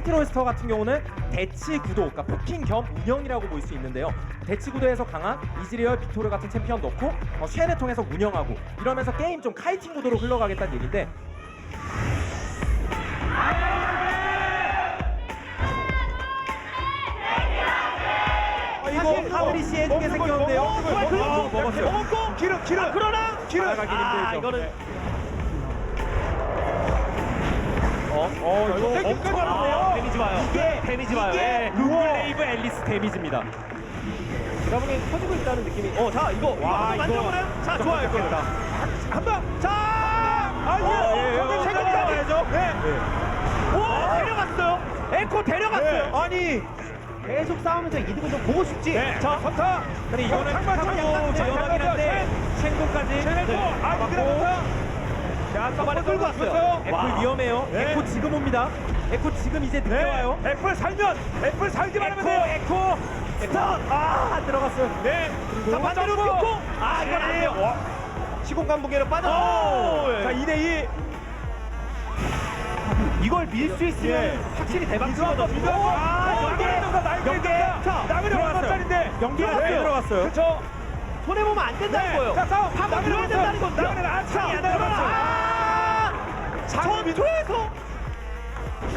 KT 롤스터 같은 경우는 대치 구도, 그러니까 포킹 겸 운영이라고 볼 수 있는데요. 대치 구도에서 강한 이즈리얼, 빅토르 같은 챔피언 넣고 쉘을 통해서 운영하고 이러면서 게임 좀 카이팅 구도로 흘러가겠다는 얘기인데 이거 하드리시 해주게 생겼는데요. 먹었어요. 먹었고 기름 그러나 나가기 힘들죠. 이거는 이거 땡기까지 가는데요. 데미지 와요. 이게 데미지 와요. 예. 루블레이브 앨리스 데미지입니다. 드라군이 터지고 있다는 느낌이. 자 이거 와, 이거 만들어보나요? 자 좋아요. 좋겠다. 한방 자 예, 세번까지 네. 오 데려갔어요. 에코 데려갔어요. 아니 계속 싸우면서 이득을 좀 보고 싶지. 네. 자 선타. 근데 이거는 타고 연하긴 한데 쉔고까지 이거 자 서바를 끌고 왔어요. 애플 위험해요. 네. 에코 지금 옵니다. 에코 지금 이제 늦게 와요. 애플 살면 애플 살기만 하면 돼요. 에코 스턴 안 들어갔어요. 네. 자 반대로 점프. pis고 이건 안 돼요. 시공간 무게로 빠져. 자 2대2 이걸 밀 수 있으면 확실히 대박이거든요. 나그네 얼마짜린데 연계가 잘 들어갔어요. 그렇죠. 손해 보면 안 된다는 거예요. 자 싸움 한번 들어야 된다는 거죠. 전투에서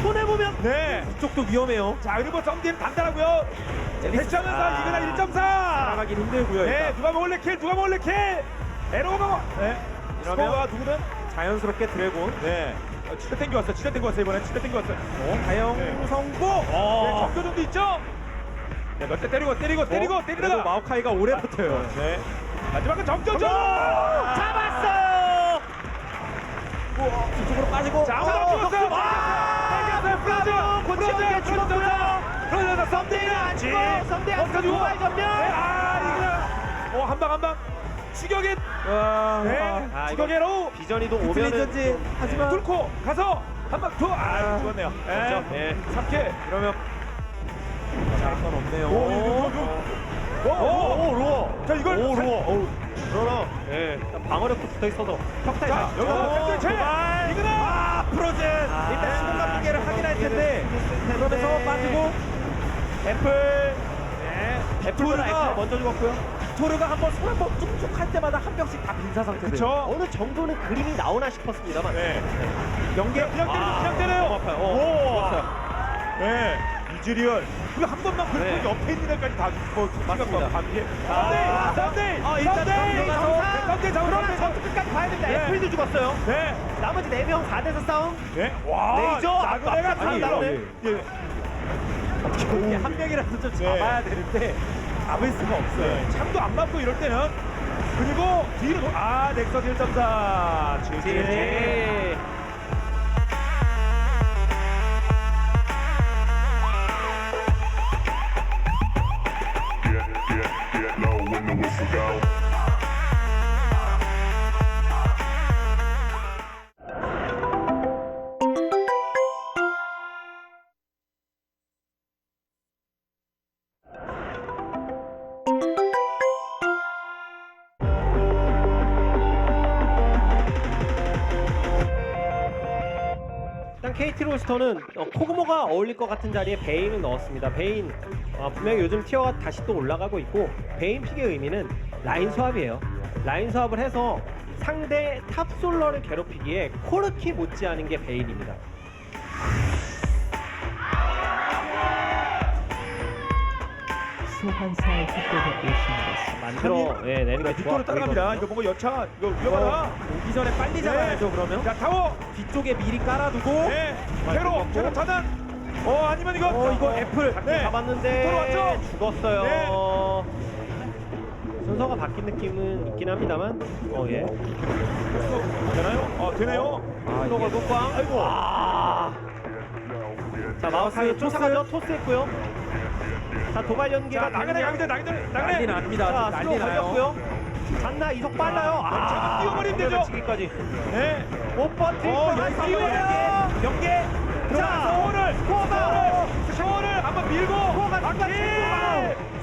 손해 보면 네. 이쪽도 위험해요. 자 그리고 썸팀 단단하고요. 대치하면서 이그나 1.4. 나가긴 힘들고요. 네. 일단. 누가 몰래 킬 에로가 먹어. 네. 이러면 누구든 자연스럽게 드래곤. 네. 진짜 땡겨왔어 이번엔 진짜 땡겨왔어. 다영 네. 성공. 네, 정교정도 있죠. 네, 몇 대 때리다가 그래도 마오카이가 오래 버텨요. 네. 마지막은 정교정 잡았어요. 뒤쪽으로 빠지고. 자, 죽었어요. 고치게 죽었고요. 그러자 썸데이는 안 죽어. 썸데이 안 죽어. 도발 전면. 이거 한방 추격인. 네. 추격으로 비전이도 비틀리전지 하지만 뚫고 가서 한방 더. 죽었네요. 네. 3킬. 이러면 잘건 없네요. 오, 로어. 자, 이걸 그러나 방어력도 붙어 있어서 격타에 자, 여기서 제 이거는 프로즌 일단 시공간 무게를 확인할 텐데 그러면서 빠지고 애플보다 먼저 죽었고요. 토르가 한번 손 한번 뚝뚝 할 때마다 한 병씩 다 빈사 상태돼요. 그쵸. 어느 정도는 그림이 나오나 싶었습니다만. 네. 연계 그냥 때려요. 너무 아파요. 오. 네. 이즈리얼. 그리고 한 번만 긁고 네. 옆에 있는 애까지 다 맞습니다. 반피해. 썸데이 일단 썸데이 그러나 잡으러 전투 끝까지 봐야 됩니다. 네. 애플도 죽었어요. 네. 나머지 4명 4대에서 싸움. 네. 와. 레이저. 나그네가 아니, 나오네. 이게 한 명이라도 좀 잡아야 되는데 잡을 수가 없어요. 네. 참도 안 맞고 이럴 때는 그리고 뒤로 넥서스 1.4 지지. Get low when the whistle go. 일단 KT 롤스터는 코그모가 어울릴 것 같은 자리에 베인을 넣었습니다. 베인 분명히 요즘 티어가 다시 또 올라가고 있고 베인 픽의 의미는 라인 수합이에요. 라인 수합을 해서 상대 탑솔러를 괴롭히기에 코르키 못지않은 게 베인입니다. 소환사의 속도가 오신다. 만들어 내는 게 빅토르 따라갑니다. 좋아. 이거 뭔가 여차 이거 위험하다. 오기 전에 빨리 잡아야죠. 그러면 자 타워. 뒤쪽에 미리 깔아두고 네. 캐로 차단. 아니면 이거 애플 네. 잡았는데 빅토르 왔죠? 죽었어요. 네. 순서가 바뀐 느낌은 있긴 합니다만 되나요? 되네요. 순서가 꽝. 아이고. 자 마우스 쫓아가죠. 토스했고요. 자 도발 연계가 나그네. 난리 납니다. 자 난리 스로 나요. 걸렸고요. 잔나 이속 빨라요. 잠깐 뛰어버리면 되죠. 치기까지 네. 못 버틸 연계 자 스코어를 한번 밀고.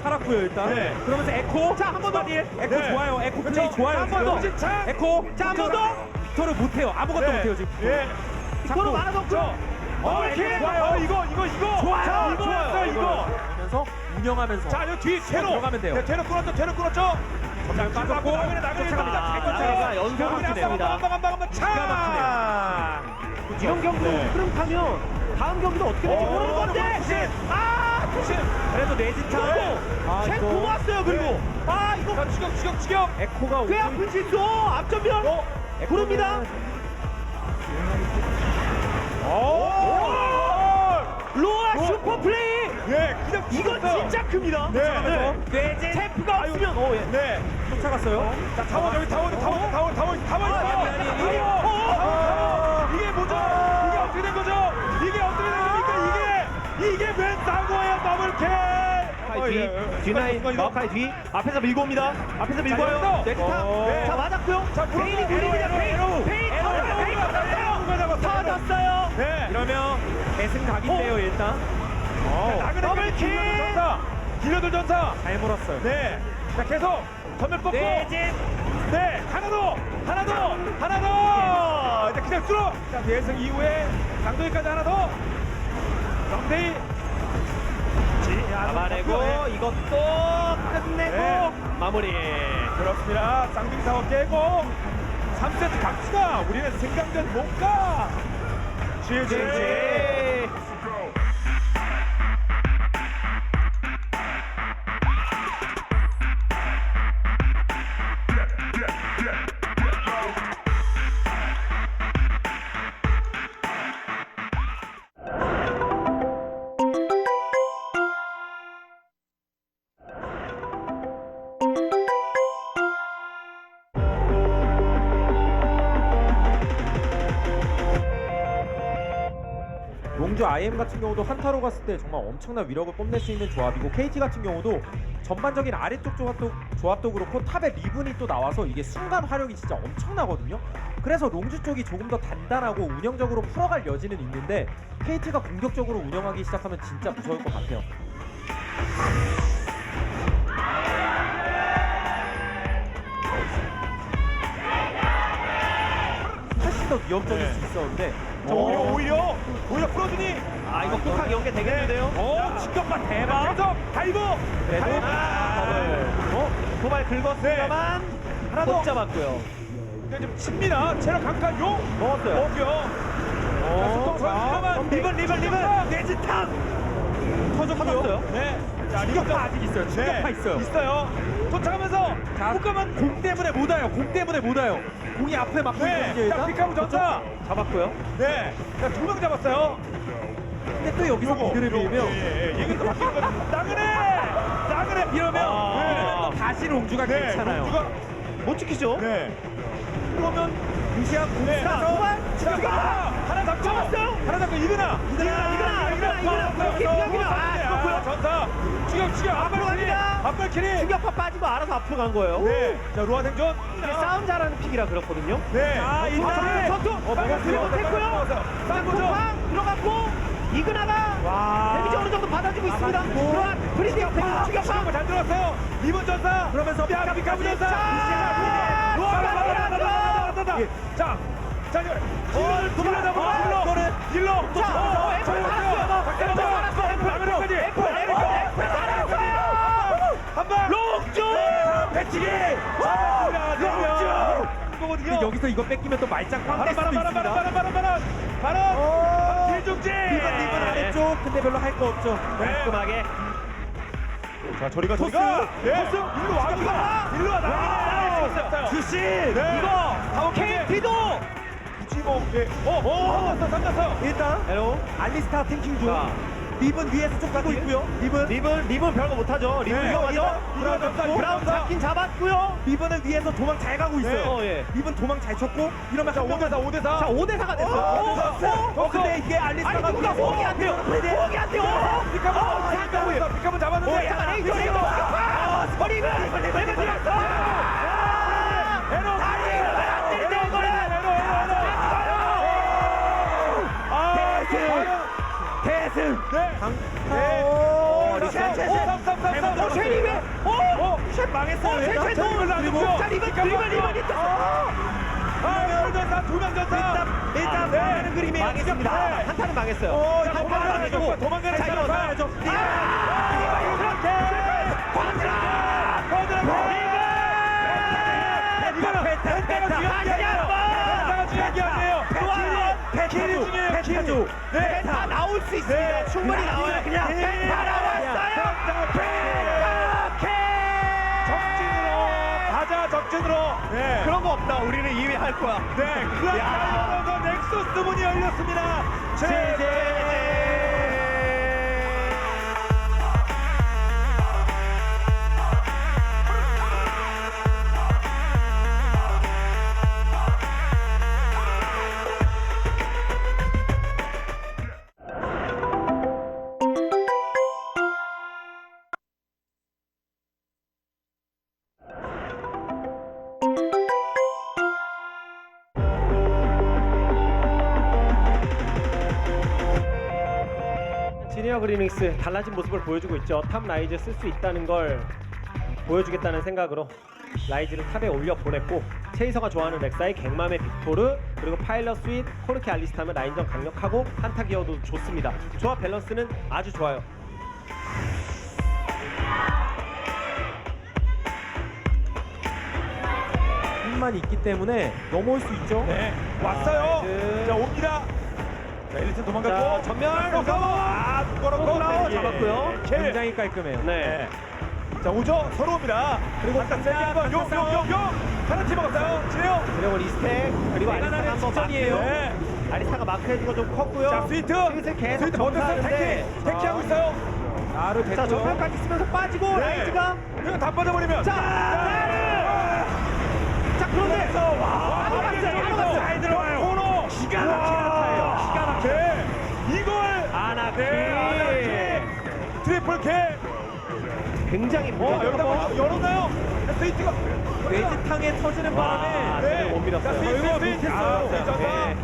살았고요 일단. 네. 그러면서 에코. 자, 한번 더. 에코 네. 좋아요. 에코 그쵸. 플레이 좋아요. 자, 한번 더. 지금. 진짜. 에코. 자, 한번 더. 빅토르 못해요. 아무것도 못해요 지금. 예. 빅토르 많아서 더블킬. 이거. 좋아요. 자, 이거였어요, 이거. 그러면서 운영하면서 자, 여기 뒤 테러. 들어가면 돼요. 네, 테러 끊었죠. 자, 빠졌고 나그네 쫓아갑니다. 쫓아갑니다. 연속으로 됩니다. 한방 차. 이런 경기로 네. 흐름 타면 다음 경기도 어떻게 될지 모르는 건데. 투신. 그래도 내진타. 챈 고왔어요. 그리고 이거 자, 추격. 에코가 꽤 아픈 실수. 앞전면 부릅니다. 로아 슈퍼 플레이. 예, 그냥 이건 죽었어요. 진짜 큽니다. 네. 뇌진 챔프가 없으면 네. 쫓아갔어요. 자, 타워 여기 타워. 이게 뭐죠? 이게 어떻게 된 거죠? 이게 어떻게 된 겁니까? 이게 웬 사고예요? 더블킬. 뒤나인 마오카이 뒤 앞에서 밀고 옵니다. 앞에서 밀고 와요. 네트타. 네. 자 맞았고요. 자, 베인이 굴립니다. 베인 터졌어요. 네. 이러면 대승각인데요 일단. 더블킬. 딜러들 전사. 잘 물었어요. 네. 자, 계속 전면 뽑고. 내진. 네, 하나 더. 이제 그냥 뚫어. 자, 대승 이후에 강도희까지 하나 더. 정대희. 잡아내고 이것도 끝내고 네. 마무리. 그렇습니다. 쌍둥이 사워 깨고 3세트 갑시다. 우리는 생강전 못 가. GG. 롱주 IM 같은 경우도 한타로 갔을 때 정말 엄청난 위력을 뽐낼 수 있는 조합이고 KT 같은 경우도 전반적인 아래쪽 조합도 그렇고 탑에 리븐이 또 나와서 이게 순간 화력이 진짜 엄청나거든요. 그래서 롱주 쪽이 조금 더 단단하고 운영적으로 풀어갈 여지는 있는데 KT가 공격적으로 운영하기 시작하면 진짜 무서울 것 같아요. 훨씬 더 위협적일 네. 수 있었는데 자, 오히려 풀어주니. 이거 꾹하게 연계 되겠는데요. 직격만 대박. 계속 다이브. 그래도 도발 긁었습니다만 하나 더. 못 잡았고요. 근데 좀 칩니다. 체력 강타 용. 먹었어요. 먹고요. 자, 속공 선수만. 리븐 내지탕 터졌어요. 네. 자, 충격파 아직 있어요. 충격파 있어요. 있어요. 도착하면서 자, 국가만. 공 때문에 못 와요. 공 때문에 못 와요. 공이 앞에 막고 있거든요. 네. 자, 일단. 피카브 전사. 잡았고요. 네. 자, 2명 잡았어요. 근데 또 여기서 미드를 밀면 얘기도 바뀌는 거. 나그네 이러면 이러면 또 다시 롱주가 괜찮아요. 롱주가 못 지키죠. 네. 그러면 무시한 네. 공사 도발. 하나 잡죠. 잡았어요. 하나 잡고 이거나. 전사. 추격. 앞으로 갑니다. 앞발키리. 충격파 빠지고 알아서 앞으로 간 거예요. 네. 자, 로아 생존. 이게 싸움 잘하는 픽이라 그렇거든요. 네. 전투. 그리고 됐고요. 팡 들어갔고 이그나가 데미지 어느 정도 받아주고 있습니다. 들어간 브리딩 충격파. 잘 들어갔어요. 리본 전사. 그러면서 피카브 전사. 자, 딜러. 한방 롱주 배치기. 근데 여기서 이거 뺏기면 또 말짱 꽝될 수도 있습니다. 바로 길중지. 리븐 아래쪽 근데 별로 할 거 없죠. 깔끔하게. 자, 저리가. 토스. 네. 일로 와. 주신 이거 KT도 굳이 뭐 삼갔어요. 일단 헬로. 알리스타 탱킹 중. 자. 리븐 위에서 좀 가고 있고요. 리븐 별거 못하죠. 리븐 네. 위험하죠. 브라운 잡 잡긴 잡았고요. 리븐은 위에서 도망 잘 가고 있어요. 예. 리븐 도망 잘 쳤고 이러면 자, 한 명은 5대4. 자 5대4가 됐어요. 근데 이게 알리스타가 아니 누가 포기 안 돼요. 포기 안 돼요. 피카브 잡았는데. 리븐 들어갔어. 대승. 쉐리 왜? 망했어요. 리븐 있다. 전사, 두명 전사. 일단 네. 망하는 그림이 망했습니다. 네. 한타는 망했어요. 자, 도망가는 자, 이거 전사. 이렇게. 펜타도 펜타 나올 수 있습니다. 충분히 나와요. 그냥 펜타 나왔어요. 적진으로. 네. 그런 거 없다. 우리는 2위 할 거야. 네. 그 안에서 넥서스 문이 열렸습니다. 지니어 그리밍스 달라진 모습을 보여주고 있죠. 탑 라이즈 쓸 수 있다는 걸 보여주겠다는 생각으로 라이즈를 탑에 올려 보냈고, 체이서가 좋아하는 렉사이, 갱맘의 빅토르, 그리고 파일럿 스윗, 코르키 알리스타면 라인전 강력하고 한타 기어도 좋습니다. 조합 밸런스는 아주 좋아요. 힘만 있기 때문에 넘어올 수 있죠. 네. 왔어요. 네. 자, 옵니다. 자, 1차 도망갔고. 자, 전멸. 걸었고. 라워 잡았고요. 킬. 굉장히 깔끔해요. 네. 자, 오죠. 서로 옵니다. 그리고 한타 세게 한번 한타 싸움. 용. 하나 팀 먹었어요. 지네요. 그리고 리스텍, 그리고 내가 아리스타가 나는 한번 직전이에요. 마크. 네. 아리스타가 마크해준 거 좀 컸고요. 자, 스위트. 스윗을 계속 스위트 먼저 점사하는데, 택키하고 있어요. 나를 자, 됐고요. 전멸까지 쓰면서 빠지고 네. 라이즈가 이거 다 빠져버리면. 자, 자, 그런데 바로 갔어요. 잘 들어와요. 코너. 기가 막힌 안타예요. 기가 막혀. 이걸. 아나키. 네, 아나키. 트리플 K. 굉장히 여기다 뭐 열었나요? 스위트가. 뇌지탕에 터지는 바람에 네. 못 밀었어요. 자, 스위트. 네.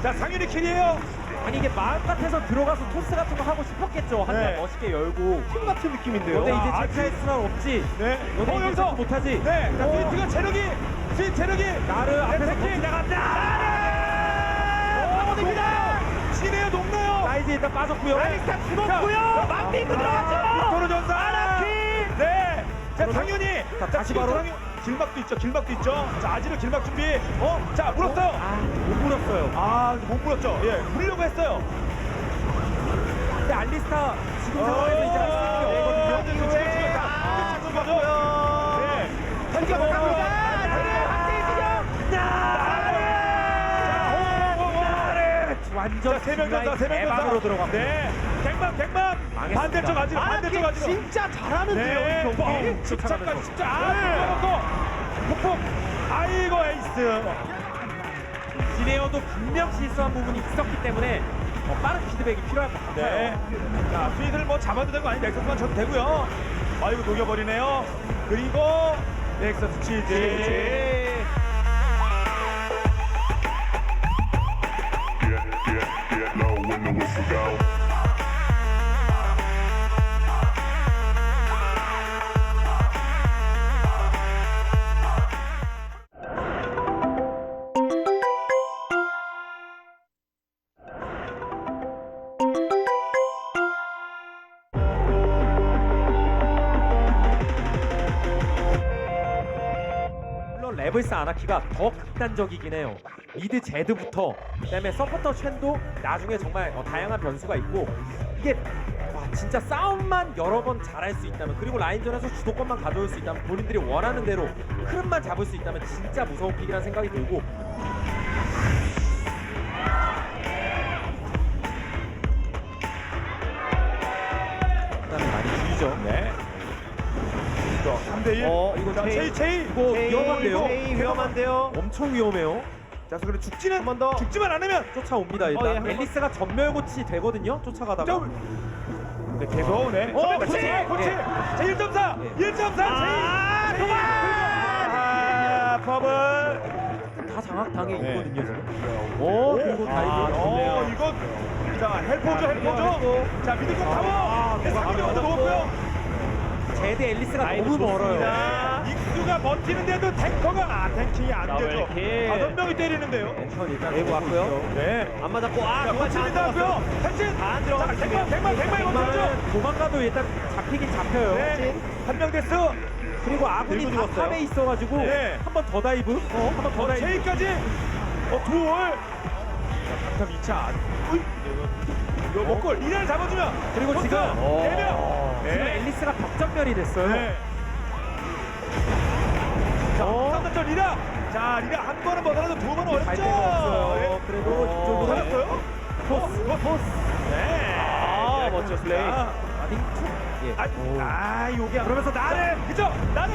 자, 상윤이 킬이에요. 아니 이게 마음 같아서 들어가서 토스 같은 거 하고 싶었겠죠. 한장 네. 멋있게 열고. 팀 같은 느낌인데요. 근데 이제 아직- 체크할 수는 없지. 네. 너네 이제 여기서. 체크 못하지. 네. 자, 스위트가 체력이. 나를 앞에서 백키. 나간다. 녹습니다. 지네요, 녹나요? 라이즈 일단 빠졌고요. 아리스타 죽었고요. 막밀고 들어갔죠. 빅토르 전사. 아나키. 네. 자, 상윤이. 자, 다시 지금 바로. 길막도 있죠. 자, 아지르 길막 준비. 자, 물었어요. 못 물었어요. 못 물었죠. 예, 물려고 했어요. 근데 알리스타 지금 상황에서 이제 할 수 있는 게 없거든요. 완전 세명 전사. 대박으로 들어갔고. 네. 갱만. 망했습니다. 반대쪽 아지르. 진짜 잘하는데요, 네. 이 경기. 십자까지 진짜. 폭폭. 아이고, 에이스. 지네어도 분명 실수한 부분이 있었기 때문에 빠른 피드백이 필요할 것 같아요. 네. 자, 스윗을 뭐 잡아도 되고 아니 넥서스만 쳐도 되고요. 아이고, 녹여버리네요. 그리고 넥서스 치즈. Yeah, know when the whistle go. 물론 레블스 아나키가 더 극단적이긴 해요. 미드 제드부터 그다음에 서포터 챈도 나중에 정말 다양한 변수가 있고 이게 진짜 싸움만 여러 번 잘할 수 있다면 그리고 라인전에서 주도권만 가져올 수 있다면 본인들이 원하는 대로 흐름만 잡을 수 있다면 진짜 무서운 픽이라는 생각이 들고 그다음에 많이 줄이죠. 네. 3대1. 이거 자, 체이. 이거 위험한데요? 위험한데요. 엄청 위험해요. 자, 그래 죽지는 한 번 더. 죽지만 않으면 쫓아옵니다 일단. 예, 한 번. 앨리스가 전멸 고치 되거든요. 쫓아가다가. 좀. 네, 계속 네. 그렇지. 그렇지. 예. 자, 1.4. 1.4. 체이. 퍼블. 다 장악당해 네. 있거든요 지금. 그리고 다이브. 좋네요. 이거. 자, 헬포죠. 자, 미드건 타워. 누가 상윤이 가면 먼저 놓았고요. 제드 앨리스가 라인은 너무 멀어요. 좋습니다. 익수가 버티는데도 탱커가 탱킹이 안 되죠. 더블킬. 5명이 때리는데요. 앤턴 일단 내고 왔고요. 네. 안 맞았고 그만 잘 버팁니다고요. 탈진. 안 들어갔어요. 백만 먼저죠. 백만은 도망가도 일단 잡히긴 잡혀요. 네. 한 명 됐어. 그리고 아군이 들고 다 죽었어요. 탑에 있어가지고 네. 한 번 더 다이브. 한 번 더 다이브. 체이까지. 둘. 자, 강탑 2차. 이거 먹고 리나를 잡아주면. 그리고 포스. 지금 네 명. 지금 앨리스가 덕전멸이 됐어요. 네. 자, 저 리나. 자, 리나 한 번은 못하라도 두 번은 어렵죠. 갈 데가 없어요. 네. 그래도 이쪽으로 살았어요? 포스. 네. 멋져 플레이. 아딩 투. 예. 요게 그러면서 나를 그죠? 나를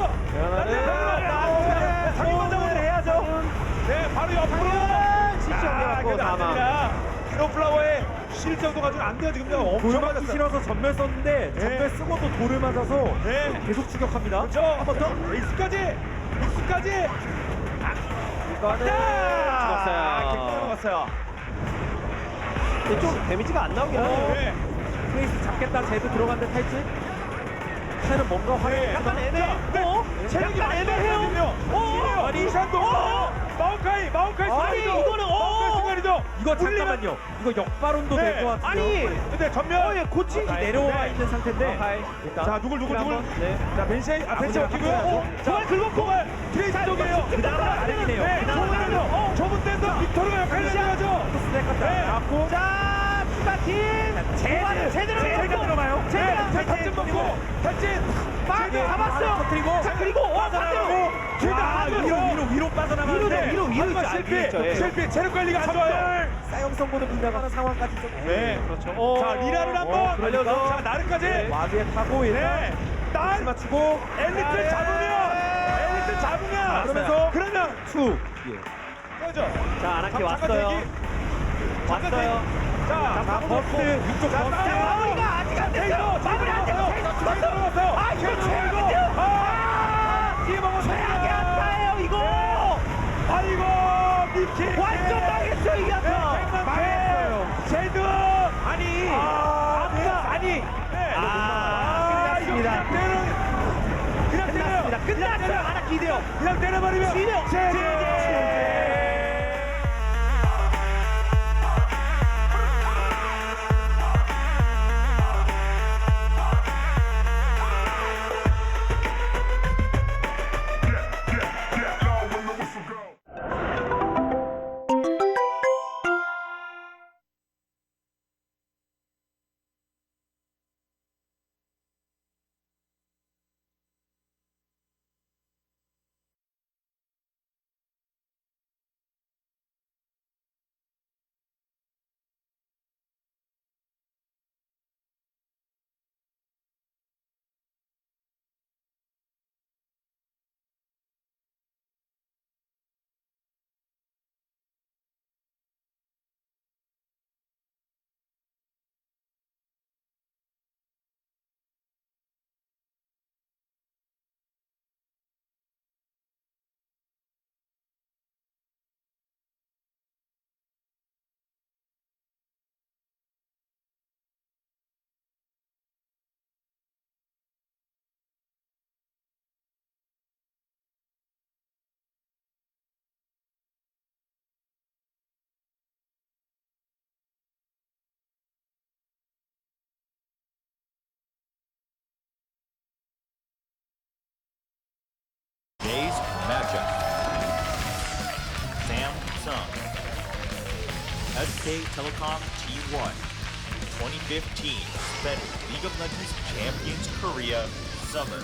상위만 잡으면 해야죠. 네, 바로 옆으로. 시청해갖고 사망. 히로플라워의 실정도 가지고 안 돼요 지금. 엄청 돌 맞기 맞았어요. 싫어서 전멸 썼는데 전멸 쓰고도 돌을 맞아서 네. 계속 추격합니다. 그렇죠. 한 번 더. 익스까지. 이거는 자, 죽었어요. 넘어갔어요. 근데 좀 데미지가 안 나오긴 하네요. 네. 트레이스 잡겠다. 제드 들어간데 탈진. 쟤는 뭔가 네. 약간 애매해. 체력이 약간 많이 애매해요. 빠졌거든요. 아니 샨도. 마오카이 아니, 이거는 순간이죠. 이거 잠깐만요. 이거 역발언도 네. 될 것 같아요. 아니 근데 전면. 코칭이 아카이. 내려와 네. 있는 상태인데 아카이. 일단 자, 누굴. 네. 자, 벤시아이 벤시 아버지가 어떻고요? 합쳐야죠. 정말 긁었고 트레이스 쪽이에요. 아래이네요. 네, 좁은 데서 빅토르가 역할을 해야죠. 스택 갖다 네. 잡고 자, 추가팀. 제드 제대로 제드가 먹고. 들어가요. 네, 탈진 먹고 탈진. 막 잡았어요. 터뜨리고 자, 그리고 빠져나가고 아, 위로 빠져나가는데 위로 하지만 있죠. 실패 체력 관리가 안 좋아요. 사형 선고도 빗나가는 상황까지 좀 네, 그렇죠. 자, 리나를 한번 그러니까. 자, 나르까지. 와드에 타고 일단 네. 위치 날 맞추고 엘리트 잡으면 그러면서 그러면 투 꺼져. 자, 아나키 잠깐 왔어요. 대기. 왔어요. 자, 자, 버스 위쪽 버스 마무리가 아직 안 됐어요. 마무리 안 됐어요. 죽었어요. 아, 이거 최악인데요. 최악의 안타예요, 이거. 아이고, 미키. 완전 망했어, 이 안타. 망했어요. 제드. 아니, 아니. 끝났습니다. 그냥 때려요. 끝났어요. 아나키 이대요. 그냥 때려버리면 지려. 제드. Today's matchup. Samsung. SK Telecom T1. 2015 Sped League of Legends Champions Korea Summer.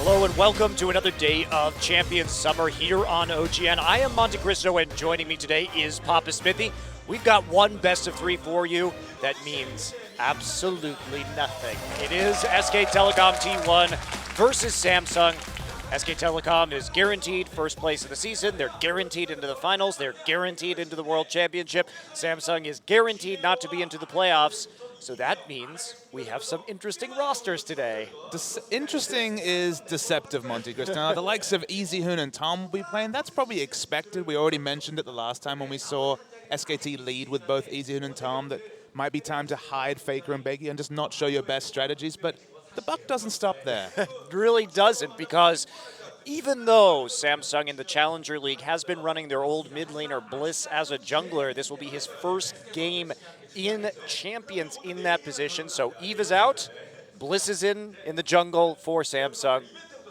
Hello and welcome to another day of Champions Summer here on OGN. I am Monte Cristo and joining me today is Papa Smithy. We've got one best of 3 for you. That means absolutely nothing. It is SK Telecom T1 versus Samsung. SK Telecom is guaranteed first place in the season. They're guaranteed into the finals. They're guaranteed into the World Championship. Samsung is guaranteed not to be into the playoffs. So that means we have some interesting rosters today. Interesting is deceptive, Monte Cristo. The likes of EasyHoon and Tom will be playing. That's probably expected. We already mentioned it the last time when we saw SKT lead with both EasyHoon and Tom that might be time to hide FLICKR and Beggy and just not show your best strategies. But the buck doesn't stop there. It really doesn't, because even though Samsung in the Challenger League has been running their old mid laner Bliss as a jungler, this will be his first game in Champions in that position. So Eve is out, Bliss is in the jungle for Samsung.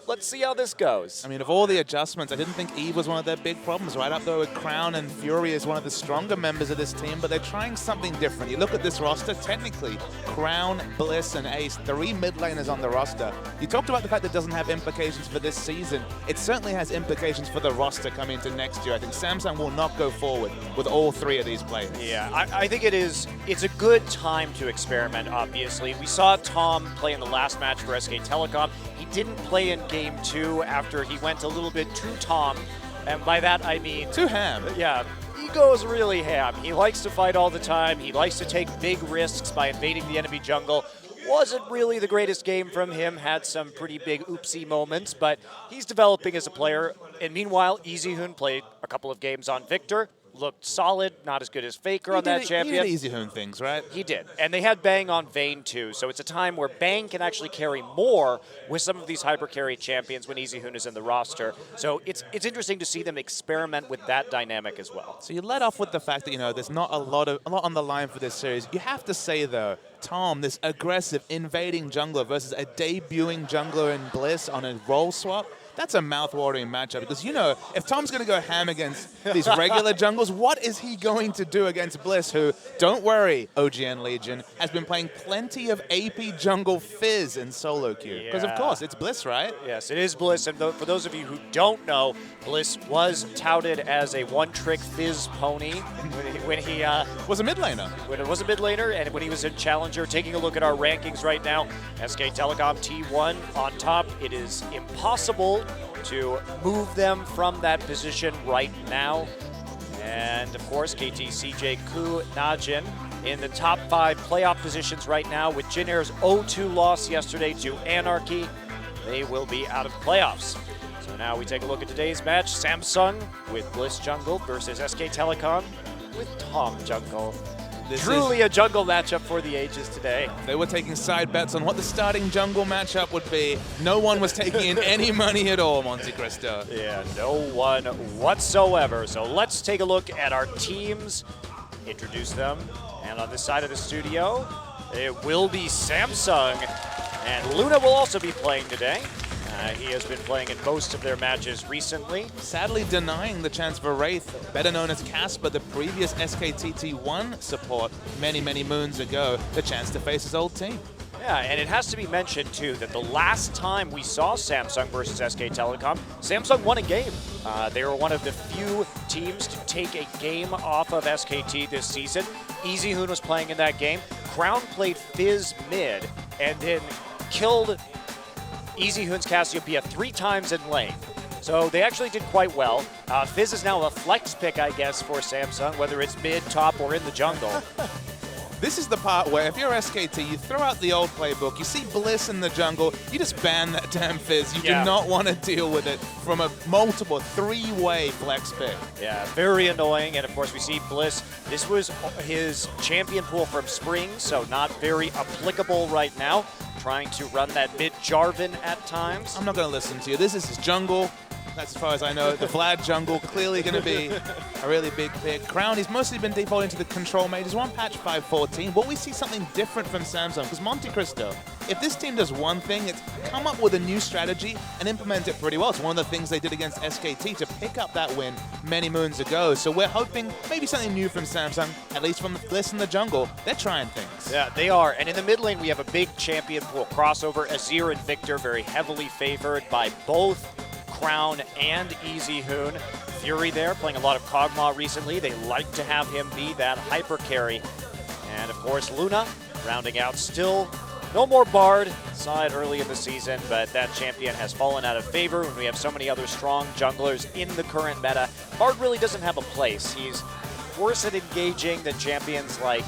Let's see how this goes. I mean, of all the adjustments, I didn't think Eve was one of their big problems. Right up there with Crown and Fury is one of the stronger members of this team, but they're trying something different. You look at this roster, technically, Crown, Bliss, and Ace, 3 mid laners on the roster. You talked about the fact that it doesn't have implications for this season. It certainly has implications for the roster coming into next year. I think Samsung will not go forward with all 3 of these players. Yeah, I think it's a good time to experiment, obviously. We saw Tom play in the last match for SK Telecom. He didn't play in Game 2 after he went a little bit too Tom, and by that I mean... Too ham. Yeah, he goes really ham. He likes to fight all the time. He likes to take big risks by invading the enemy jungle. Wasn't really the greatest game from him, had some pretty big oopsie moments, but he's developing as a player. And meanwhile, EasyHoon played a couple of games on Victor. Looked solid, not as good as FLICKR on that champion. He did EasyHoon things, right? He did. And they had Bang on Vayne too, so it's a time where Bang can actually carry more with some of these hyper carry champions when EasyHoon is in the roster. So it's interesting to see them experiment with that dynamic as well. So you let off with the fact that, you know, there's not a lot on the line for this series. You have to say, though, Tom, this aggressive invading jungler versus a debuting jungler in Bliss on a role swap, that's a mouth-watering matchup, because, you know, if Tom's going to go ham against these regular jungles, what is he going to do against Bliss, who, don't worry, OGN Legion, has been playing plenty of AP jungle Fizz in solo queue? Because, of course, it's Bliss, right? Yes, it is Bliss, and for those of you who don't know, Bliss was touted as a one-trick Fizz pony when he was a mid laner. When it was a mid laner, and when he was in Challenger. Taking a look at our rankings right now, SK Telecom T1 on top. It is impossible to move them from that position right now. And of course, KT, CJ, Ku, Najin in the top 5 playoff positions right now with Jin Air's 0-2 loss yesterday to Anarchy. They will be out of playoffs. So now we take a look at today's match. Samsung with Bliss Jungle versus SK Telecom with Tom Jungle. Truly a jungle matchup for the ages today. They were taking side bets on what the starting jungle matchup would be. No one was taking in any money at all, Monte Cristo. Yeah, no one whatsoever. So let's take a look at our teams, introduce them. And on this side of the studio, it will be Samsung. And Luna will also be playing today. He has been playing in most of their matches recently. Sadly denying the chance for Wraith, better known as Casper, the previous SKTT1 support many, many moons ago, the chance to face his old team. Yeah, and it has to be mentioned, too, that the last time we saw Samsung versus SK Telecom, Samsung won a game. They were one of the few teams to take a game off of SKT this season. EasyHoon was playing in that game. Crown played Fizz mid and then killed EasyHoon's Cassiopeia 3 times in lane. So they actually did quite well. Fizz is now a flex pick, I guess, for Samsung, whether it's mid, top, or in the jungle. This is the part where if you're SKT, you throw out the old playbook, you see Bliss in the jungle, you just ban that damn Fizz. You do not want to deal with it from a multiple 3-way flex pick. Yeah, very annoying. And of course, we see Bliss. This was his champion pool from spring, so not very applicable right now. Trying to run that mid Jarvan at times. I'm not going to listen to you. This is his jungle. That's as far as I know. The Vlad jungle clearly going to be a really big pick. Crown, he's mostly been defaulting to the control mages. One patch 5.14. Will we see something different from Samsung? Because Monte Cristo, if this team does one thing, it's come up with a new strategy and implement it pretty well. It's one of the things they did against SKT to pick up that win many moons ago. So we're hoping maybe something new from Samsung, at least from the Bliss in the jungle. They're trying things. Yeah, they are. And in the mid lane, we have a big champion pool crossover. Azir and Victor very heavily favored by both Crown and Easy Hoon. Fury there, playing a lot of Kog'Maw recently. They like to have him be that hyper carry. And of course, Luna rounding out. Still no more Bard. Saw it early in the season, but that champion has fallen out of favor when we have so many other strong junglers in the current meta. Bard really doesn't have a place. He's worse at engaging than champions like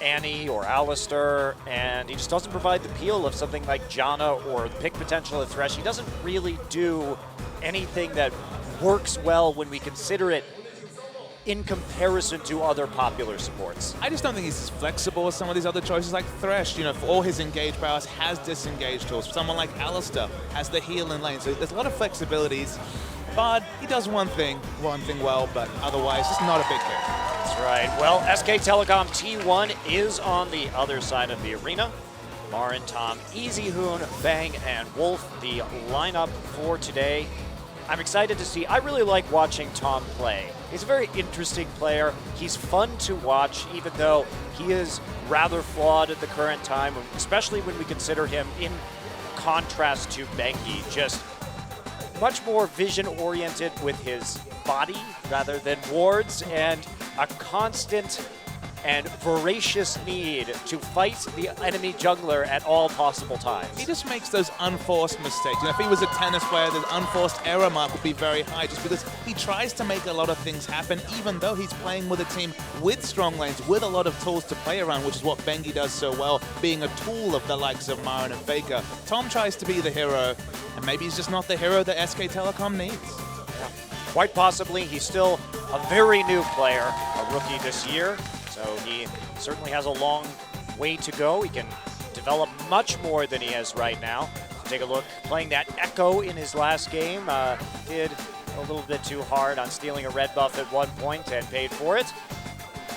Annie or Alistair, and he just doesn't provide the appeal of something like Janna or the pick potential of Thresh. He doesn't really do anything that works well when we consider it in comparison to other popular supports. I just don't think he's as flexible as some of these other choices like Thresh. You know, for all his engage prowess, has disengage tools. Someone like Alistair has the heal in lane. So there's a lot of flexibilities. Bard, he does one thing well, but otherwise, just not a big hit. That's right. Well, SK Telecom T1 is on the other side of the arena. Marin, Tom, Easy Hoon, Bang, and Wolf, the lineup for today. I'm excited to see. I really like watching Tom play. He's a very interesting player. He's fun to watch, even though he is rather flawed at the current time, especially when we consider him in contrast to Bengi, just much more vision-oriented with his body rather than wards, and a constant and voracious need to fight the enemy jungler at all possible times. He just makes those unforced mistakes. You know, if he was a tennis player, the unforced error mark would be very high just because he tries to make a lot of things happen, even though he's playing with a team with strong lanes, with a lot of tools to play around, which is what Bengi does so well, being a tool of the likes of Marin and FLICKR. Tom tries to be the hero, and maybe he's just not the hero that SK Telecom needs. Yeah. Quite possibly, he's still a very new player, a rookie this year. So he certainly has a long way to go. He can develop much more than he has right now. Take a look, playing that Echo in his last game. Did a little bit too hard on stealing a red buff at one point and paid for it.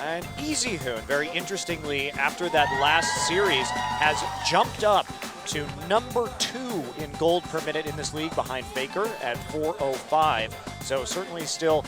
And Easy Hoon, very interestingly, after that last series, has jumped up to number 2 in gold per minute in this league behind FLICKR at 405. So certainly still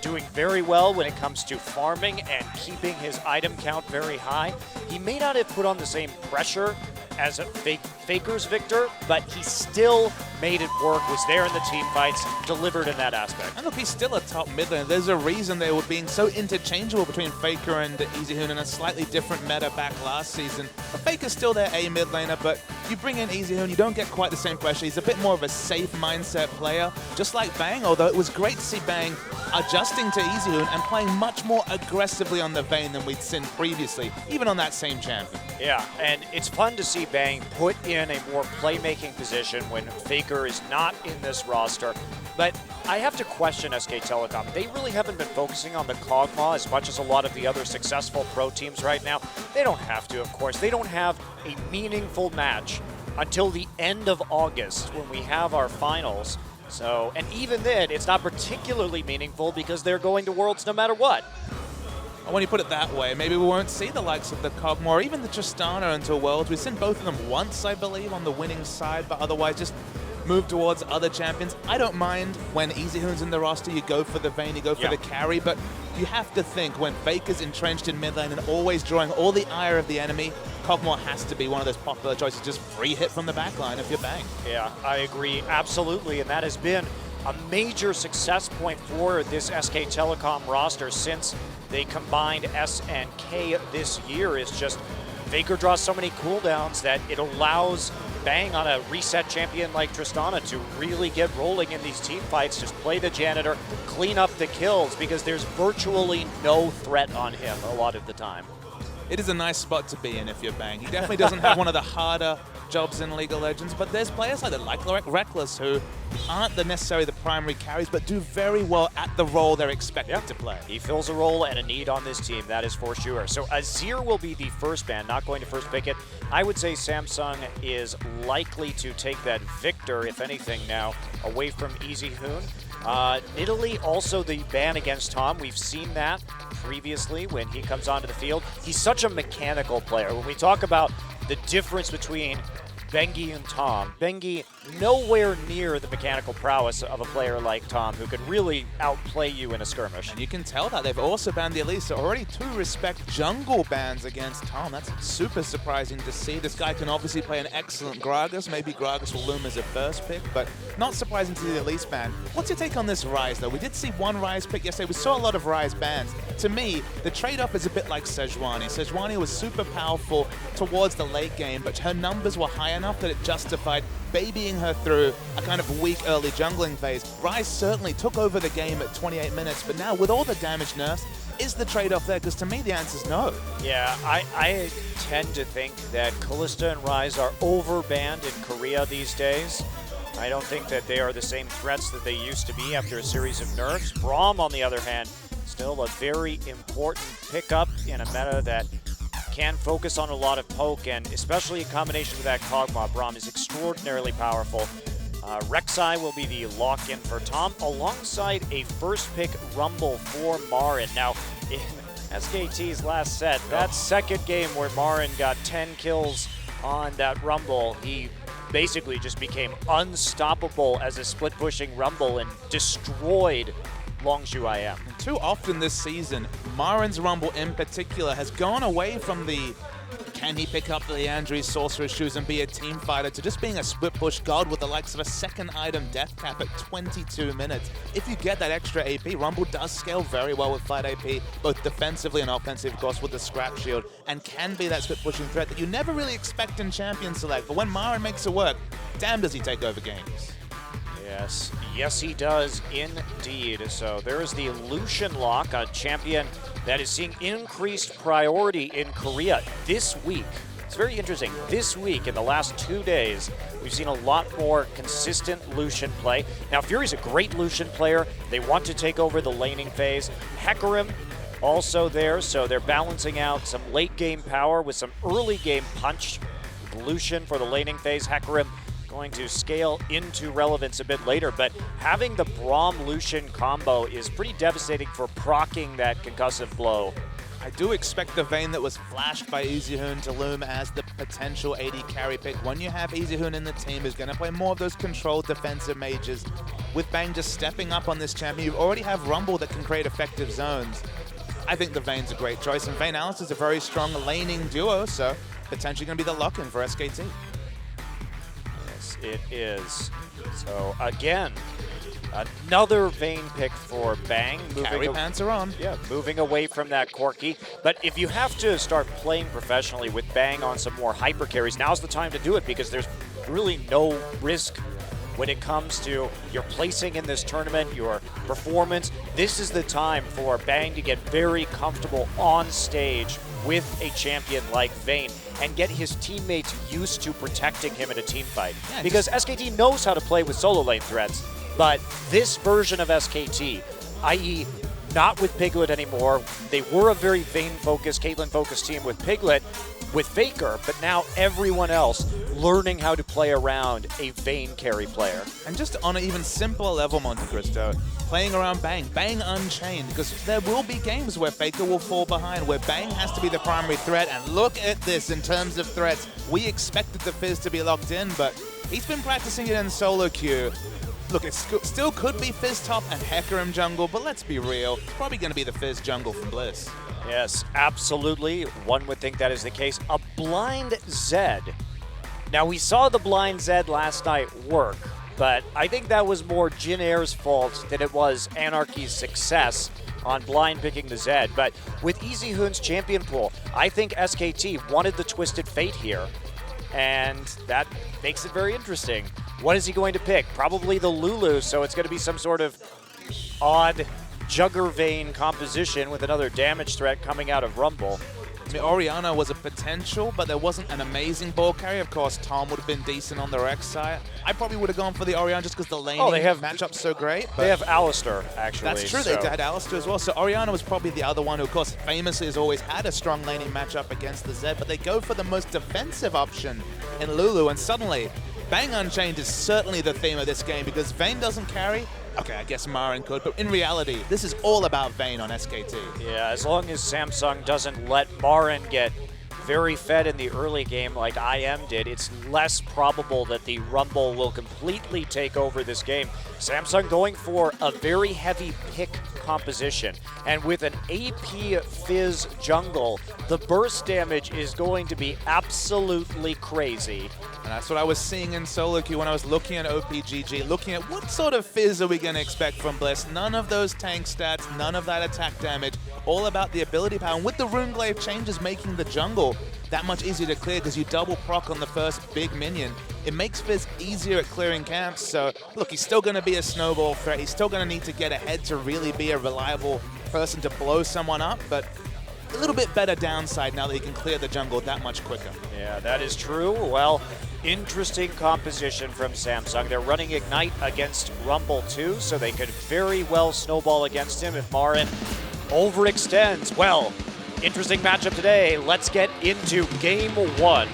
doing very well when it comes to farming and keeping his item count very high. He may not have put on the same pressure as FLICKR's Victor, but he still made it work, was there in the team fights, delivered in that aspect. And look, he's still a top mid laner. There's a reason they were being so interchangeable between FLICKR and Easy Hoon in a slightly different meta back last season. FLICKR's still their A mid laner, but you bring in Easy Hoon, you don't get quite the same pressure. He's a bit more of a safe mindset player, just like Bang, although it was great to see Bang adjusting to Easy Hoon and playing much more aggressively on the Vayne than we'd seen previously, even on that same champion. Yeah, and it's fun to see Bang put in a more playmaking position when FLICKR is not in this roster. But I have to question SK Telecom. They really haven't been focusing on the Kog'Maw as much as a lot of the other successful pro teams right now. They don't have to, of course. They don't have a meaningful match until the end of August when we have our finals. So, and even then, it's not particularly meaningful because they're going to Worlds no matter what. When you put it that way, maybe we won't see the likes of the Kog'Maw or even the Tristana until Worlds. We've seen both of them once, I believe, on the winning side, but otherwise just move towards other champions. I don't mind when Easy Hoon's in the roster, you go for the Vayne, you go for the carry, but you have to think when FLICKR's entrenched in mid lane and always drawing all the ire of the enemy, Kog'Maw has to be one of those popular choices, just free hit from the backline if you're Bang. Yeah, I agree, absolutely, and that has been a major success point for this SK Telecom roster since they combined S and K this year. Is just FLICKR draws so many cooldowns that it allows Bang on a reset champion like Tristana to really get rolling in these team fights, just play the janitor, clean up the kills, because there's virtually no threat on him a lot of the time. it is a nice spot to be in if you're Bang. He definitely doesn't have one of the harder jobs in League of Legends, but there's players like Reckless who aren't necessarily the primary carries, but do very well at the role they're expected to play. He fills a role and a need on this team, that is for sure. So Azir will be the first ban, not going to first pick it. I would say Samsung is likely to take that Victor, if anything now, away from Easy Hoon. Italy also the ban against Tom. We've seen that previously when he comes onto the field. He's such a mechanical player. When we talk about the difference between Bengi and Tom, Bengi nowhere near the mechanical prowess of a player like Tom, who can really outplay you in a skirmish. And you can tell that they've also banned the Elite, so already 2 respect jungle bans against Tom. That's super surprising to see. This guy can obviously play an excellent Gragas. Maybe Gragas will loom as a first pick, but not surprising to see the Elite ban. What's your take on this Ryze, though? We did see one Ryze pick yesterday. We saw a lot of Ryze bans. To me, the trade-off is a bit like Sejuani. Sejuani was super powerful towards the late game, but her numbers were high enough that it justified babying her through a kind of weak early jungling phase. Ryze certainly took over the game at 28 minutes, but now with all the damage nerfs, is the trade-off there? Because to me, the answer is no. Yeah, I tend to think that Kalista and Ryze are over-banned in Korea these days. I don't think that they are the same threats that they used to be after a series of nerfs. Braum, on the other hand, still a very important pickup in a meta that can focus on a lot of poke, and especially in combination with that Kog'Maw, Braum is extraordinarily powerful. Rek'Sai will be the lock-in for Tom, alongside a first-pick Rumble for Marin. Now, in SKT's last set, that second game where Marin got 10 kills on that Rumble, he basically just became unstoppable as a split-pushing Rumble and destroyed Longshu IM. Too often this season, Marin's Rumble in particular has gone away from the can he pick up the Leandri's Sorcerer's Shoes and be a team fighter to just being a split push god with the likes of a second item death cap at 22 minutes. If you get that extra AP, Rumble does scale very well with flat AP, both defensively and offensively, of course, with the scrap shield, and can be that split pushing threat that you never really expect in Champion Select. But when Marin makes it work, damn does he take over games. Yes, yes he does indeed. So there is the Lucian lock, a champion that is seeing increased priority in Korea this week. It's very interesting. This week, in the last 2 days, we've seen a lot more consistent Lucian play. Now, Fury's a great Lucian player. They want to take over the laning phase. Hecarim also there, so they're balancing out some late game power with some early game punch. Lucian for the laning phase, Hecarim going to scale into relevance a bit later, but having the Braum-Lucian combo is pretty devastating for proccing that concussive blow. I do expect the Vayne that was flashed by Easyhoon to loom as the potential AD carry pick. When you have Easyhoon in the team, who's going to play more of those controlled defensive mages. With Bang just stepping up on this champion, you already have Rumble that can create effective zones. I think the Vayne's a great choice, and Vayne Alice is a very strong laning duo, so potentially going to be the lock-in for SKT. It is. So again, another Vayne pick for Bang. Carry pants are on. Yeah, moving away from that Corki. But if you have to start playing professionally with Bang on some more hyper carries, now's the time to do it, because there's really no risk when it comes to your placing in this tournament, your performance. This is the time for Bang to get very comfortable on stage with a champion like Vayne and get his teammates used to protecting him in a team fight. Yeah, because SKT knows how to play with solo lane threats, but this version of SKT, i.e. not with Piglet anymore, they were a very Vayne-focused, Caitlyn-focused team with Piglet, with FLICKR, but now everyone else learning how to play around a Vayne carry player. And just on an even simpler level, Monte Cristo, playing around Bang Unchained, because there will be games where FLICKR will fall behind, where Bang has to be the primary threat, and look at this in terms of threats. We expected the Fizz to be locked in, but he's been practicing it in solo queue. Look, it still could be Fizz top and Hecarim jungle, but let's be real, it's probably going to be the Fizz jungle from Bliss. Yes, absolutely. One would think that is the case. A blind Zed. Now, we saw the blind Zed last night work, but I think that was more Jin Air's fault than it was Anarchy's success on blind picking the Zed. But with Easyhoon's champion pool, I think SKT wanted the Twisted Fate here, and that makes it very interesting. What is he going to pick? Probably the Lulu, so it's going to be some sort of odd Jugger Vayne composition with another damage threat coming out of Rumble. I mean, Oriana was a potential, but there wasn't an amazing ball carrier. Of course, Tom would have been decent on the Rex side. I probably would have gone for the Oriana just because the laning matchup's so great. They have Alistair, actually. That's true. They had Alistair as well. So Oriana was probably the other one who, of course, famously has always had a strong laning matchup against the Zed, but they go for the most defensive option in Lulu, and suddenly Bang Unchained is certainly the theme of this game because Vayne doesn't carry. Okay, I guess Marin could, but in reality, this is all about Vayne on SKT. Yeah, as long as Samsung doesn't let Marin get very fed in the early game like IM did, it's less probable that the Rumble will completely take over this game. Samsung going for a very heavy pick composition, and with an AP Fizz jungle, the burst damage is going to be absolutely crazy. And that's what I was seeing in solo queue when I was looking at OPGG, looking at what sort of Fizz are we going to expect from Bliss. None of those tank stats, none of that attack damage, all about the ability power. And with the Runeglaive changes making the jungle that much easier to clear because you double proc on the first big minion, it makes Fizz easier at clearing camps. So look, he's still going to be a snowball threat. He's still going to need to get ahead to really be a reliable person to blow someone up, but a little bit better downside now that he can clear the jungle that much quicker. Yeah, that is true. Well, interesting composition from Samsung. They're running Ignite against Rumble too, so they could very well snowball against him if Marin overextends. Well, interesting matchup today. Let's get into game one.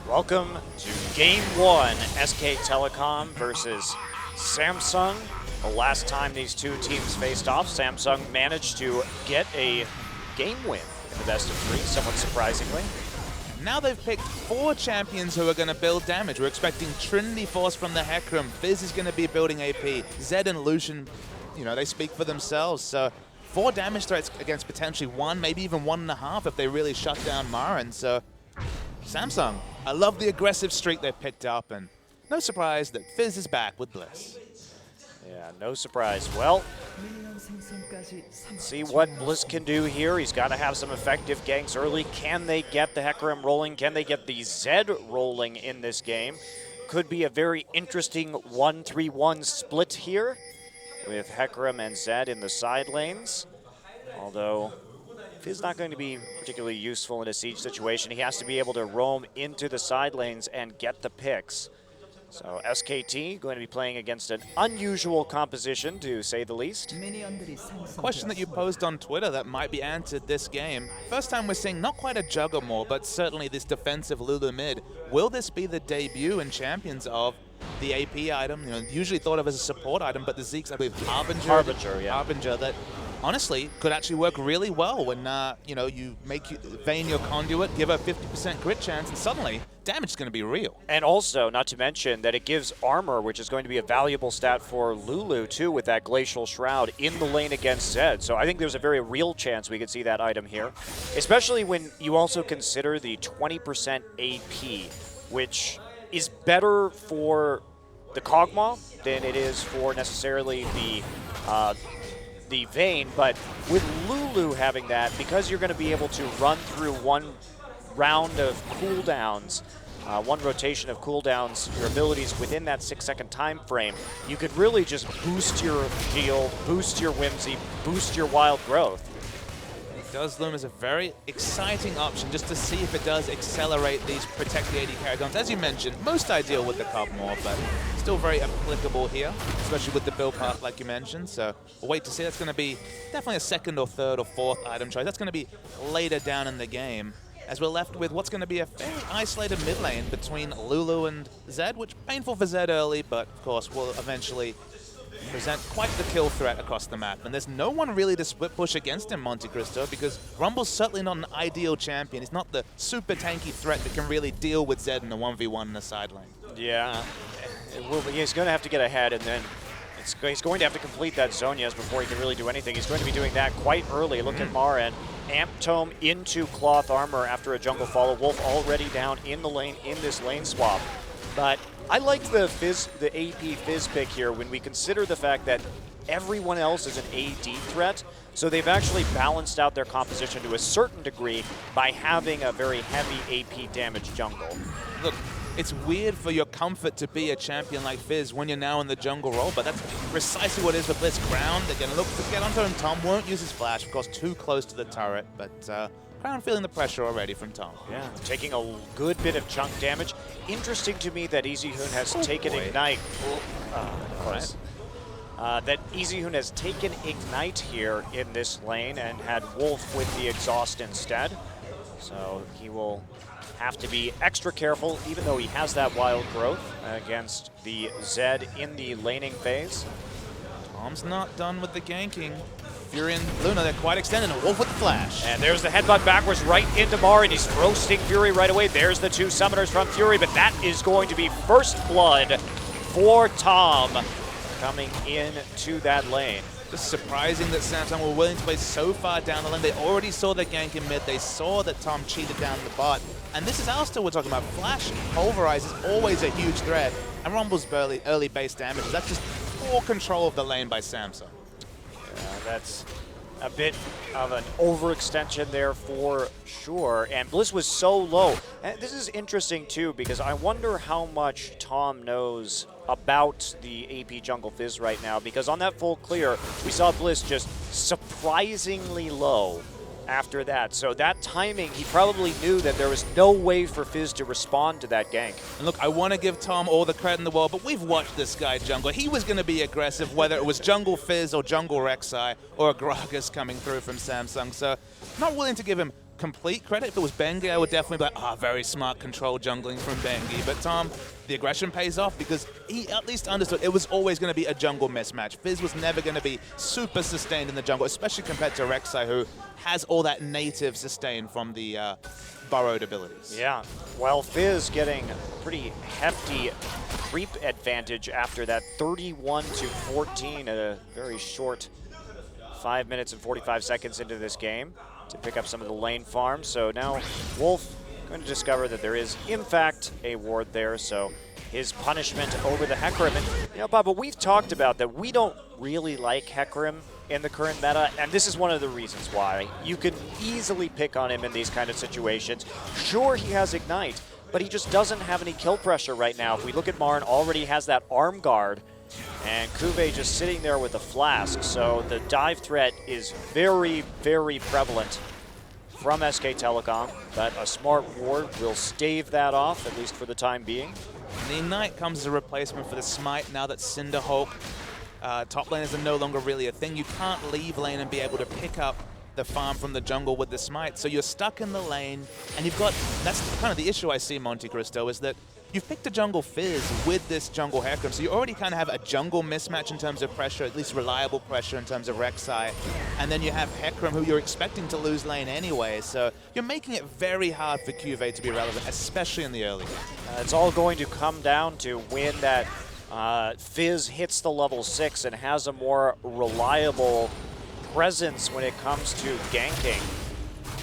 Welcome to game one, SK Telecom versus Samsung. The last time these two teams faced off, Samsung managed to get a game win in the best of three, somewhat surprisingly. Now they've picked 4 champions who are going to build damage. We're expecting Trinity Force from the Hecarim. Fizz is going to be building AP. Zed and Lucian, you know, they speak for themselves. So 4 damage threats against potentially 1, maybe even 1.5 if they really shut down Marin. So Samsung, I love the aggressive streak they picked up, and no surprise that Fizz is back with Bliss. Yeah, no surprise. Well, see what Bliss can do here. He's got to have some effective ganks early. Can they get the Hecarim rolling? Can they get the Zed rolling in this game? Could be a very interesting 1-3-1 split here with Hecarim and Zed in the side lanes. Although Fizz not going to be particularly useful in a siege situation. He has to be able to roam into the side lanes and get the picks. So SKT going to be playing against an unusual composition, to say the least. Question that you posed on Twitter that might be answered this game. First time we're seeing not quite a Juggernaut, but certainly this defensive Lulu mid. Will this be the debut in Champions of the AP item? You know, usually thought of as a support item, but the Zeke's, I believe, Harbinger. Harbinger that honestly could actually work really well when you know, you make Vayne your conduit, give her 50% crit chance, and suddenly damage is going to be real. And also, not to mention that it gives armor, which is going to be a valuable stat for Lulu too, with that Glacial Shroud in the lane against Zed. So I think there's a very real chance we could see that item here, especially when you also consider the 20% AP, which is better for the Kog'Maw than it is for necessarily the Vayne, but with Lulu having that, because you're going to be able to run through one round of cooldowns, one rotation of cooldowns, your abilities within that 6-second time frame, you could really just boost your heal, boost your Whimsy, boost your wild growth. It does loom as a very exciting option just to see if it does accelerate these protect the AD Caragons. As you mentioned, most ideal with the Kog'Maw, but still very applicable here, especially with the build path like you mentioned. So we'll wait to see. That's going to be definitely a second or third or fourth item choice. That's going to be later down in the game, as we're left with what's going to be a fairly isolated mid lane between Lulu and Zed, which painful for Zed early, but of course will eventually present quite the kill threat across the map. And there's no one really to split push against him, Monte Cristo, because Rumble's certainly not an ideal champion. He's not the super tanky threat that can really deal with Zed in a 1v1 in the side lane. Yeah, he's going to have to get ahead, and then he's going to have to complete that Zhonya's before he can really do anything. He's going to be doing that quite early. Look at Marin. Amp Tome into Cloth Armor after a jungle follow. Wolf already down in the lane in this lane swap. But I liked the AP Fizz pick here when we consider the fact that everyone else is an AD threat. So they've actually balanced out their composition to a certain degree by having a very heavy AP damage jungle. Look, it's weird for your comfort to be a champion like Fizz when you're now in the jungle role, but that's precisely what it is for Blitz. Crown, they're going to look to get onto him. Tom won't use his flash, of course, too close to the turret, but Crown feeling the pressure already from Tom. Yeah, taking a good bit of chunk damage. Interesting to me that EasyHoon has taken Ignite. That EasyHoon has taken Ignite here in this lane and had Wolf with the exhaust instead. So he will have to be extra careful, even though he has that wild growth against the Zed in the laning phase. Tom's not done with the ganking. Fury and Luna, they're quite extended, and Wolf with the flash. And there's the headbutt backwards right into Mar, and he's roasting Fury right away. There's the 2 summoners from Fury, but that is going to be first blood for Tom coming into that lane. Just surprising that Samsung were willing to play so far down the lane. They already saw the gank in mid. They saw that Tom cheated down the bot. And this is Alistair we're talking about. Flash pulverize is always a huge threat. And Rumble's early base damage. That's just poor control of the lane by Samsung. That's a bit of an overextension there for sure. And Bliss was so low. And this is interesting too, because I wonder how much Tom knows about the AP Jungle Fizz right now, because on that full clear, we saw Bliss just surprisingly low after that. So that timing, he probably knew that there was no way for Fizz to respond to that gank. And look, I want to give Tom all the credit in the world, but we've watched this guy jungle. He was going to be aggressive, whether it was Jungle Fizz or Jungle Rek'Sai or a Gragas coming through from Samsung. So not willing to give him complete credit. If it was Bengi, I would definitely be like, very smart control jungling from Bengi. But Tom, the aggression pays off because he at least understood it was always going to be a jungle mismatch. Fizz was never going to be super sustained in the jungle, especially compared to Rek'Sai, who has all that native sustain from the burrowed abilities. Yeah, well, Fizz getting a pretty hefty creep advantage after that 31-14 at a very short 5 minutes and 45 seconds into this game to pick up some of the lane farm. So now Wolf going to discover that there is, in fact, a ward there. So his punishment over the Hecarim. And, you know, Bob, but we've talked about that we don't really like Hecarim in the current meta, and this is one of the reasons why. You can easily pick on him in these kind of situations. Sure, he has Ignite, but he just doesn't have any kill pressure right now. If we look at Marn, already has that arm guard, and Kuve just sitting there with a flask. So the dive threat is very, very prevalent from SK Telecom, but a smart ward will stave that off, at least for the time being. And the Ignite comes as a replacement for the Smite now that Cinderhulk top laners are no longer really a thing. You can't leave lane and be able to pick up the farm from the jungle with the Smite. So you're stuck in the lane, and you've got, that's kind of the issue I see, Monte Cristo, is that you've picked a jungle Fizz with this jungle Hecarim, so you already kind of have a jungle mismatch in terms of pressure, at least reliable pressure in terms of Rek'Sai, and then you have Hecarim, who you're expecting to lose lane anyway, so you're making it very hard for QV to be relevant, especially in the early game. It's all going to come down to when that Fizz hits the level 6 and has a more reliable presence when it comes to ganking.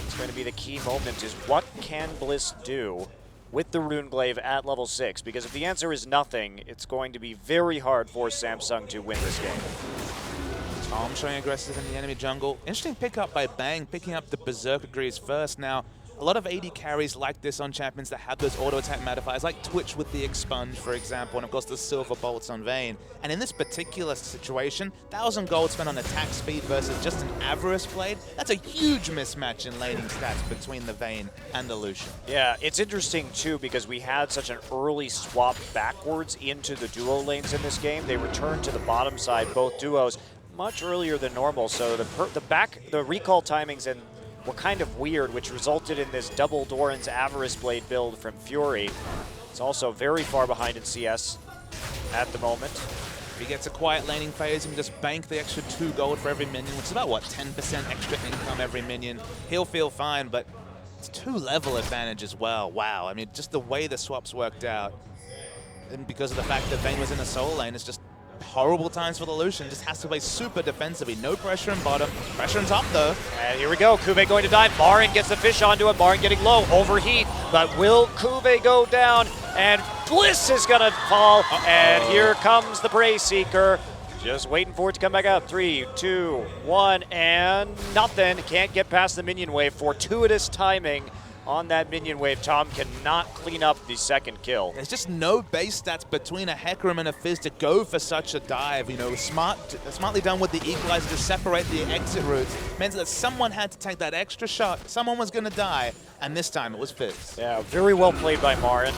It's going to be the key moment, is what can Bliss do with the Runeglaive at level 6? Because if the answer is nothing, it's going to be very hard for Samsung to win this game. Tom showing aggressive in the enemy jungle. Interesting pickup by Bang, picking up the Berserker Greaves first. Now, a lot of AD carries like this on champions that have those auto-attack modifiers, like Twitch with the Expunge, for example, and of course the Silver Bolts on Vayne. And in this particular situation, 1,000 gold spent on attack speed versus just an Avarice Blade, that's a huge mismatch in laning stats between the Vayne and the Lucian. Yeah, it's interesting too, because we had such an early swap backwards into the duo lanes in this game. They returned to the bottom side, both duos, much earlier than normal. So the recall timings and were kind of weird, which resulted in this double Doran's Avarice Blade build from Fury. It's also very far behind in CS at the moment. If he gets a quiet laning phase and just bank the extra 2 gold for every minion, which is about, what, 10% extra income every minion, he'll feel fine, but it's 2 level advantage as well. Wow, I mean, just the way the swaps worked out, and because of the fact that Vayne was in a solo lane, it's just horrible times for the Lucian. Just has to play super defensively. No pressure in bottom, pressure on top though. And here we go, Kuve going to dive. Marin gets the fish onto it. Marin getting low, overheat, but will Kuve go down? And Bliss is gonna fall, and here comes the Prey Seeker. Just waiting for it to come back up. 3, 2, 1, and nothing. Can't get past the minion wave. Fortuitous timing on that minion wave. Tom cannot clean up the second kill. There's just no base stats between a Hecarim and a Fizz to go for such a dive. You know, smartly done with the equalizer to separate the exit routes. Meant that someone had to take that extra shot. Someone was going to die, and this time it was Fizz. Yeah, very well played by Marin.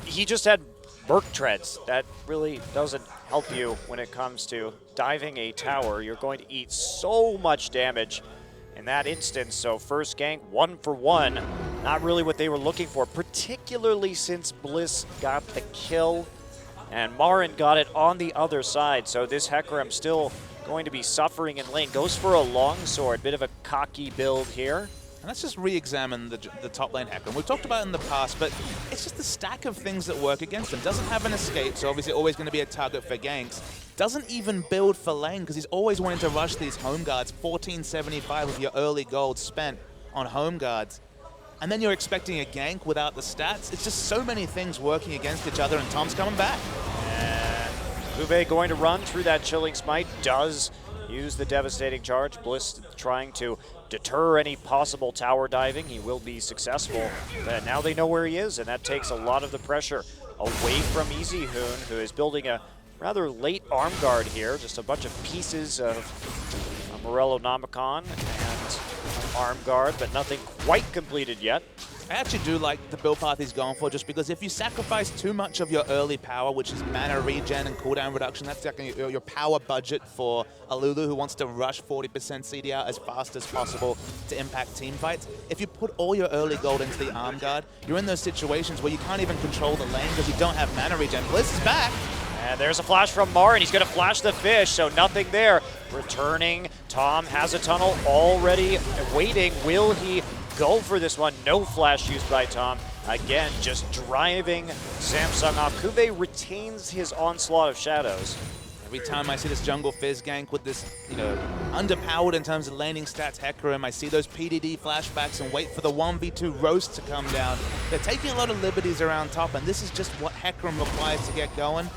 He just had Merc treads. That really doesn't help you when it comes to diving a tower. You're going to eat so much damage in that instance. So first gank, 1 for 1. Not really what they were looking for, particularly since Bliss got the kill and Marin got it on the other side. So this Hecarim still going to be suffering in lane. Goes for a longsword, bit of a cocky build here. And let's just re-examine the top lane Hecarim. We've talked about it in the past, but it's just the stack of things that work against him. Doesn't have an escape, so obviously always going to be a target for ganks. Doesn't even build for lane because he's always wanting to rush these home guards. 1475 of your early gold spent on home guards. And then you're expecting a gank without the stats. It's just so many things working against each other, and Tom's coming back. And Uwe going to run through that Chilling Smite. Does use the devastating charge. Bliss trying to deter any possible tower diving. He will be successful. But now they know where he is, and that takes a lot of the pressure away from Easyhoon, who is building a rather late arm guard here. Just a bunch of pieces of Morello Nomicon and arm guard, but nothing quite completed yet. I actually do like the build path he's going for, just because if you sacrifice too much of your early power, which is mana regen and cooldown reduction, that's like your power budget for a Lulu who wants to rush 40% CDR as fast as possible to impact team fights. If you put all your early gold into the arm guard, you're in those situations where you can't even control the lane because you don't have mana regen. Bliss is back. And there's a flash from Marin. He's going to flash the fish, so nothing there. Returning, Tom has a tunnel already waiting. Will he go for this one? No flash used by Tom. Again, just driving Samsung off. Kube retains his onslaught of shadows. Every time I see this jungle Fizz gank with this, underpowered in terms of laning stats Hecarim, I see those PDD flashbacks and wait for the 1v2 roast to come down. They're taking a lot of liberties around top, and this is just what Hecarim requires to get going.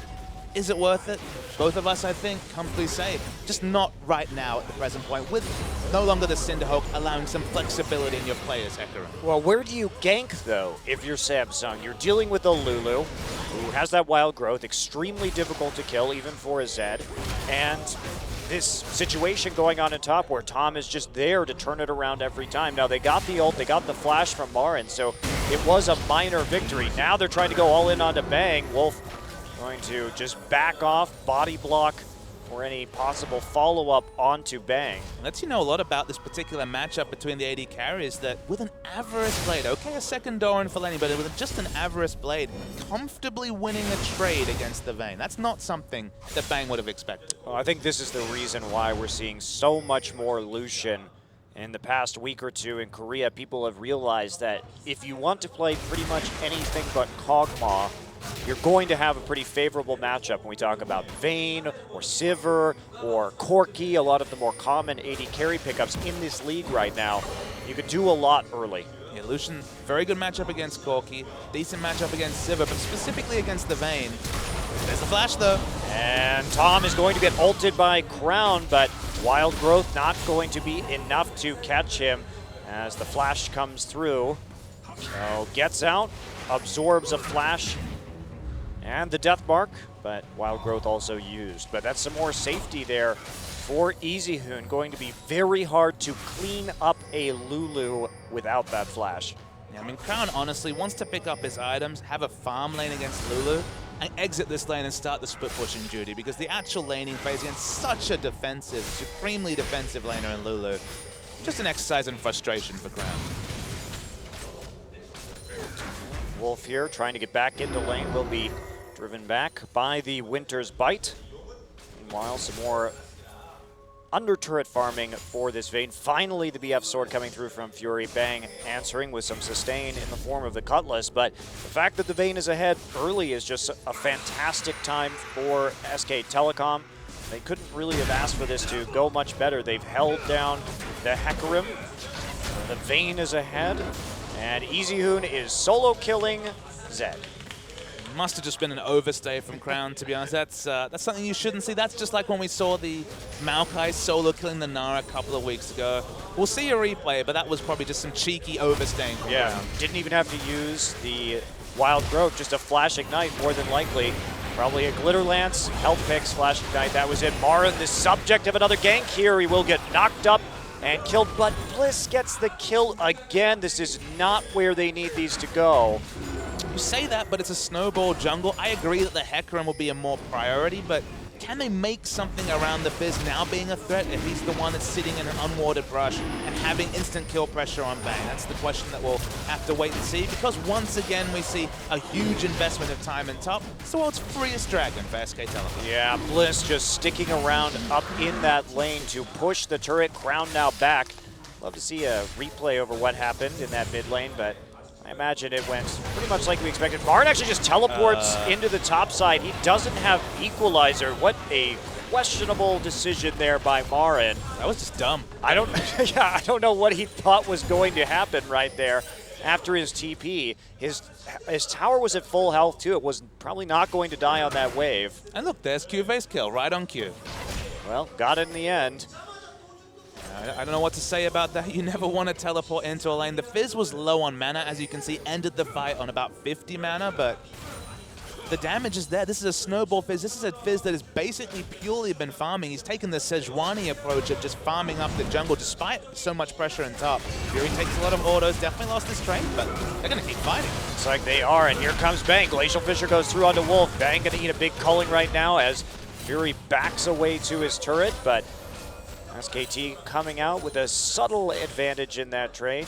Is it worth it? Both of us, I think, comfortably say, just not right now at the present point, with no longer the Cinderhawk allowing some flexibility in your players, Hecarim. Well, where do you gank, though, if you're Samsung? You're dealing with a Lulu, who has that wild growth, extremely difficult to kill, even for a Zed, and this situation going on in top where Tom is just there to turn it around every time. Now, they got the ult, they got the flash from Marin, so it was a minor victory. Now they're trying to go all in onto Bang. Wolf going to just back off, body block for any possible follow-up onto Bang. Lets you know a lot about this particular matchup between the AD carriers, that with an Avarice Blade, okay, a second Doran for laning, but with just an Avarice Blade, comfortably winning a trade against the Vayne. That's not something that Bang would have expected. Well, I think this is the reason why we're seeing so much more Lucian in the past week or two in Korea. People have realized that if you want to play pretty much anything but Kog'Maw, you're going to have a pretty favorable matchup when we talk about Vayne or Sivir or Corki, a lot of the more common AD carry pickups in this league right now. You could do a lot early. Yeah, Lucian, very good matchup against Corki, decent matchup against Sivir, but specifically against the Vayne. There's the flash, though. And Tom is going to get ulted by Crown, but Wild Growth not going to be enough to catch him as the flash comes through. So gets out, absorbs a flash and the death mark, but Wild Growth also used. But that's some more safety there for Easyhoon. Going to be very hard to clean up a Lulu without that flash. Yeah, I mean, Crown honestly wants to pick up his items, have a farm lane against Lulu, and exit this lane and start the split pushing duty, because the actual laning phase against such a defensive, supremely defensive laner in Lulu, just an exercise in frustration for Crown. Wolf here trying to get back into lane, will be driven back by the Winter's Bite. Meanwhile, some more under turret farming for this Vayne. Finally, the BF sword coming through from Fury. Bang answering with some sustain in the form of the Cutlass, but the fact that the Vayne is ahead early is just a fantastic time for SK Telecom. They couldn't really have asked for this to go much better. They've held down the Hecarim. The Vayne is ahead, and Easyhoon is solo killing Zed. Must have just been an overstay from Crown, to be honest. That's something you shouldn't see. That's just like when we saw the Maokai solo killing the Nara a couple of weeks ago. We'll see a replay, but that was probably just some cheeky overstaying from Crown. Didn't even have to use the Wild Growth, just a Flash Ignite more than likely. Probably a Glitter Lance, Health Picks, Flash Ignite, that was it. Mara, the subject of another gank here. He will get knocked up and killed, but Bliss gets the kill again. This is not where they need these to go. You say that, but it's a snowball jungle. I agree that the Hecarim will be a more priority, but can they make something around the Fizz now being a threat if he's the one that's sitting in an unwatered brush and having instant kill pressure on Bang? That's the question that we'll have to wait and see, because once again we see a huge investment of time in top. It's the world's freest dragon for SK Telecom. Yeah, Bliss just sticking around up in that lane to push the turret. Crown now back. Love to see a replay over what happened in that mid lane, but I imagine it went pretty much like we expected. Marin actually just teleports into the top side. He doesn't have Equalizer. What a questionable decision there by Marin. That was just dumb. I don't know what he thought was going to happen right there after his TP. His tower was at full health too. It was probably not going to die on that wave. And look, there's Q-Face kill, right on cue. Well, got it in the end. I don't know what to say about that. You never want to teleport into a lane. The Fizz was low on mana, as you can see, ended the fight on about 50 mana, but the damage is there. This is a snowball Fizz. This is a Fizz that has basically purely been farming. He's taken the Sejuani approach of just farming up the jungle despite so much pressure in top. Fury takes a lot of autos, definitely lost his strength, but they're going to keep fighting. Looks like they are, and here comes Bang. Glacial Fissure goes through onto Wolf. Bang going to eat a big culling right now as Fury backs away to his turret, but SKT coming out with a subtle advantage in that trade.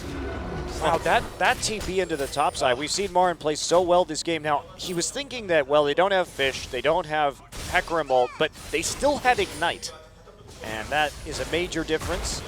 Wow, that TP into the top side. We've seen Marin play so well this game. Now, he was thinking that, well, they don't have Fish, they don't have Hecarim ult, but they still had Ignite. And that is a major difference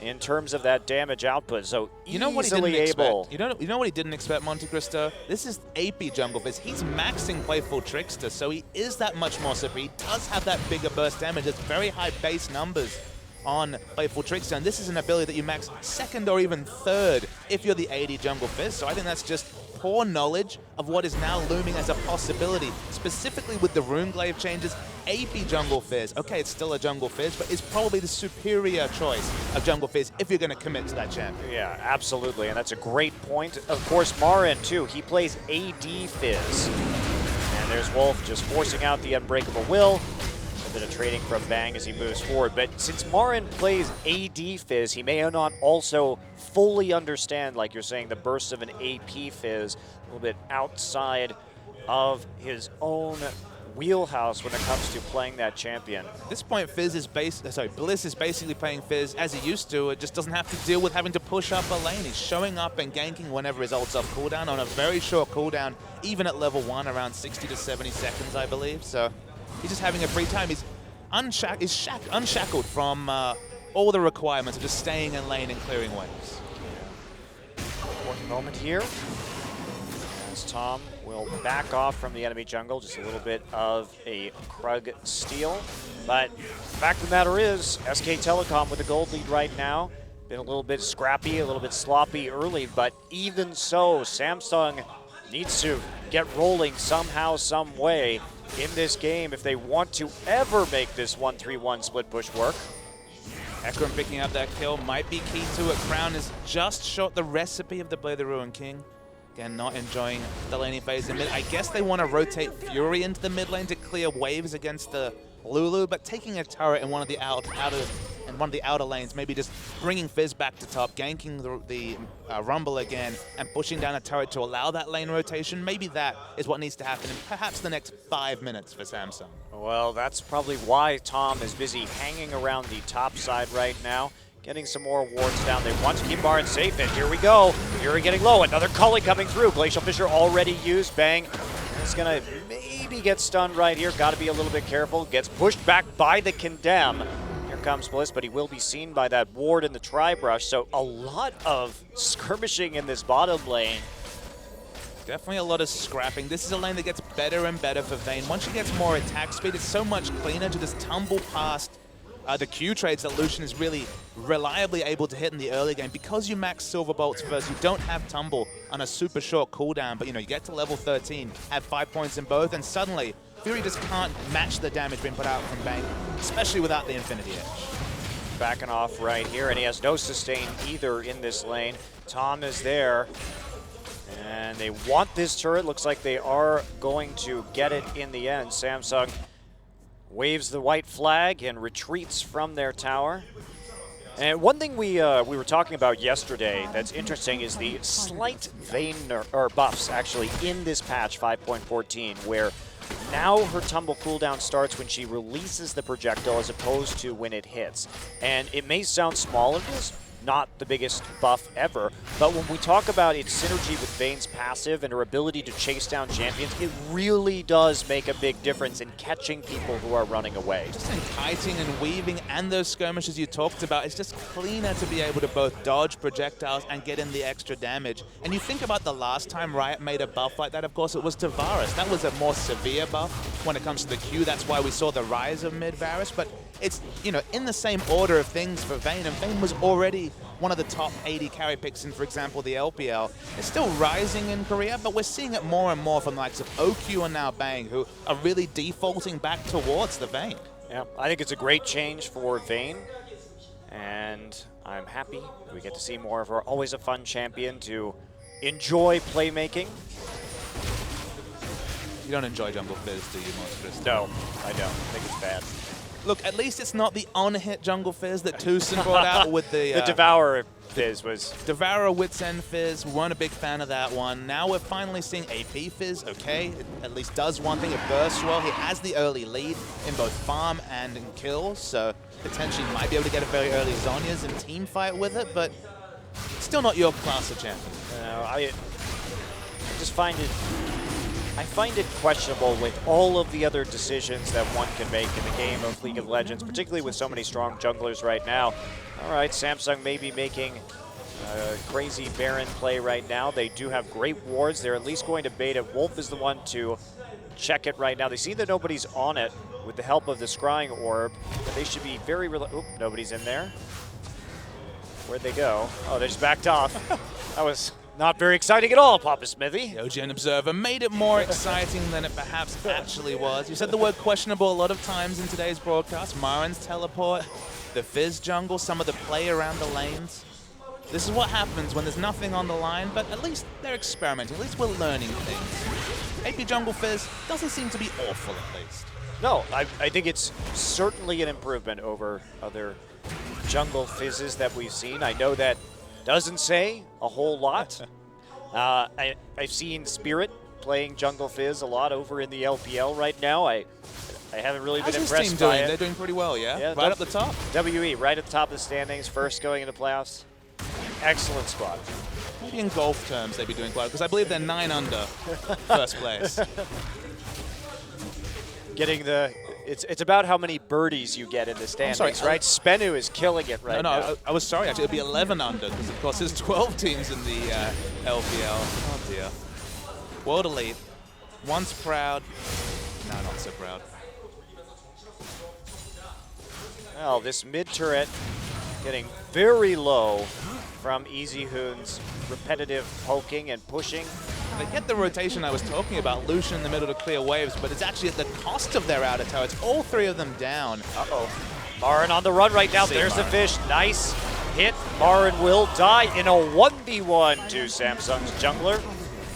in terms of that damage output. So you know what he easily didn't able. expect? You know what he didn't expect, Monte Cristo? This is AP Jungle Fizz. He's maxing Playful Trickster, so he is that much more superior. He does have that bigger burst damage. It's very high base numbers on Playful Trickster, and this is an ability that you max second or even third if you're the AD Jungle Fizz. So I think that's just poor knowledge of what is now looming as a possibility, specifically with the Runeglaive changes. AP Jungle Fizz, okay, it's still a Jungle Fizz, but is probably the superior choice of Jungle Fizz if you're going to commit to that champion. Yeah, absolutely, and that's a great point. Of course, Marin, too, he plays AD Fizz. And there's Wolf just forcing out the Unbreakable Will. A bit of trading from Bang as he moves forward. But since Marin plays AD Fizz, he may not also fully understand, like you're saying, the burst of an AP Fizz, a little bit outside of his own wheelhouse when it comes to playing that champion. At this point, Bliss is basically playing Fizz as he used to. It just doesn't have to deal with having to push up a lane. He's showing up and ganking whenever his ult's off cooldown on a very short cooldown, even at level 1, around 60 to 70 seconds, I believe. So he's just having a free time. He's unshackled from all the requirements of just staying in lane and clearing waves. Important moment here as Tom will back off from the enemy jungle. Just a little bit of a Krug steal. But the fact of the matter is, SK Telecom with a gold lead right now. Been a little bit scrappy, a little bit sloppy early, but even so, Samsung needs to get rolling somehow, some way in this game if they want to ever make this 1-3-1 split push work. Hecarim picking up that kill might be key to it. Crown is just short the recipe of the Blade of the Ruined King. Again, not enjoying the laning phase in mid. I guess they want to rotate Fury into the mid lane to clear waves against the Lulu, but taking a turret in one of the outer lanes, maybe just bringing Fizz back to top, ganking the Rumble again, and pushing down a turret to allow that lane rotation. Maybe that is what needs to happen in perhaps the next 5 minutes for Samsung. Well, that's probably why Tom is busy hanging around the top side right now, getting some more wards down. They want to keep Marin safe, and here we go. Fury getting low, another culling coming through. Glacial Fissure already used. Bang. He's gonna maybe get stunned right here. Got to be a little bit careful. Gets pushed back by the Condemn. Here comes Bliss, but he will be seen by that ward in the Tri-Brush. So a lot of skirmishing in this bottom lane. Definitely a lot of scrapping. This is a lane that gets better and better for Vayne. Once she gets more attack speed, it's so much cleaner to just tumble past the Q trades that Lucian is really reliably able to hit in the early game. Because you max Silver Bolts first, you don't have tumble. on a super short cooldown, but you get to level 13, have 5 points in both, and suddenly Fury just can't match the damage being put out from Bang, especially without the Infinity Edge. Backing off right here, and he has no sustain either in this lane. Tom is there, and they want this turret. Looks like they are going to get it in the end. Samsung waves the white flag and retreats from their tower. And one thing we were talking about yesterday that's interesting is the slight Vayne or buffs actually in this patch 5.14, where now her tumble cooldown starts when she releases the projectile as opposed to when it hits. And it may sound small, it is not the biggest buff ever, but when we talk about its synergy with Vayne's passive and her ability to chase down champions, it really does make a big difference in catching people who are running away. Just in kiting and weaving and those skirmishes you talked about, it's just cleaner to be able to both dodge projectiles and get in the extra damage. And you think about the last time Riot made a buff like that, of course, it was to Varus. That was a more severe buff when it comes to the Q. That's why we saw the rise of mid-Varus, but it's, in the same order of things for Vayne, and Vayne was already one of the top 80 carry picks in, for example, the LPL. It's still rising in Korea, but we're seeing it more and more from the likes of OQ and now Bang, who are really defaulting back towards the Vayne. Yeah, I think it's a great change for Vayne, and I'm happy we get to see more of her. Always a fun champion to enjoy playmaking. You don't enjoy Jungle Fizz, do you, Monstrous? No, I don't. I think it's bad. Look, at least it's not the on-hit Jungle Fizz that Tucson brought out with the... The Devourer Fizz was... Devourer Wits End Fizz, we weren't a big fan of that one. Now we're finally seeing AP Fizz, okay, it at least does one thing, it bursts well. He has the early lead in both farm and in kills, so potentially might be able to get a very early Zhonya's and team fight with it, but still not your class of champion. I just find it... I find it questionable with all of the other decisions that one can make in the game of League of Legends, particularly with so many strong junglers right now. All right, Samsung may be making a crazy Baron play right now. They do have great wards. They're at least going to bait it. Wolf is the one to check it right now. They see that nobody's on it with the help of the Scrying Orb, but they should be very... Oop, nobody's in there. Where'd they go? Oh, they just backed off. That was... not very exciting at all, Papa Smithy. The OGN Observer made it more exciting than it perhaps actually was. You said the word questionable a lot of times in today's broadcast. Marin's teleport, the Fizz jungle, some of the play around the lanes. This is what happens when there's nothing on the line, but at least they're experimenting. At least we're learning things. AP Jungle Fizz doesn't seem to be awful, at least. No, I think it's certainly an improvement over other jungle fizzes that we've seen. I know that doesn't say a whole lot. I've seen Spirit playing Jungle Fizz a lot over in the LPL right now. I haven't really been impressed by How's his team doing? it. They're doing pretty well, yeah? Right up the top? WE, right at the top of the standings, first going into playoffs. Excellent squad. Maybe in golf terms they'd be doing quite well, because I believe they're 9 under first place. Getting the... It's about how many birdies you get in the standings, right? Spenu is killing it right now. No, I was sorry, actually. It'd be 11 under, because, of course, there's 12 teams in the LPL. Oh, dear. World Elite. Once proud. No, not so proud. Well, this mid turret getting very low from Easy Hoon's repetitive poking and pushing. They get the rotation I was talking about, Lucian in the middle to clear waves, but it's actually at the cost of their outer tower. It's all 3 of them down. Uh-oh. Marin on the run right now. There's the fish. Nice hit. Marin will die in a 1v1 to Samsung's jungler.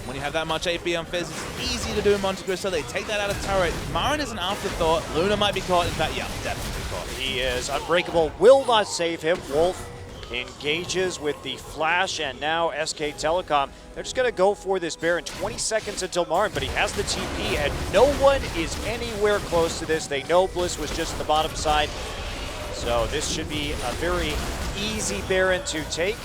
When you have that much AP on Fizz, it's easy to do in Monte Cristo. They take that out of turret. Marin is an afterthought. Luna might be caught. In fact, yeah, definitely caught. He is unbreakable. Will not save him. Wolf engages with the flash, and now SK Telecom. They're just going to go for this Baron. 20 seconds until Marin, but he has the TP, and no one is anywhere close to this. They know Bliss was just the bottom side, so this should be a very easy Baron to take.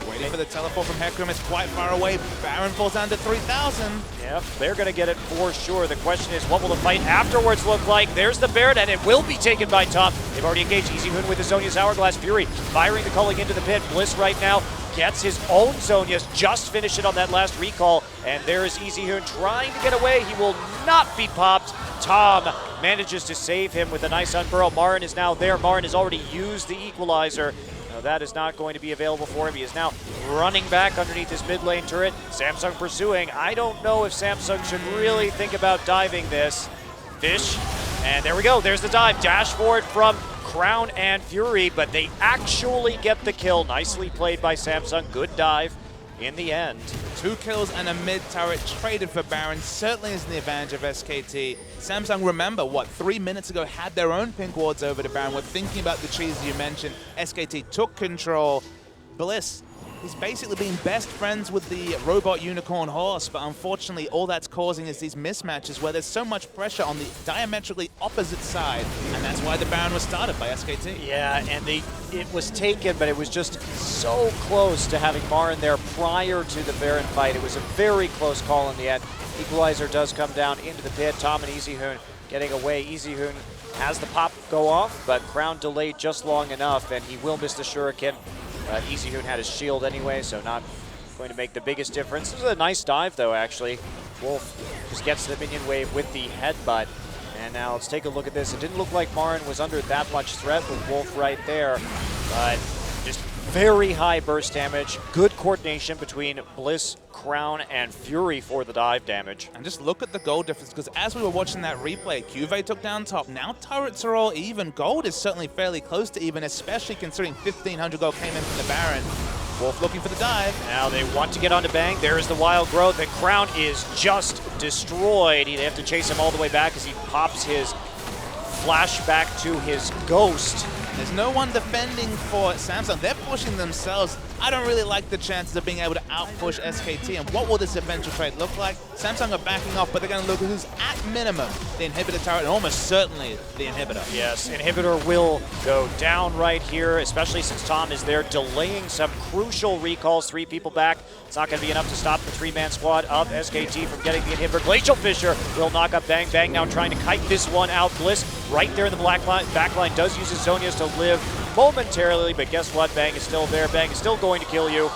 Waiting for the teleport from Hecarim. It's quite far away. Baron falls down to 3,000. Yep, they're going to get it for sure. The question is, what will the fight afterwards look like? There's the Baron, and it will be taken by top. They've already engaged Easy Hoon with the Zhonya's Hourglass Fury, firing the culling into the pit. Bliss right now gets his own Zhonya's, just finished it on that last recall, and there's Easy Hoon trying to get away. He will not be popped. Tom manages to save him with a nice unburrow. Marin is now there. Marin has already used the equalizer. No, that is not going to be available for him. He is now running back underneath his mid lane turret. Samsung pursuing. I don't know if Samsung should really think about diving this. Fish, and there we go. There's the dive. Dash forward from Crown and Fury, but they actually get the kill. Nicely played by Samsung. Good dive in the end. 2 kills and a mid turret traded for Baron certainly is in the advantage of SKT. Samsung, remember, what, 3 minutes ago had their own pink wards over to Baron. We're thinking about the cheese you mentioned. SKT took control. Bliss, he's basically being best friends with the robot unicorn horse, but unfortunately all that's causing is these mismatches where there's so much pressure on the diametrically opposite side, and that's why the Baron was started by SKT. Yeah, and it was taken, but it was just so close to having Marin there prior to the Baron fight. It was a very close call in the end. Equalizer does come down into the pit. Tom and Easyhoon getting away. Easyhoon has the pop go off, but Crown delayed just long enough, and he will miss the shuriken. Easyhoon had his shield anyway, so not going to make the biggest difference. This is a nice dive, though, actually. Wolf just gets the minion wave with the headbutt. And now let's take a look at this. It didn't look like Marin was under that much threat with Wolf right there, but just very high burst damage. Good coordination between Bliss, Crown, and Fury for the dive damage. And just look at the gold difference, because as we were watching that replay, Cuvée took down top. Now turrets are all even. Gold is certainly fairly close to even, especially considering 1,500 gold came in from the Baron. Wolf looking for the dive. Now they want to get onto Bang. There is the wild growth, and Crown is just destroyed. They have to chase him all the way back as he pops his flashback to his ghost. There's no one defending for Samsung. They're pushing themselves. I don't really like the chances of being able to out-push SKT. And what will this eventual trade look like? Samsung are backing off, but they're going to look who's at minimum the inhibitor turret, and almost certainly the inhibitor. Yes, inhibitor will go down right here, especially since Tom is there delaying some crucial recalls. 3 people back. It's not going to be enough to stop the 3-man squad of SKT from getting the inhibitor. Glacial Fissure will knock up Bang. Bang now trying to kite this one out. Bliss right there in the back line does use his Zonias to live momentarily, but guess what? Bang is still there. Bang is still going to kill you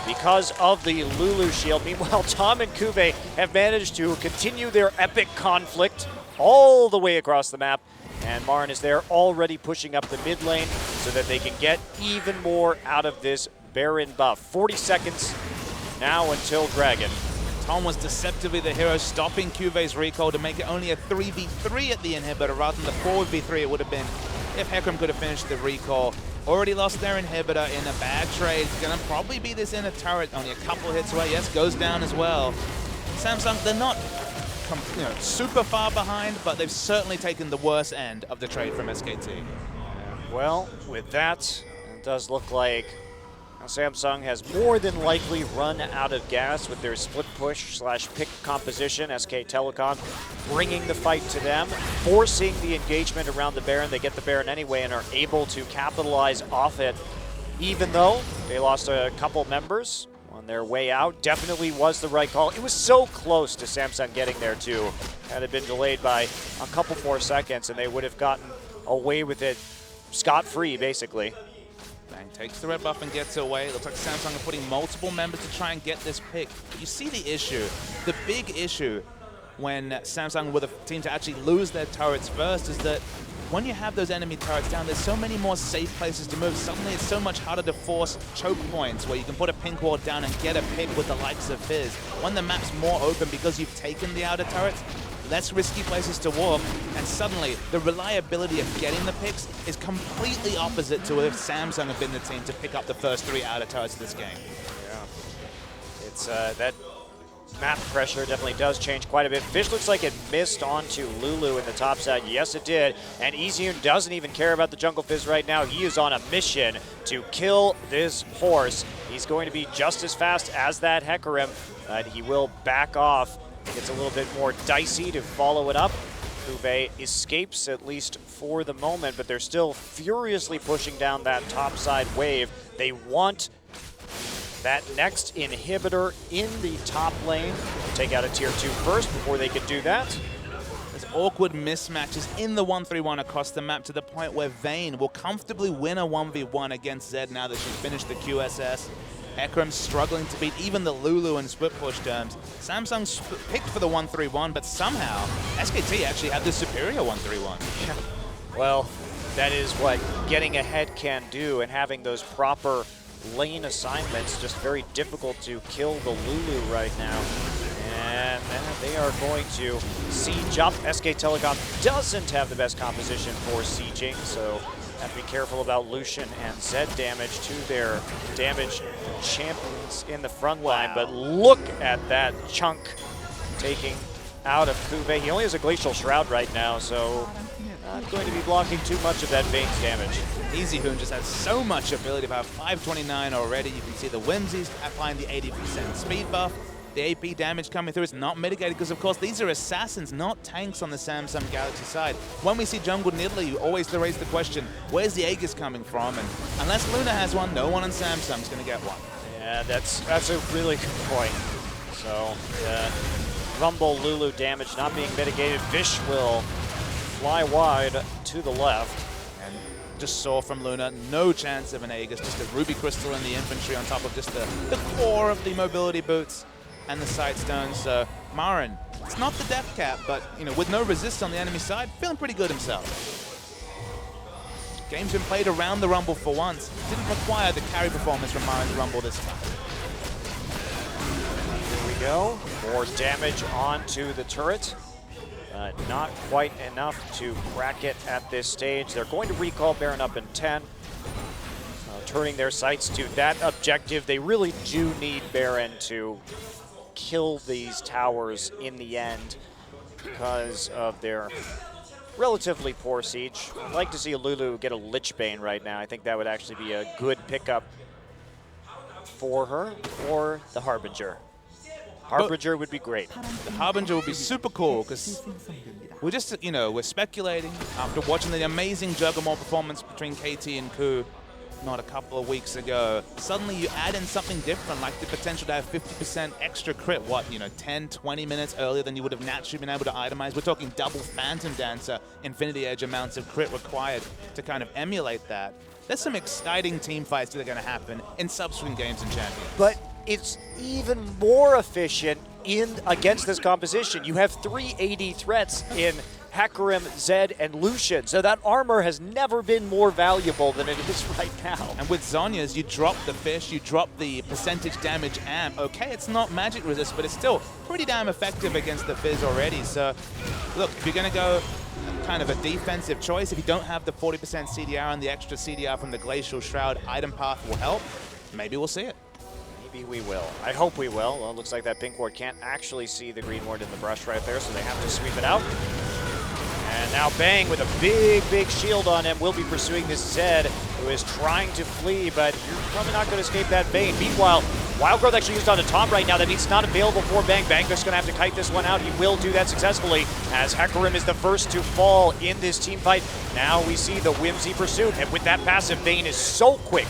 because of the Lulu shield. Meanwhile, Tom and Cuvée have managed to continue their epic conflict all the way across the map, and Marin is there already pushing up the mid lane so that they can get even more out of this Baron buff. 40 seconds now until Dragon. Tom was deceptively the hero, stopping Cuvé's recall to make it only a 3v3 at the inhibitor rather than the 4v3 it would have been if Hecarim could have finished the recall. Already lost their inhibitor in a bad trade. Gonna probably be this inner turret, only a couple hits away. Yes, goes down as well. Samsung, they're not super far behind, but they've certainly taken the worst end of the trade from SKT. Well, with that, it does look like Samsung has more than likely run out of gas with their split push / pick composition. SK Telecom bringing the fight to them, forcing the engagement around the Baron. They get the Baron anyway and are able to capitalize off it, even though they lost a couple members on their way out. Definitely was the right call. It was so close to Samsung getting there too. Had it been delayed by a couple more seconds and they would have gotten away with it scot-free, basically. Bang takes the red buff and gets away. It looks like Samsung are putting multiple members to try and get this pick. But you see the issue, the big issue when Samsung were the team to actually lose their turrets first is that when you have those enemy turrets down, there's so many more safe places to move. Suddenly it's so much harder to force choke points where you can put a pink ward down and get a pick with the likes of Fizz. When the map's more open because you've taken the outer turrets, less risky places to walk, and suddenly the reliability of getting the picks is completely opposite to if Samsung had been the team to pick up the first 3 outer turrets of this game. Yeah, it's that map pressure definitely does change quite a bit. Fish looks like it missed onto Lulu in the top side. Yes, it did. And Easyhoon doesn't even care about the Jungle Fizz right now. He is on a mission to kill this horse. He's going to be just as fast as that Hecarim, but he will back off. It's a little bit more dicey to follow it up. Cuvée escapes, at least for the moment, but they're still furiously pushing down that top side wave. They want that next inhibitor in the top lane. Take out a tier 2 first before they can do that. There's awkward mismatches in the 1-3-1 across the map to the point where Vayne will comfortably win a 1v1 against Zed now that she's finished the QSS. Hecarim struggling to beat even the Lulu in split push terms. Samsung picked for the 1-3-1, but somehow SKT actually had the superior 1-3-1. Well, that is what getting ahead can do, and having those proper lane assignments just very difficult to kill the Lulu right now. And they are going to siege up. SK Telecom doesn't have the best composition for sieging, so have to be careful about Lucian and Zed damage to their damage champions in the front line. But look at that chunk taking out of Kuve. He only has a Glacial Shroud right now, so not going to be blocking too much of that Vayne's damage. Easy Hoon just has so much ability, about 529 already. You can see the Whimsies applying the 80% speed buff. The AP damage coming through is not mitigated because, of course, these are assassins, not tanks on the Samsung Galaxy side. When we see jungle Nidalee, you always raise the question, where's the Aegis coming from? And unless Luna has one, no one on Samsung's going to get one. Yeah, that's a really good point. So, Rumble Lulu damage not being mitigated. Vish will fly wide to the left. And just saw from Luna, no chance of an Aegis, just a Ruby Crystal in the infantry on top of just the core of the mobility boots and the sight stones. So Marin, it's not the death cap, but with no resist on the enemy side, feeling pretty good himself. Game's been played around the Rumble for once. Didn't require the carry performance from Marin's Rumble this time. Here we go. More damage onto the turret. Not quite enough to crack it at this stage. They're going to recall Baron up in 10. Turning their sights to that objective. They really do need Baron to kill these towers in the end because of their relatively poor siege. I'd like to see Lulu get a Lich Bane right now. I think that would actually be a good pickup for her, or the Harbinger. Harbinger would be great. The Harbinger would be super cool because we're just, we're speculating after watching the amazing Juggernaut performance between KT and Ku not a couple of weeks ago. Suddenly you add in something different, like the potential to have 50% extra crit, 10, 20 minutes earlier than you would have naturally been able to itemize. We're talking double Phantom Dancer, Infinity Edge amounts of crit required to kind of emulate that. There's some exciting team fights that are going to happen in subsequent games and Champions. But it's even more efficient against this composition. You have 3 AD threats in Hecarim, Zed, and Lucian. So that armor has never been more valuable than it is right now. And with Zhonya's, you drop the fish, you drop the percentage damage amp. Okay, it's not magic resist, but it's still pretty damn effective against the Fizz already. So, look, if you're going to go kind of a defensive choice, if you don't have the 40% CDR and the extra CDR from the Glacial Shroud, item path will help. Maybe we'll see it. Maybe we will. I hope we will. Well, it looks like that pink ward can't actually see the green ward in the brush right there, so they have to sweep it out. And now Bang with a big shield on him will be pursuing this Zed, who is trying to flee, but you're probably not going to escape that Bane. Meanwhile, Wild Growth actually used on a Tom right now. That means it's not available for Bang. Bang just going to have to kite this one out. He will do that successfully, as Hecarim is the first to fall in this team fight. Now we see the Whimsy pursuit, and with that passive, Bane is so quick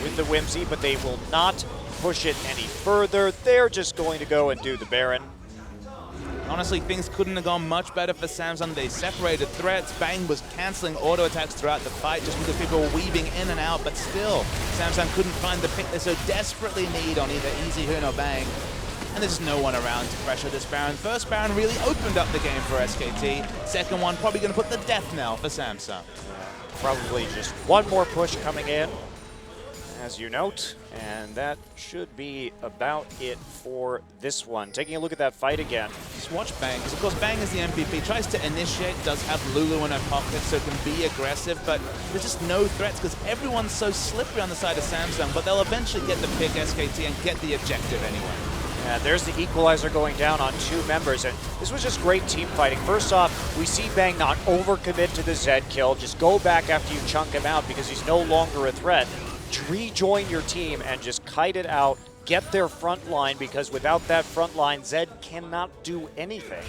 with the Whimsy, but they will not push it any further. They're just going to go and do the Baron. Honestly, things couldn't have gone much better for Samsung. They separated threats. Bang was canceling auto attacks throughout the fight just because people were weaving in and out, but still, Samsung couldn't find the pick they so desperately need on either Easy Hoon or Bang. And there's no one around to pressure this Baron. First Baron really opened up the game for SKT. Second one probably going to put the death knell for Samsung. Probably just one more push coming in, as you note, and that should be about it for this one. Taking a look at that fight again. Just watch Bang, because of course Bang is the MVP, tries to initiate, does have Lulu in her pocket, so can be aggressive, but there's just no threats because everyone's so slippery on the side of Samsung, but they'll eventually get the pick SKT and get the objective anyway. Yeah, there's the equalizer going down on 2 members, and this was just great team fighting. First off, we see Bang not overcommit to the Zed kill, just go back after you chunk him out because he's no longer a threat. Rejoin your team and just kite it out, get their front line, because without that front line, Zed cannot do anything.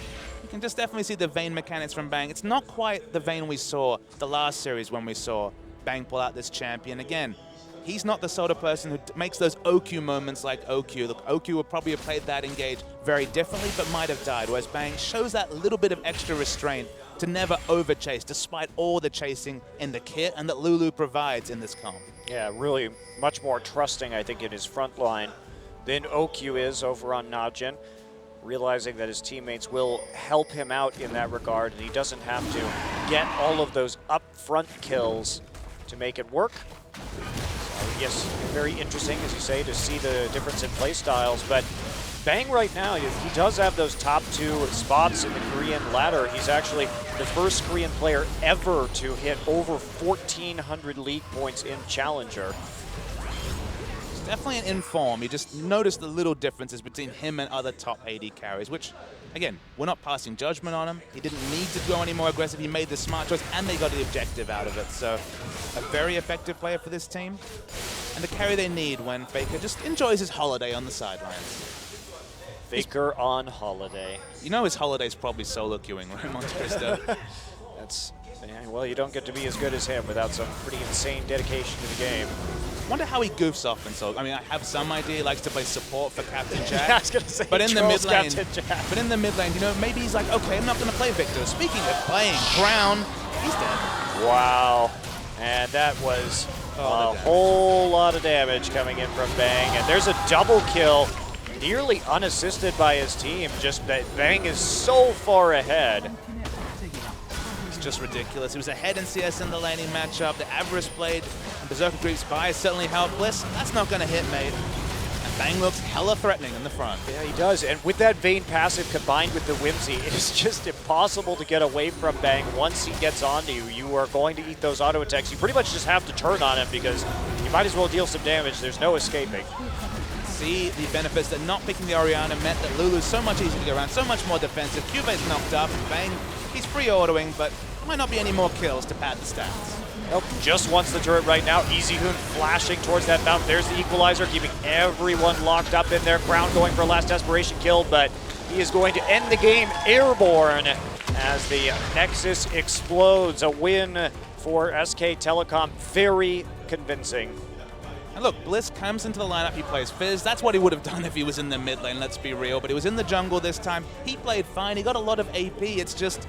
You can just definitely see the Vayne mechanics from Bang. It's not quite the Vayne we saw the last series when we saw Bang pull out this champion. Again, he's not the sort of person who makes those OQ moments like OQ. Look, OQ would probably have played that engage very differently, but might have died, whereas Bang shows that little bit of extra restraint to never over-chase, despite all the chasing in the kit and that Lulu provides in this comp. Yeah, really much more trusting, I think, in his front line than OQ is over on Najin. realizing that his teammates will help him out in that regard, and he doesn't have to get all of those upfront kills to make it work. So yes, very interesting, as you say, to see the difference in play styles, but Bang right now, he does have those top 2 spots in the Korean ladder. He's actually the first Korean player ever to hit over 1,400 league points in Challenger. Definitely an inform. You just noticed the little differences between him and other top AD carries, which, again, we're not passing judgment on him. He didn't need to go any more aggressive. He made the smart choice, and they got the objective out of it. So a very effective player for this team, and the carry they need when FLICKR just enjoys his holiday on the sidelines. FLICKR on holiday. You know his holiday's probably solo queuing, right, Monte Cristo? That's, yeah, well, you don't get to be as good as him without some pretty insane dedication to the game. Wonder how he goofs off in solo. I mean, I have some idea he likes to play support for Captain Jack. I was gonna say, but in the mid lane, but in the mid lane, you know, maybe he's like, okay, I'm not gonna play Victor. Speaking of playing Crown, he's dead. Wow, and that was a whole lot of damage coming in from Bang, and there's a double kill, nearly unassisted by his team. Just that Bang is so far ahead. Just ridiculous. He was ahead in CS in the laning matchup. The Avarice Blade and Berserker Creep's buy certainly helped Bliss. That's not going to hit, mate. And Bang looks hella threatening in the front. Yeah, he does. And with that Vayne passive combined with the Whimsy, it is just impossible to get away from Bang. Once he gets onto you, you are going to eat those auto attacks. You pretty much just have to turn on him because you might as well deal some damage. There's no escaping. See the benefits that not picking the Orianna meant that Lulu's so much easier to get around, so much more defensive. Cuba's knocked up. Bang, he's free autoing, but might not be any more kills to pad the stats. Nope, just wants the turret right now. Easyhoon flashing towards that fountain. There's the equalizer, keeping everyone locked up in there. Crown going for a last desperation kill, but he is going to end the game airborne as the Nexus explodes. A win for SK Telecom. Very convincing. And look, Bliss comes into the lineup, he plays Fizz. That's what he would have done if he was in the mid lane, let's be real. But he was in the jungle this time. He played fine, he got a lot of AP. It's just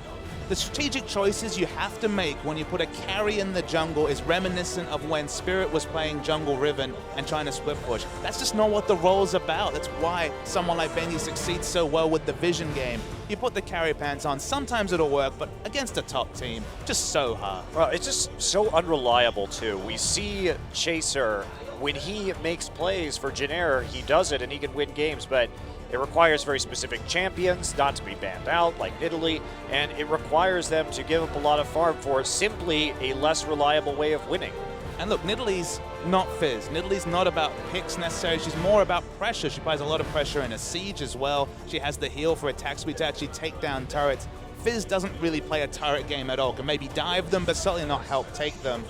the strategic choices you have to make when you put a carry in the jungle is reminiscent of when Spirit was playing jungle Riven and trying to split push. That's just not what the role's about. That's why someone like Benji succeeds so well with the vision game. You put the carry pants on, sometimes it'll work, but against a top team, just so hard. Well, it's just so unreliable too. We see Chaser, when he makes plays for Jenner, he does it and he can win games, but it requires very specific champions not to be banned out, like Italy, and it requires them to give up a lot of farm for simply a less reliable way of winning. And look, Nidalee's not Fizz. Nidalee's not about picks necessarily. She's more about pressure. She applies a lot of pressure in a siege as well. She has the heal for attack speed to actually take down turrets. Fizz doesn't really play a turret game at all. Can maybe dive them, but certainly not help take them.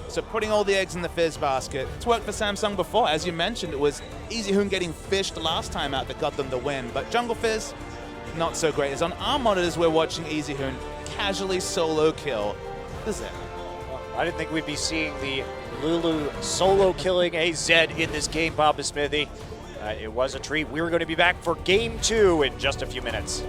So putting all the eggs in the Fizz basket. It's worked for Samsung before. As you mentioned, it was Easyhoon getting fished last time out that got them the win. But Jungle Fizz, not so great. As on our monitors, we're watching Easyhoon casually solo kill the Zed. I didn't think we'd be seeing the Lulu solo killing a Zed in this game, Papa Smithy. It was a treat. We were going to be back for Game 2 in just a few minutes.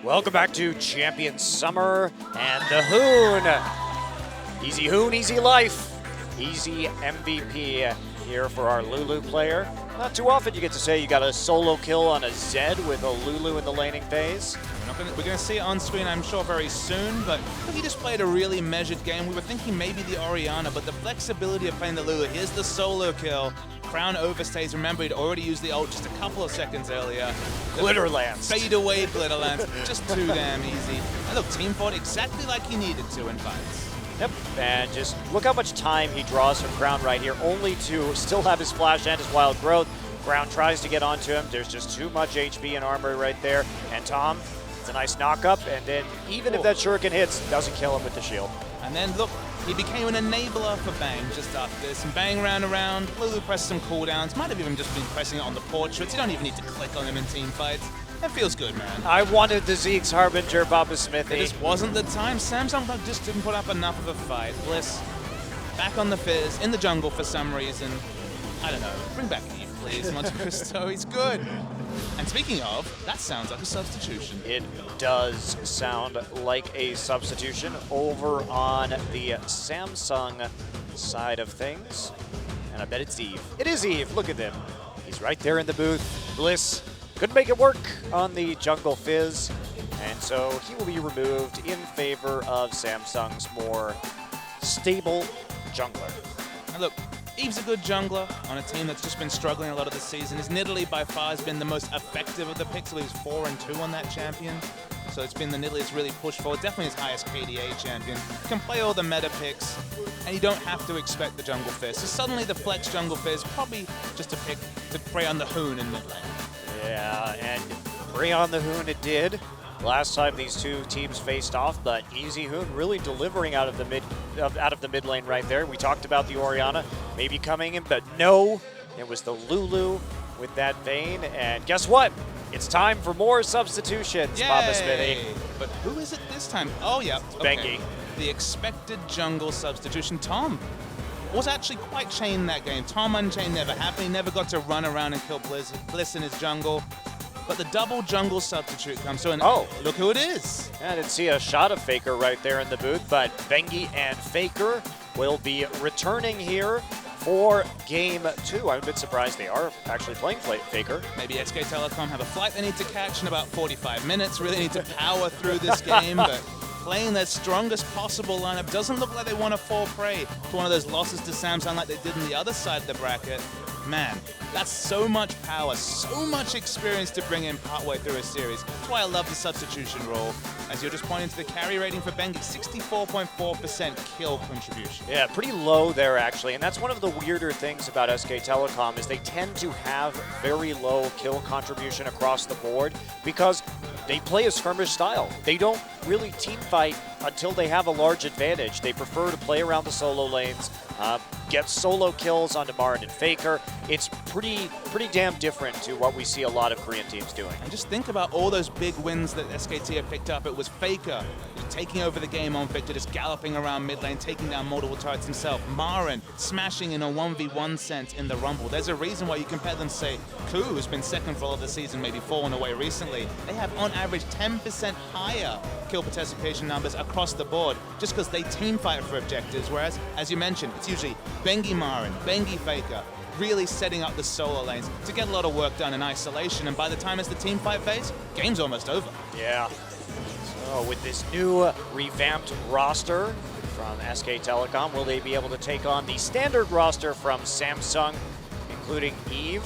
Welcome back to Champion Summer and the Hoon. Easy Hoon, easy life. Easy MVP here for our Lulu player. Not too often you get to say you got a solo kill on a Zed with a Lulu in the laning phase. We're going to see it on screen, I'm sure, very soon, but he just played a really measured game. We were thinking maybe the Orianna, but the flexibility of playing the Lulu. Here's the solo kill. Crown overstays. Remember, he'd already used the ult just a couple of seconds earlier. Glitter Lance. Fade away Glitter Lance. Just too damn easy. And look, team fought exactly like he needed to in fights. Yep, and just look how much time he draws from Crown right here, only to still have his flash and his wild growth. Crown tries to get onto him. There's just too much HP and armor right there. And Tom, it's a nice knock-up, and then even if that shuriken hits, doesn't kill him with the shield. And then, look, he became an enabler for Bang just after this. And Bang ran around, Lulu pressed some cooldowns, might have even just been pressing it on the portraits. You don't even need to click on him in team fights. That feels good, man. I wanted the Zeke's Harbinger, Papa Smithy. It just wasn't the time. Samsung just didn't put up enough of a fight. Bliss back on the Fizz, in the jungle for some reason. I don't know. Bring back Eve, please. Monte Cristo, he's good. And speaking of, that sounds like a substitution. It does sound like a substitution over on the Samsung side of things. And I bet it's Eve. It is Eve. Look at him. He's right there in the booth. Bliss couldn't make it work on the jungle Fizz. And so he will be removed in favor of Samsung's more stable jungler. Now look, Eve's a good jungler on a team that's just been struggling a lot of the season. His Nidalee by far has been the most effective of the picks. He's 4-2 on that champion. So it's been the Nidalee that's really pushed forward. Definitely his highest KDA champion. Can play all the meta picks, and you don't have to expect the jungle Fizz. So suddenly the flex jungle Fizz, probably just a pick to prey on the Hoon in mid lane. Yeah, and prey on the Hoon it did. Last time these two teams faced off, but Easy Hoon really delivering out of the mid lane right there. We talked about the Orianna maybe coming in, but no, it was the Lulu with that Vayne. And guess what? It's time for more substitutions, Yay! Papa Smithy. But who is it this time? Oh yeah, Bengi. The expected jungle substitution. Tom was actually quite chained that game. Tom Unchained never happened. He never got to run around and kill Bliss in his jungle. But the double jungle substitute comes through, and oh, look who it is. I didn't see a shot of FLICKR right there in the booth, but Bengi and FLICKR will be returning here for Game 2. I'm a bit surprised they are actually playing FLICKR. Maybe SK Telecom have a flight they need to catch in about 45 minutes. Really need to power through this game, but playing their strongest possible lineup doesn't look like they want to fall prey to one of those losses to Samsung like they did on the other side of the bracket. Man, that's so much power, so much experience to bring in partway through a series. That's why I love the substitution role. As you're just pointing to the carry rating for Bengi, 64.4% kill contribution. Yeah, pretty low there actually, and that's one of the weirder things about SK Telecom is they tend to have very low kill contribution across the board because they play a skirmish style. They don't really team fight until they have a large advantage. They prefer to play around the solo lanes, get solo kills onto Marin and FLICKR. It's pretty damn different to what we see a lot of Korean teams doing. And just think about all those big wins that SKT have picked up. It was FLICKR taking over the game on Victor, just galloping around mid lane, taking down multiple turrets himself. Marin smashing in a 1v1 sense in the Rumble. There's a reason why you compare them to, say, Ku, who's been second for all of the season, maybe fallen away recently. They have, on average, 10% higher kill participation numbers across the board just because they team fight for objectives, whereas, as you mentioned, it's usually Bengi Marin, Bengi FLICKR, really setting up the solo lanes to get a lot of work done in isolation, and by the time it's the team fight phase, game's almost over. Yeah. So with this new revamped roster from SK Telecom, will they be able to take on the standard roster from Samsung, including Eve?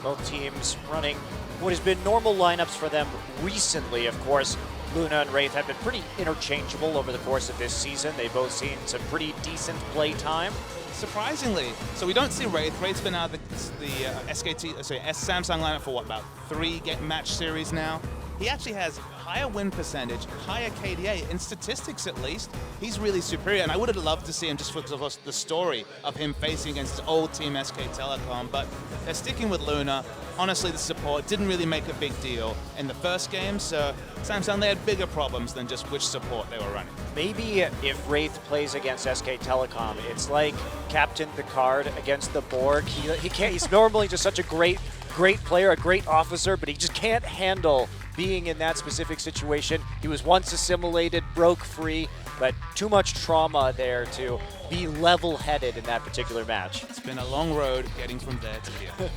Both teams running what has been normal lineups for them recently. Of course, Luna and Wraith have been pretty interchangeable over the course of this season. They've both seen some pretty decent play time. Surprisingly, so we don't see Wraith. Wraith's been out of the Samsung lineup for what, about 3 match series now. He actually has higher win percentage, higher KDA, in statistics at least. He's really superior, and I would have loved to see him just for the story of him facing against his old team SK Telecom, but they're sticking with Luna. Honestly, the support didn't really make a big deal in the first game, so Samsung, they had bigger problems than just which support they were running. Maybe if Wraith plays against SK Telecom, it's like Captain Picard against the Borg. He can't. He's normally just such a great player, a great officer, but he just can't handle being in that specific situation. He was once assimilated, broke free, but too much trauma there to be level-headed in that particular match. It's been a long road getting from there to here.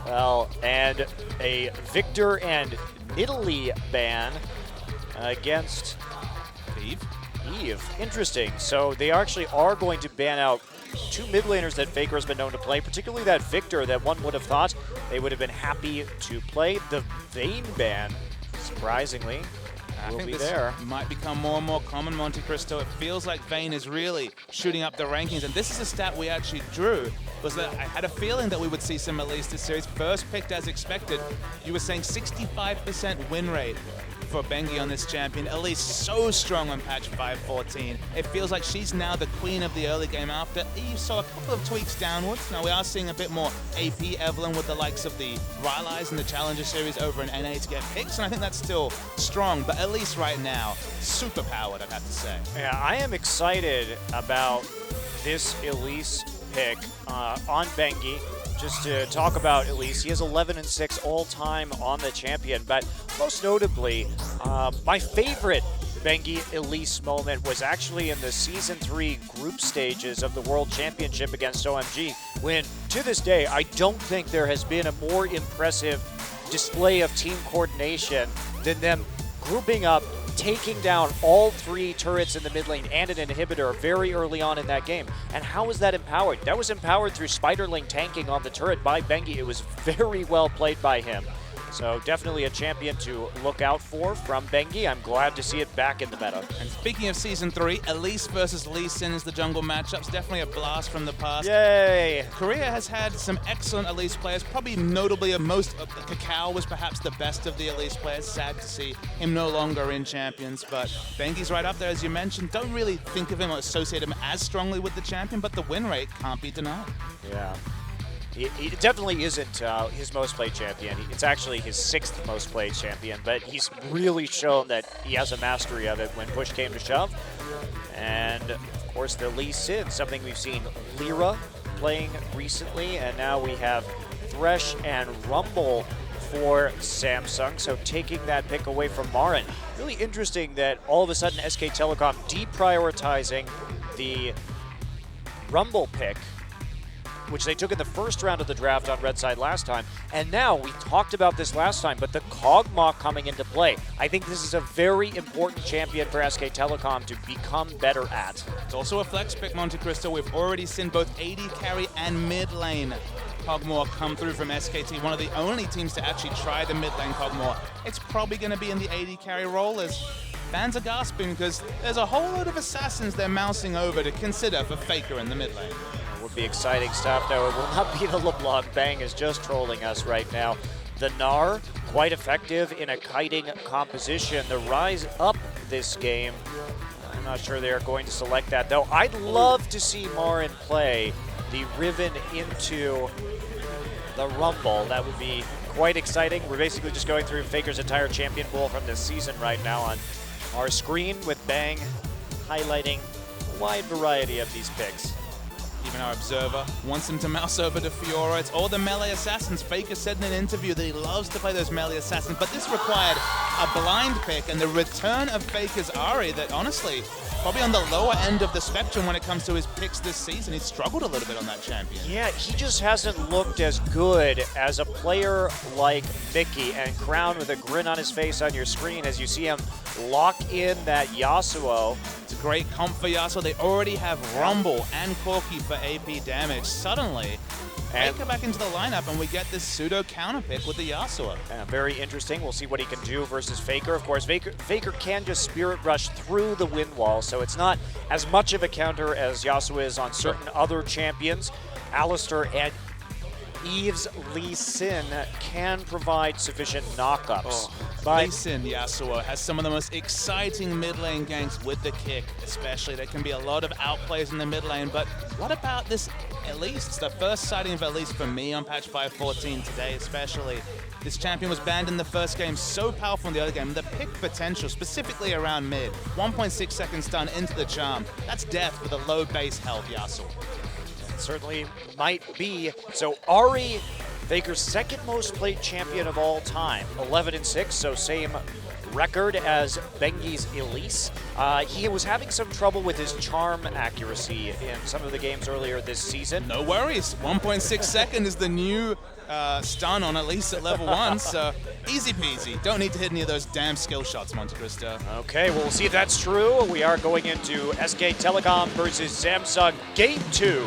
Well, and a Victor and Italy ban against Eve. Interesting. So they actually are going to ban out 2 mid laners that FLICKR has been known to play, particularly that Victor that one would have thought they would have been happy to play. The Vayne ban, surprisingly, I will think be this there. might become more and more common, Monte Cristo. It feels like Vayne is really shooting up the rankings, and this is a stat we actually drew, was that I had a feeling that we would see some Elise this series. First picked as expected. You were saying 65% win rate for Bengi on this champion. Elise so strong on patch 5.14. It feels like she's now the queen of the early game after Eve saw a couple of tweaks downwards. Now we are seeing a bit more AP Evelyn with the likes of the Rylai's and the Challenger Series over in NA to get picks, and I think that's still strong, but Elise right now, super powered, I'd have to say. Yeah, I am excited about this Elise pick on Bengi. Just to talk about Elise, he is 11-6 all-time on the champion, but most notably, my favorite Bengi Elise moment was actually in the Season 3 group stages of the World Championship against OMG, when, to this day, I don't think there has been a more impressive display of team coordination than them grouping up, taking down all 3 turrets in the mid lane and an inhibitor very early on in that game. And how was that empowered? That was empowered through Spiderling tanking on the turret by Bengi. It was very well played by him. So definitely a champion to look out for from Bengi. I'm glad to see it back in the meta. And speaking of Season 3, Elise versus Lee Sin is the jungle matchups. Definitely a blast from the past. Yay! Korea has had some excellent Elise players, probably notably Cacao was perhaps the best of the Elise players. Sad to see him no longer in Champions, but Bengi's right up there, as you mentioned. Don't really think of him or associate him as strongly with the champion, but the win rate can't be denied. Yeah. He definitely isn't his most played champion. It's actually his 6th most played champion, but he's really shown that he has a mastery of it when push came to shove. And of course the Lee Sin, something we've seen Lyra playing recently, and now we have Thresh and Rumble for Samsung, so taking that pick away from Marin. Really interesting that all of a sudden SK Telecom deprioritizing the Rumble pick, which they took in the first round of the draft on Red Side last time. And now, we talked about this last time, but the Kog'Maw coming into play. I think this is a very important champion for SK Telecom to become better at. It's also a flex pick, Monte Cristo. We've already seen both AD carry and mid lane Kog'Maw come through from SKT, one of the only teams to actually try the mid lane Kog'Maw. It's probably going to be in the AD carry role, as fans are gasping because there's a whole load of assassins they're mousing over to consider for FLICKR in the mid lane. Would be exciting stuff, though. It will not be the LeBlanc. Bang is just trolling us right now. The Gnar, quite effective in a kiting composition. The Rise up this game, I'm not sure they're going to select that, though. I'd love to see Marin play the Riven into the Rumble. That would be quite exciting. We're basically just going through FLICKR's entire champion pool from this season right now on our screen, with Bang highlighting a wide variety of these picks. Even our observer wants him to mouse over to Fiora. It's all the melee assassins. FLICKR said in an interview that he loves to play those melee assassins, but this required a blind pick and the return of FLICKR's Ahri that, honestly, probably on the lower end of the spectrum when it comes to his picks this season. He's struggled a little bit on that champion. Yeah, he just hasn't looked as good as a player like Mickey, and Crown with a grin on his face on your screen as you see him lock in that Yasuo. It's a great comp for Yasuo. They already have Rumble and Corki for AP damage. Suddenly, FLICKR back into the lineup, and we get this pseudo counter pick with the Yasuo. Very interesting. We'll see what he can do versus FLICKR. Of course, FLICKR can just Spirit Rush through the wind wall, so it's not as much of a counter as Yasuo is on certain other champions. Alistar and Eve's Lee Sin can provide sufficient knockups. Lee Sin Yasuo has some of the most exciting mid lane ganks with the kick, especially. There can be a lot of outplays in the mid lane, but what about this Elise? It's the first sighting of Elise for me on patch 5.14 today, especially. This champion was banned in the first game, so powerful in the other game. The pick potential, specifically around mid, 1.6 seconds stun into the charm. That's death with a low base health Yasuo. Certainly might be. So Ahri FLICKR's second most played champion of all time, 11-6, so same record as Bengi's Elise. He was having some trouble with his charm accuracy in some of the games earlier this season. No worries. 1.6 second is the new stun on Elise at level 1, so easy peasy. Don't need to hit any of those damn skill shots, Montecristo. Okay, we'll see if that's true. We are going into SK Telecom versus Samsung Game 2.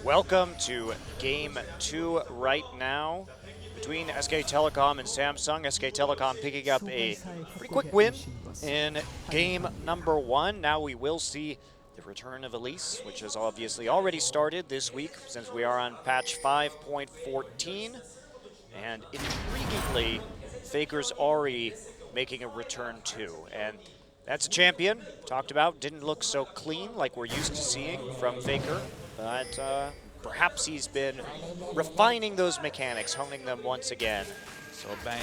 Welcome to Game 2 right now between SK Telecom and Samsung. SK Telecom picking up a pretty quick win in game number 1. Now we will see the return of Elise, which has obviously already started this week since we are on patch 5.14. And intriguingly, FLICKR's already making a return too. And that's a champion, talked about, didn't look so clean like we're used to seeing from FLICKR. But perhaps he's been refining those mechanics, honing them once again. So bang.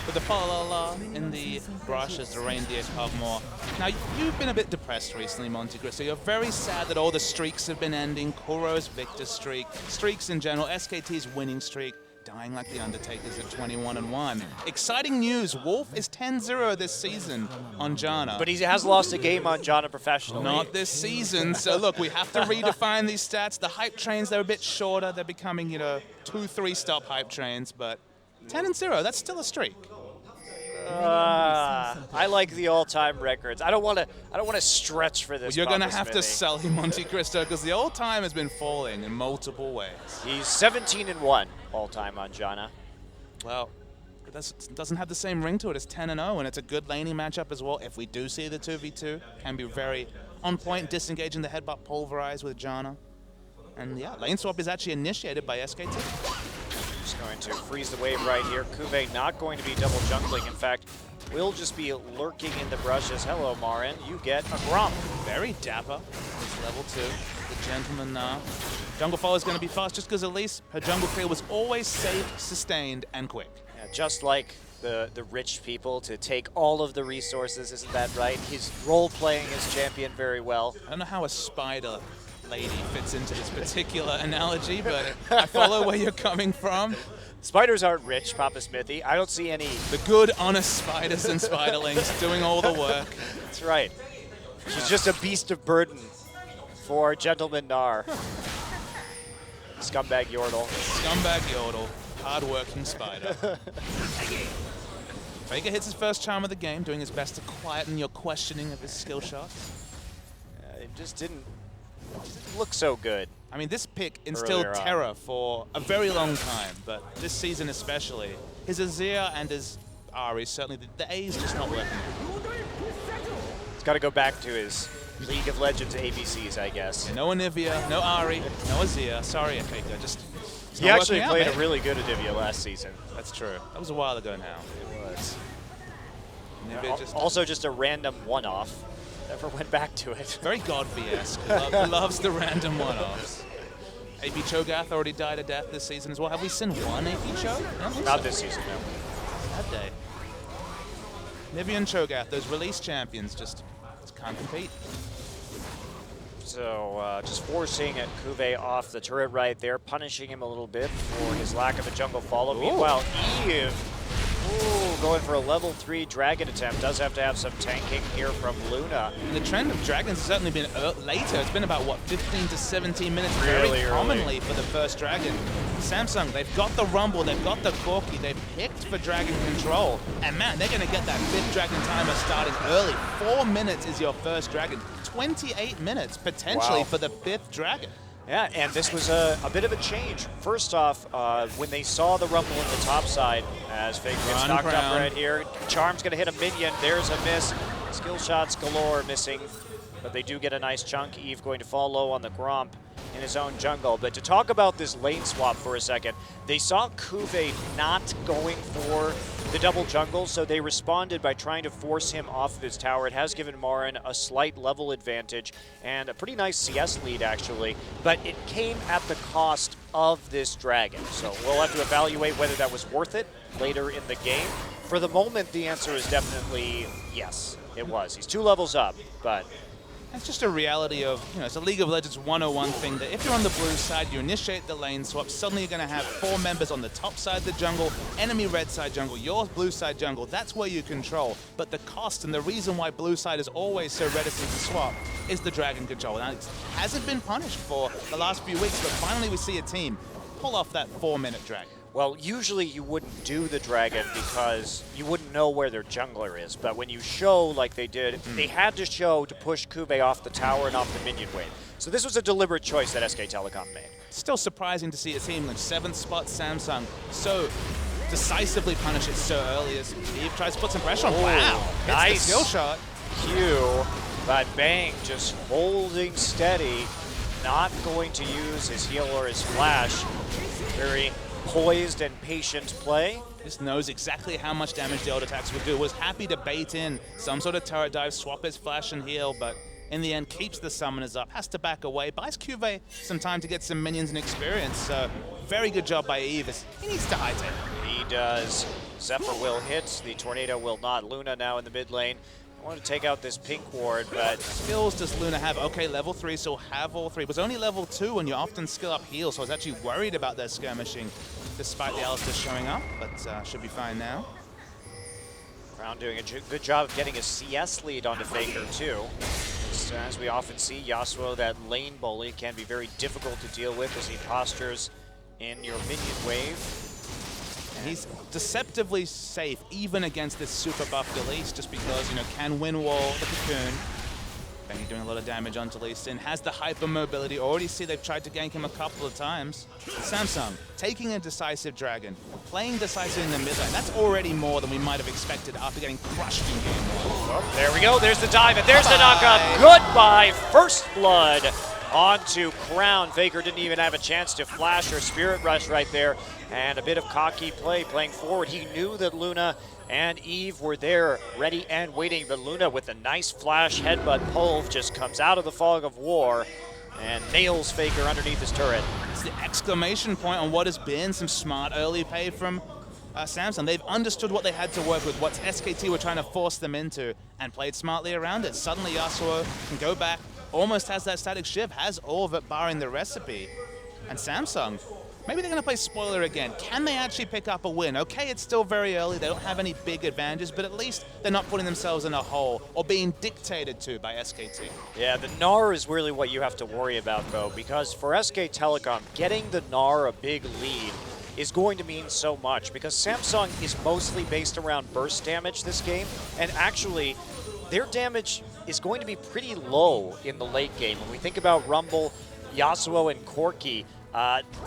With the fa-la-la in the brush as the reindeer Cogmore. Now, you've been a bit depressed recently, Montecristo. You're very sad that all the streaks have been ending. Kuro's victor streak, streaks in general, SKT's winning streak, dying like the Undertakers at 21-1. Exciting news, Wolf is 10-0 this season on Janna. But he has lost a game on Janna professionally. Not this season, so look, we have to redefine these stats. The hype trains, they're a bit shorter. They're becoming, 2-3 stop hype trains, but 10-0, that's still a streak. I like the all-time records. I don't want to stretch for this. Well, you're going to have to Smithy. sell him, Montecristo, because the all-time has been falling in multiple ways. He's 17-1 all-time on Janna. Well, it doesn't have the same ring to it as 10-0, and it's a good laning matchup as well. If we do see the 2v2, can be very on point, disengaging the headbutt pulverize with Janna. And yeah, lane swap is actually initiated by SKT. Just going to freeze the wave right here. Kuve not going to be double jungling. In fact, will just be lurking in the brushes. Hello, Marin. You get a Gromp. Very dapper. It's level 2. The gentleman now. Jungle follow is going to be fast just because Elise, her jungle clear was always safe, sustained, and quick. Yeah, just like the rich people to take all of the resources, isn't that right? He's role-playing his champion very well. I don't know how a spider lady fits into this particular analogy, but I follow where you're coming from. Spiders aren't rich, Papa Smithy. I don't see any. The good, honest spiders and spiderlings doing all the work. That's right. She's just a beast of burden for Gentleman Nar. Scumbag Yordle. Scumbag Yordle, hard-working spider. FLICKR hits his first charm of the game, doing his best to quieten your questioning of his skill shots. It just didn't look so good. I mean, this pick instilled terror for a very long time, but this season especially. His Azir and his Ahri, certainly the A is just not working. He's got to go back to his League of Legends ABCs, I guess. Yeah, no Anivia, no Ahri, no Azir. Sorry, FLICKR, just he actually played a really good Anivia last season. That's true. That was a while ago now. It was. Anivia Also just a random one-off. Never went back to it. Very Godby-esque. Loves the random one-offs. AP Cho'Gath already died a death this season as well. Have we seen one AP Cho? Not this season, no. Sad day. Nivea and Cho'Gath, those release champions, just can't compete. So just forcing Kuve off the turret right there, punishing him a little bit for his lack of a jungle follow. Meanwhile, Eve, going for a level 3 dragon attempt. Does have to have some tanking here from Luna. And the trend of dragons has certainly been later. It's been about, what, 15 to 17 minutes Really very commonly early for the first dragon. Samsung, they've got the Rumble, they've got the Corki, they've picked for dragon control. And man, they're going to get that 5th dragon timer starting early. 4 minutes is your first dragon. 28 minutes potentially for the 5th dragon. Yeah, and this was a bit of a change. First off, when they saw the Rumble in the top side, as FLICKR gets knocked up right here, Charm's going to hit a minion. There's a miss. Skill shots galore missing, but they do get a nice chunk. Eve going to fall low on the Gromp in his own jungle. But to talk about this lane swap for a second, they saw Kuve not going for the double jungle, so they responded by trying to force him off of his tower. It has given Marin a slight level advantage and a pretty nice CS lead, actually, but it came at the cost of this dragon. So we'll have to evaluate whether that was worth it later in the game. For the moment, the answer is definitely yes, it was. He's 2 levels up, but It's just a reality of, it's a League of Legends 101 thing that if you're on the blue side, you initiate the lane swap, suddenly you're going to have 4 members on the top side of the jungle, enemy red side jungle, your blue side jungle. That's where you control. But the cost and the reason why blue side is always so reticent to swap is the dragon control. And it hasn't been punished for the last few weeks, but finally we see a team pull off that 4-minute dragon. well, usually you wouldn't do the dragon because you wouldn't know where their jungler is. But when you show like they did, they had to show to push Kube off the tower and off the minion wave. So this was a deliberate choice that SK Telecom made. Still surprising to see a team like 7th spot Samsung so decisively punish it so early as Eve tries to put some pressure on. Wow, hits nice the skill shot. Q, but Bang just holding steady, not going to use his heal or his flash. Very poised and patient play. Just knows exactly how much damage the old attacks would do. Was happy to bait in some sort of turret dive, swap his flash and heal, but in the end keeps the summoners up, has to back away, buys Cuvée some time to get some minions and experience. So very good job by Eve. He needs to high take. He does. Zephyr will hit, the Tornado will not. Luna now in the mid lane. I want to take out this pink ward, but Skills does Luna have? Okay, level 3, so have all 3. It was only level 2 and you often skill up heal, so I was actually worried about their skirmishing despite the Alistair showing up, but should be fine now. Brown doing a good job of getting a CS lead onto FLICKR too. As we often see, Yasuo, that lane bully, can be very difficult to deal with as he postures in your minion wave. And he's deceptively safe even against this super buff Delise just because, can win wall the cocoon. Benny doing a lot of damage on Delise and has the hyper mobility. Already see they've tried to gank him a couple of times. Samsung taking a decisive dragon, playing decisive in the mid lane. That's already more than we might have expected after getting crushed in game 1. Oh, there we go. There's the dive, and there's the knockup. Goodbye, first blood onto Crown. FLICKR didn't even have a chance to flash or spirit rush right there, and a bit of cocky play playing forward. He knew that Luna and Eve were there, ready and waiting, but Luna with a nice flash headbutt pulve just comes out of the fog of war and nails FLICKR underneath his turret. It's the exclamation point on what has been some smart early play from Samsung. They've understood what they had to work with, what SKT were trying to force them into, and played smartly around it. Suddenly Yasuo can go back, almost has that static shift, has all of it barring the recipe. And Samsung, maybe they're going to play spoiler again. Can they actually pick up a win? Okay, it's still very early. They don't have any big advantages, but at least they're not putting themselves in a hole or being dictated to by SKT. Yeah, the Gnar is really what you have to worry about, though, because for SK Telecom, getting the Gnar a big lead is going to mean so much, because Samsung is mostly based around burst damage this game, and actually, their damage is going to be pretty low in the late game. When we think about Rumble, Yasuo, and Corki,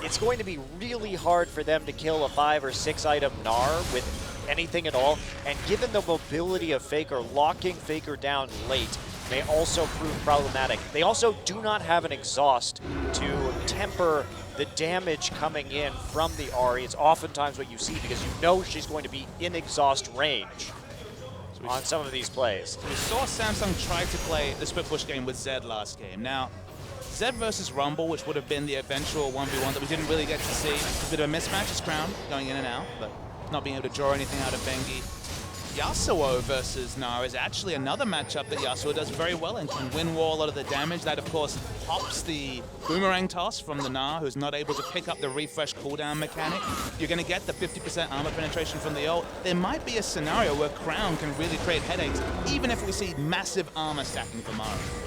it's going to be really hard for them to kill a 5 or 6 item Gnar with anything at all. And given the mobility of FLICKR, locking FLICKR down late may also prove problematic. They also do not have an exhaust to temper the damage coming in from the Ahri. It's oftentimes what you see because you know she's going to be in exhaust range on some of these plays. So we saw Samsung try to play the split push game with Zed last game. Now, Zed versus Rumble, which would have been the eventual 1v1 that we didn't really get to see. It's a bit of a mismatch. It's Crown going in and out, but not being able to draw anything out of Bengi. Yasuo versus Gnar is actually another matchup that Yasuo does very well and can win wall a lot of the damage. That, of course, pops the boomerang toss from the Gnar, who's not able to pick up the refresh cooldown mechanic. You're going to get the 50% armor penetration from the ult. There might be a scenario where Crown can really create headaches, even if we see massive armor stacking from Ahri.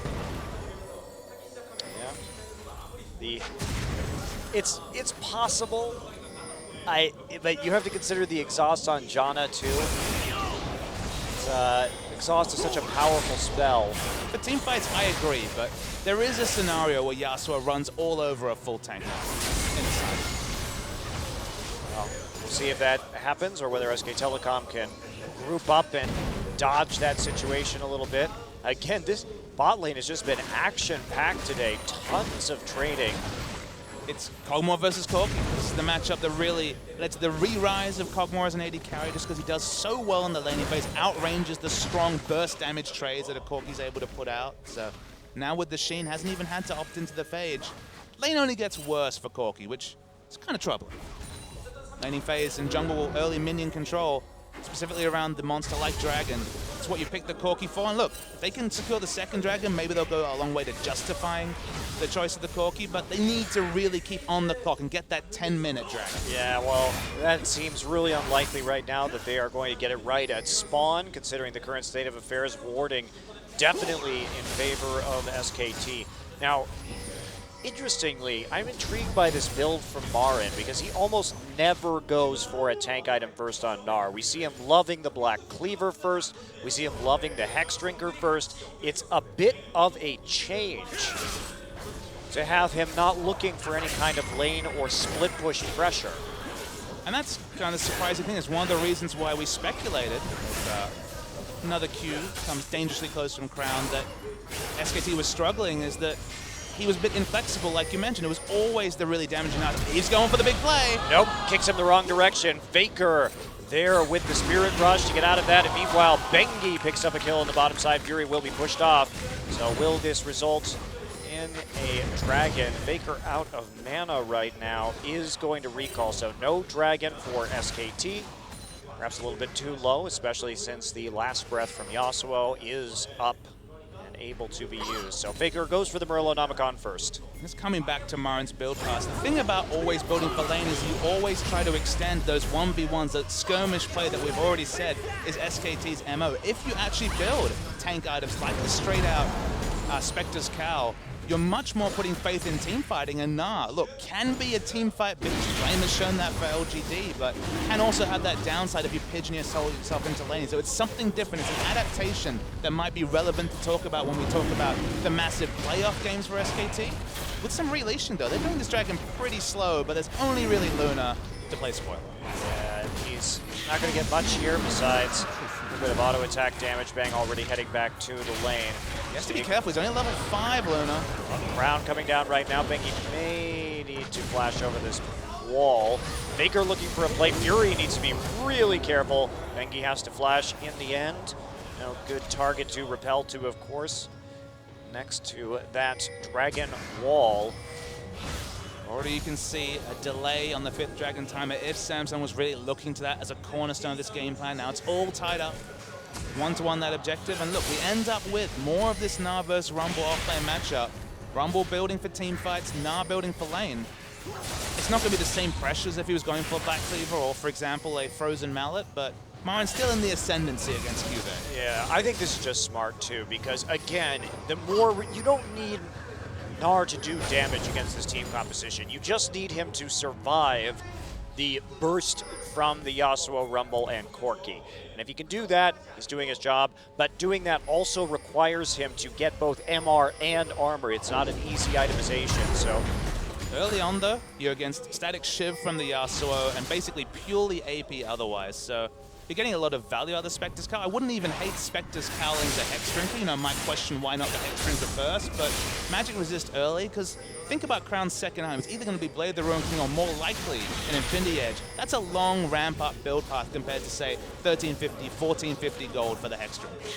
It's possible, but you have to consider the exhaust on Janna too. Exhaust is such a powerful spell. For team fights, I agree, but there is a scenario where Yasuo runs all over a full tank in the side. Well, we'll see if that happens or whether SK Telecom can group up and dodge that situation a little bit. Again, this bot lane has just been action-packed today. Tons of trading. It's Kog'Maw versus Corki. This is the matchup that really led to the re-rise of Kog'Maw as an AD carry just because he does so well in the laning phase, outranges the strong burst damage trades that a Corki's able to put out. So now with the Sheen, hasn't even had to opt into the phage. Lane only gets worse for Corki, which it's kind of troubling. Laning phase and jungle early minion control, specifically around the monster like dragon. It's what you pick the Corki for, and look, if they can secure the second dragon, maybe they'll go a long way to justifying the choice of the Corki, but they need to really keep on the clock and get that 10-minute dragon. Yeah, well, that seems really unlikely right now that they are going to get it right at spawn, considering the current state of affairs. Warding definitely in favor of SKT. Now, interestingly, I'm intrigued by this build from Marin because he almost never goes for a tank item first on Gnar. We see him loving the Black Cleaver first. We see him loving the Hex Drinker first. It's a bit of a change to have him not looking for any kind of lane or split push pressure. And that's kind of the surprising thing. It's one of the reasons why we speculated another Q comes dangerously close from Crown that SKT was struggling is that he was a bit inflexible, like you mentioned. It was always the really damaging item. He's going for the big play. Nope, kicks him the wrong direction. FLICKR there with the Spirit Rush to get out of that. And meanwhile, Bengi picks up a kill on the bottom side. Fury will be pushed off. So will this result in a dragon? FLICKR out of mana right now is going to recall. So no dragon for SKT. Perhaps a little bit too low, especially since the last breath from Yasuo is up and able to be used. So FLICKR goes for the Merlonomicon first. Just coming back to Marin's build pass, the thing about always building for lane is you always try to extend those 1v1s, that skirmish play that we've already said is SKT's MO. If you actually build tank items like the straight out Spectre's Cowl, you're much more putting faith in team fighting, and look, can be a team fight because Flame has shown that for LGD, but can also have that downside if you pigeon yourself into laning. So it's something different. It's an adaptation that might be relevant to talk about when we talk about the massive playoff games for SKT. With some releashing though, they're doing this dragon pretty slow, but there's only really Luna to play spoil. Yeah, he's not going to get much here besides a bit of auto attack damage. Bang already heading back to the lane. He has to be careful, he's only level 5, Luna. Crown coming down right now. Bengi may need to flash over this wall. FLICKR looking for a play. Fury needs to be really careful. Bengi has to flash in the end. No good target to repel to, of course. Next to that dragon wall. Already you can see a delay on the 5th dragon timer if Samsung was really looking to that as a cornerstone of this game plan. Now it's all tied up. 1-to-1 that objective, and look, we end up with more of this Gnar versus Rumble off-lane matchup. Rumble building for team fights, Gnar building for lane. It's not going to be the same pressures if he was going for a Black Cleaver or, for example, a Frozen Mallet, but Marin's still in the ascendancy against Q there. Yeah, I think this is just smart too, because again, the more you don't need Gnar to do damage against this team composition. You just need him to survive the burst from the Yasuo, Rumble, and Corki. And if he can do that, he's doing his job, but doing that also requires him to get both MR and armor. It's not an easy itemization, so. Early on though, you're against Static Shiv from the Yasuo and basically purely AP otherwise, so you're getting a lot of value out of the Spectre's Cowl. I wouldn't even hate Spectre's Cowling the Hex Drinker. You know, might question why not the Hex Drinker first, but Magic Resist early, because think about Crown's second item. It's either going to be Blade the Ruin King or more likely an Infinity Edge. That's a long ramp-up build path compared to, say, 1350, 1450 gold for the Hex Drinker.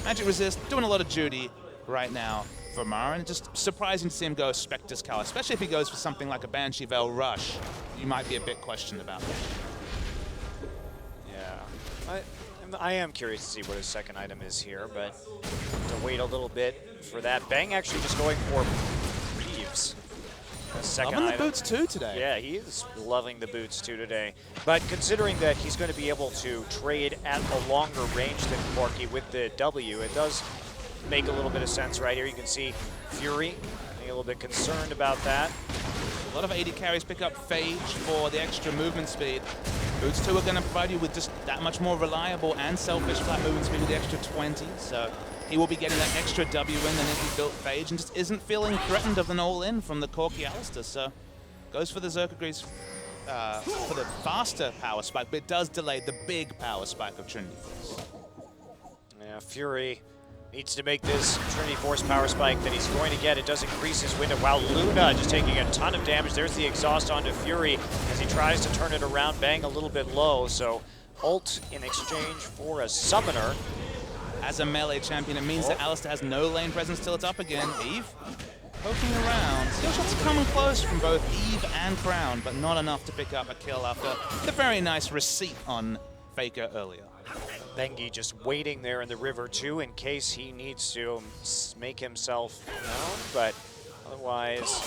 Magic Resist doing a lot of duty right now for Marin. Just surprising to see him go Spectre's Cowl, especially if he goes for something like a Banshee Veil Rush. You might be a bit questioned about that. I am curious to see what his second item is here, but to wait a little bit for that. Bang actually just going for Reeves. Loving the boots too today. Yeah, he is loving the boots too today. But considering that he's going to be able to trade at a longer range than Corki with the W, it does make a little bit of sense right here. You can see Fury being a little bit concerned about that. A lot of AD carries pick up Phage for the extra movement speed. Boots 2 are going to provide you with just that much more reliable and selfish flat movement speed with the extra 20, so he will be getting that extra W in than if he built Phage and just isn't feeling threatened of an all-in from the Corki Alistair, so goes for the Zerkagrees for the faster power spike, but it does delay the big power spike of Trinity Force. Yeah, Fury needs to make this Trinity Force power spike that he's going to get. It does increase his window. Wow, Luna just taking a ton of damage. There's the exhaust onto Fury as he tries to turn it around. Bang a little bit low, so ult in exchange for a summoner. As a melee champion, it means that Alistair has no lane presence till it's up again. Eve poking around. Skill shots are coming close from both Eve and Crown, but not enough to pick up a kill after the very nice receipt on FLICKR earlier. Bengi just waiting there in the river too in case he needs to make himself known, but otherwise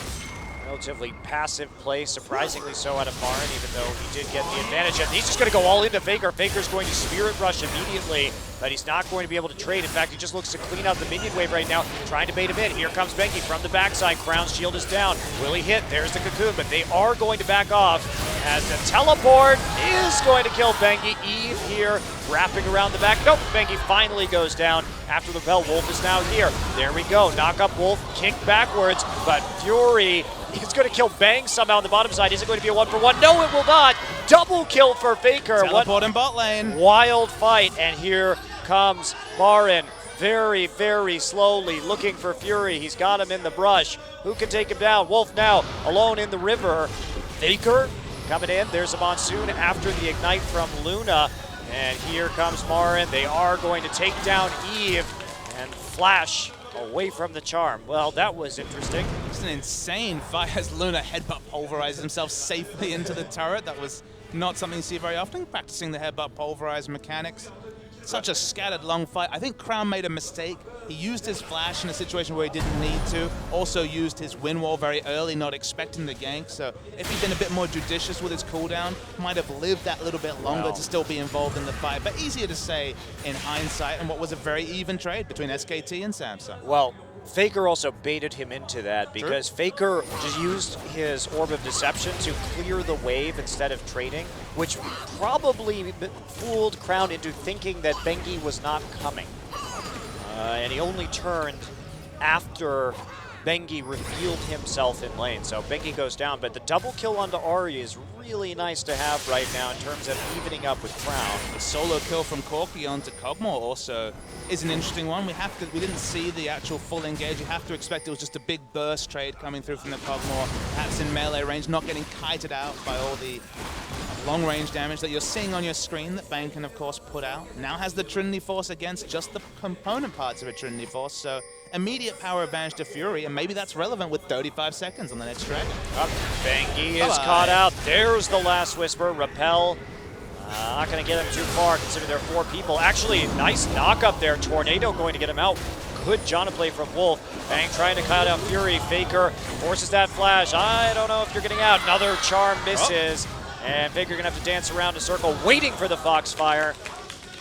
relatively passive play, surprisingly so out of Marin, even though he did get the advantage. And he's just going to go all into FLICKR. FLICKR's going to Spirit Rush immediately, but he's not going to be able to trade. In fact, he just looks to clean out the minion wave right now, trying to bait him in. Here comes Bengi from the backside. Crown's shield is down. Will he hit? There's the Cocoon, but they are going to back off as the teleport is going to kill Bengi. Eve here wrapping around the back. Nope, Bengi finally goes down after the bell. Wolf is now here. There we go. Knock up Wolf, kick backwards, but Fury is going to kill Bang somehow on the bottom side. Is it going to be a 1-for-1? No, it will not. Double kill for FLICKR. Teleport in bot lane. Wild fight, and here comes Marin very, very slowly looking for Fury. He's got him in the brush. Who can take him down? Wolf now alone in the river. FLICKR coming in. There's a Monsoon after the ignite from Luna. And here comes Marin. They are going to take down Eve and Flash away from the charm. Well, that was interesting. It's an insane fight as Luna headbutt pulverizes himself safely into the turret. That was not something you see very often, practicing the headbutt pulverize mechanics. Such a scattered long fight. I think Crown made a mistake. He used his flash in a situation where he didn't need to. Also used his wind wall very early, not expecting the gank. So if he'd been a bit more judicious with his cooldown, might have lived that little bit longer to still be involved in the fight. But easier to say in hindsight, and what was a very even trade between SKT and Samsung. Well, FLICKR also baited him into that because FLICKR just used his Orb of Deception to clear the wave instead of trading, which probably fooled Crown into thinking that Bengi was not coming. And he only turned after Bengi revealed himself in lane. So Bengi goes down, but the double kill onto Ahri is really nice to have right now in terms of evening up with Crown. The solo kill from Corki onto Cogmore also is an interesting one. We didn't see the actual full engage. You have to expect it was just a big burst trade coming through from the Cogmore, perhaps in melee range, not getting kited out by all the long-range damage that you're seeing on your screen that Bang can, of course, put out. Now has the Trinity Force against just the component parts of a Trinity Force, so immediate power advantage to Fury, and maybe that's relevant with 35 seconds on the next dragon. Bengi is caught out. There's the last Whisper. Repel. Not going to get him too far, considering there are 4 people. Actually, nice knock up there. Tornado going to get him out. Good John play from Wolf. Bang trying to cut out Fury. FLICKR forces that flash. I don't know if you're getting out. Another charm misses. And FLICKR going to have to dance around a circle, waiting for the Foxfire.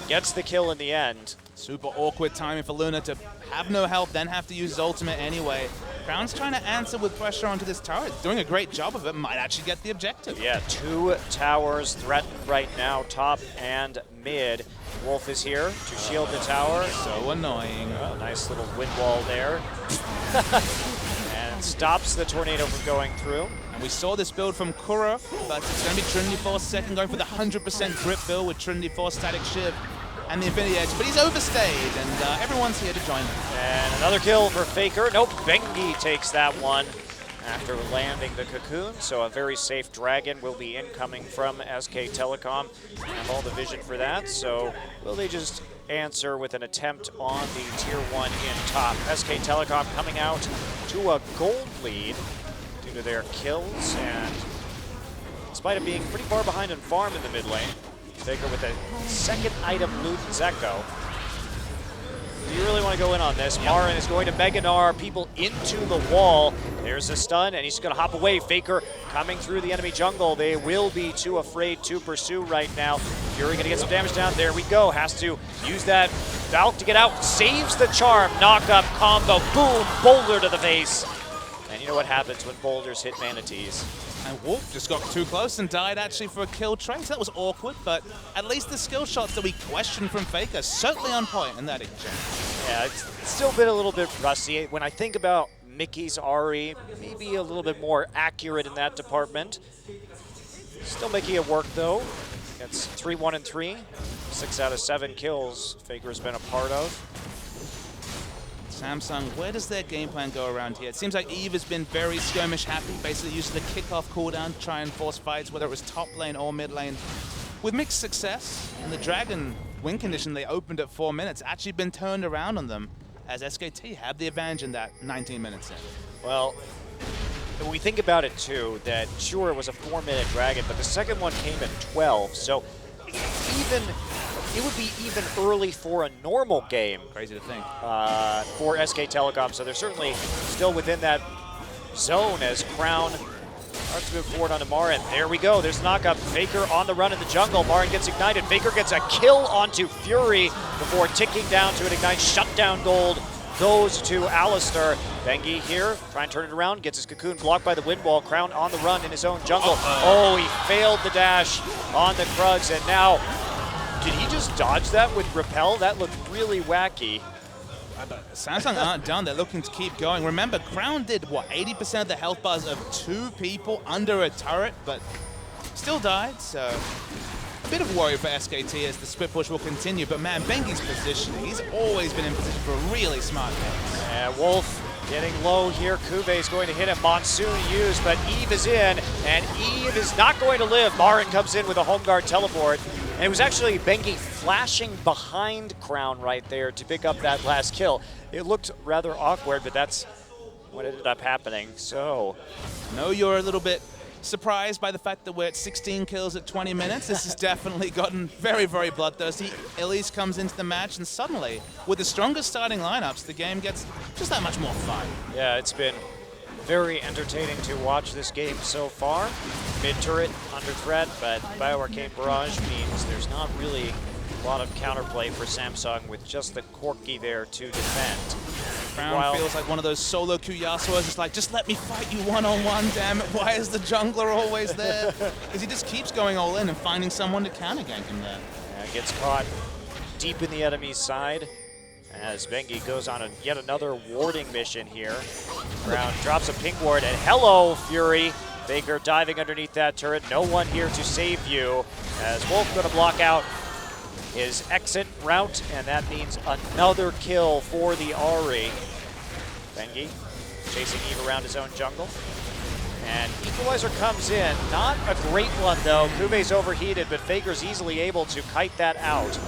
Gets the kill in the end. Super awkward timing for Luna to have no help, then have to use his ultimate anyway. Crown's trying to answer with pressure onto this tower. Doing a great job of it. Might actually get the objective. Yeah, 2 towers threatened right now, top and mid. Wolf is here to shield the tower. So annoying. Oh, nice little wind wall there. And stops the tornado from going through. And we saw this build from Kuro, but it's going to be Trinity Force second, going for the 100% grip build with Trinity Force Static Shiv and the Infinity Edge, but he's overstayed, and everyone's here to join him. And another kill for FLICKR. Nope, Bengi takes that one after landing the Cocoon, so a very safe dragon will be incoming from SK Telecom. Have all the vision for that, so will they just answer with an attempt on the Tier 1 in top? SK Telecom coming out to a gold lead due to their kills, and in spite of being pretty far behind in farm in the mid lane, FLICKR with a second item loot Zeko. Do you really want to go in on this? Marin is going to Mega Gnar people into the wall. There's a stun, and he's going to hop away. FLICKR coming through the enemy jungle. They will be too afraid to pursue right now. Fury going to get some damage down. There we go. Has to use that Valk to get out. Saves the charm. Knock up combo. Boom. Boulder to the face. And you know what happens when boulders hit manatees. And Wolf just got too close and died actually for a kill trade. That was awkward, but at least the skill shots that we questioned from FLICKR certainly on point in that exchange. Yeah, it's still been a little bit rusty. When I think about Mickey's Ahri, maybe a little bit more accurate in that department. Still making it work though. It's 3-1-3. 6 out of 7 kills FLICKR's been a part of. Samsung, where does their game plan go around here? It seems like Eve has been very skirmish happy, basically using the kickoff cooldown to try and force fights, whether it was top lane or mid lane, with mixed success. And the Dragon win condition they opened at 4 minutes actually been turned around on them, as SKT had the advantage in that 19 minutes in. Well, we think about it too, that sure it was a 4-minute dragon, but the second one came at 12, so it would be even early for a normal game. Crazy to think. For SK Telecom, so they're certainly still within that zone as Crown starts to move forward onto Marin. There we go, there's knockup. FLICKR on the run in the jungle. Marin gets ignited. FLICKR gets a kill onto Fury before ticking down to an ignite. Shutdown gold goes to Alistair. Bengi here, trying to turn it around, gets his cocoon blocked by the wind wall. Crown on the run in his own jungle. Oh, he failed the dash on the Krugs, and now, did he just dodge that with Repel? That looked really wacky. Samsung aren't done. They're looking to keep going. Remember, Crown did, what, 80% of the health bars of 2 people under a turret, but still died, so a bit of worry for SKT as the split push will continue. But man, Bengi's positioning, he's always been in position for a really smart case. And Wolf getting low here. Kuve is going to hit him. Monsoon used, but Eve is in, and Eve is not going to live. Marin comes in with a home guard teleport. And it was actually Bengi flashing behind Crown right there to pick up that last kill. It looked rather awkward, but that's what ended up happening. So, I know you're a little bit surprised by the fact that we're at 16 kills at 20 minutes. This has definitely gotten very, very bloodthirsty. Elise comes into the match, and suddenly, with the strongest starting lineups, the game gets just that much more fun. yeah, it's been very entertaining to watch this game so far. Mid-turret under threat, but Bioarcane Barrage means there's not really a lot of counterplay for Samsung with just the Corki there to defend. Crown feels like one of those solo Q Yasuo's. It's like, just let me fight you one-on-one, damn it. Why is the jungler always there? Because he just keeps going all in and finding someone to counter-gank him there. Yeah, gets caught deep in the enemy's side as Bengi goes on yet another warding mission here. Crown drops a ping ward, and hello, Fury. FLICKR diving underneath that turret. No one here to save you, as Wolf going to block out his exit route, and that means another kill for the Ahri. Bengi chasing Eve around his own jungle. And Equalizer comes in. Not a great one, though. Kuve's overheated, but FLICKR's easily able to kite that out.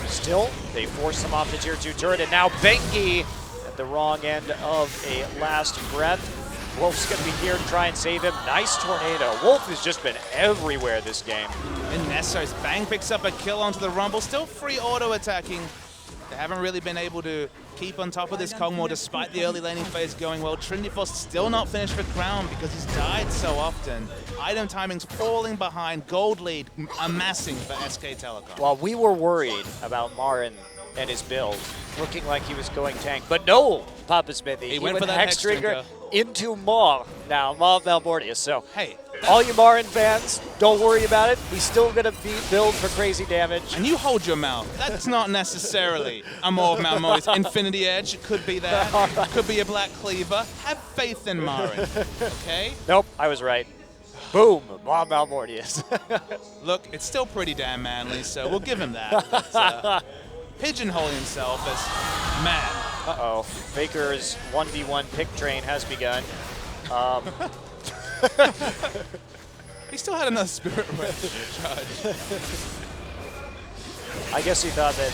Still, they force him off the tier 2 turret, and now Bengi at the wrong end of a last breath. Wolf's going to be here to try and save him. Nice tornado. Wolf has just been everywhere this game. And Nessos, Bang picks up a kill onto the Rumble, still free auto-attacking. They haven't really been able to keep on top of this Kog'Maw despite the early laning phase going well. Trinity Force still not finished for Crown because he's died so often. Item timing's falling behind, gold lead amassing for SK Telecom. While we were worried about Marin and his build, looking like he was going tank, but no, Papa Smithy. He went for that Hex Drinker into Maw. Now, Maw of Malmortius. So, hey, all you Marin fans, don't worry about it. He's still going to build for crazy damage. and you hold your mouth. That's not necessarily a Maw of Malmortius. Infinity Edge, it could be that. It could be a Black Cleaver. Have faith in Marin, okay? Nope, I was right. Boom, Maw of Malmortius. Look, it's still pretty damn manly, so we'll give him that. But, pigeonholing himself as man. Uh-oh, FLICKR's 1v1 pick train has begun. He still had another Spirit Red charge. I guess he thought that,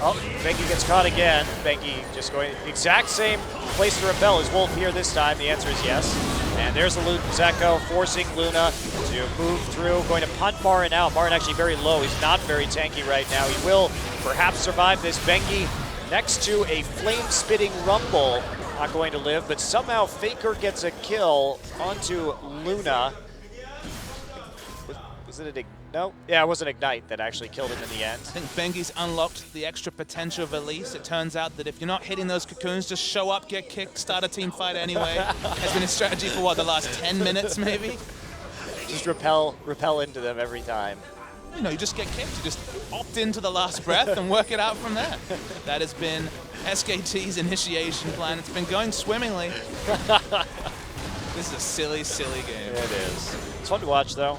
oh, Bengi gets caught again. Bengi just going the exact same place to repel as Wolf here this time. The answer is yes. And there's the Zeko forcing Luna to move through, going to punt Marin out. Marin actually very low. He's not very tanky right now. He will perhaps survive this. Bengi next to a flame-spitting Rumble. Not going to live, but somehow FLICKR gets a kill onto Luna. Was it an no? Yeah, it was an Ignite that actually killed him in the end. I think Bengi's unlocked the extra potential of Elise. It turns out that if you're not hitting those cocoons, just show up, get kicked, start a team fight anyway. Has been a strategy for what, the last 10 minutes maybe? Just repel into them every time. You know, you just get kicked. You just opt into the last breath and work it out from there. That has been SKT's initiation plan. It's been going swimmingly. This is a silly, silly game. It is. It's fun to watch, though.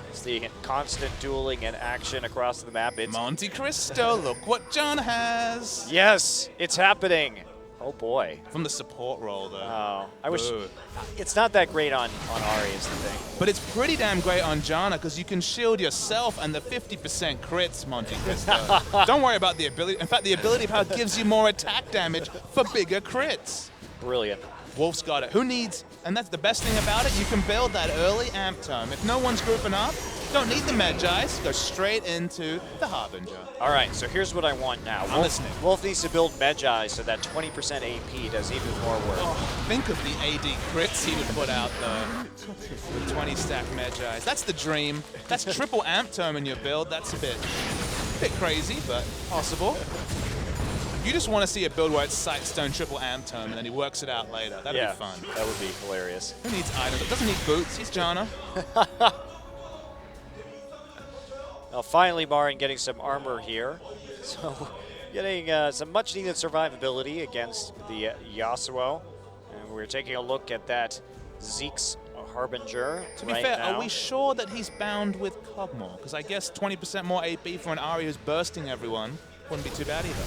It's the constant dueling and action across the map. It's Monte Cristo, look what John has. yes, it's happening. Oh boy. From the support role, though. Oh, I wish Boo. it's not that great on Ahri is the thing. But it's pretty damn great on Janna because you can shield yourself and the 50% crits, Monte Cristo. Don't worry about the ability. In fact, the ability power gives you more attack damage for bigger crits. Brilliant. Wolf's got it. Who needs, and that's the best thing about it, you can build that early amp tome. If no one's grouping up, don't need the Medjais, go straight into the Harbinger. All right, so here's what I want now. I'm listening. Wolf needs to build Medjai so that 20% AP does even more work. Oh, think of the AD crits he would put out though. With 20 stack Medjais. That's the dream. That's triple amp tome in your build. That's a bit crazy, but possible. You just want to see a build where it's Sightstone triple amp tome and then he works it out later. That'd be fun. That would be hilarious. Who needs items? Doesn't need boots. He's Janna. Now finally Marin getting some armor here. So getting some much needed survivability against the Yasuo. And we're taking a look at that Zeke's Harbinger. To be fair, are we sure that he's bound with Cogmore? Because I guess 20% more AP for an Ahri who's bursting everyone wouldn't be too bad either.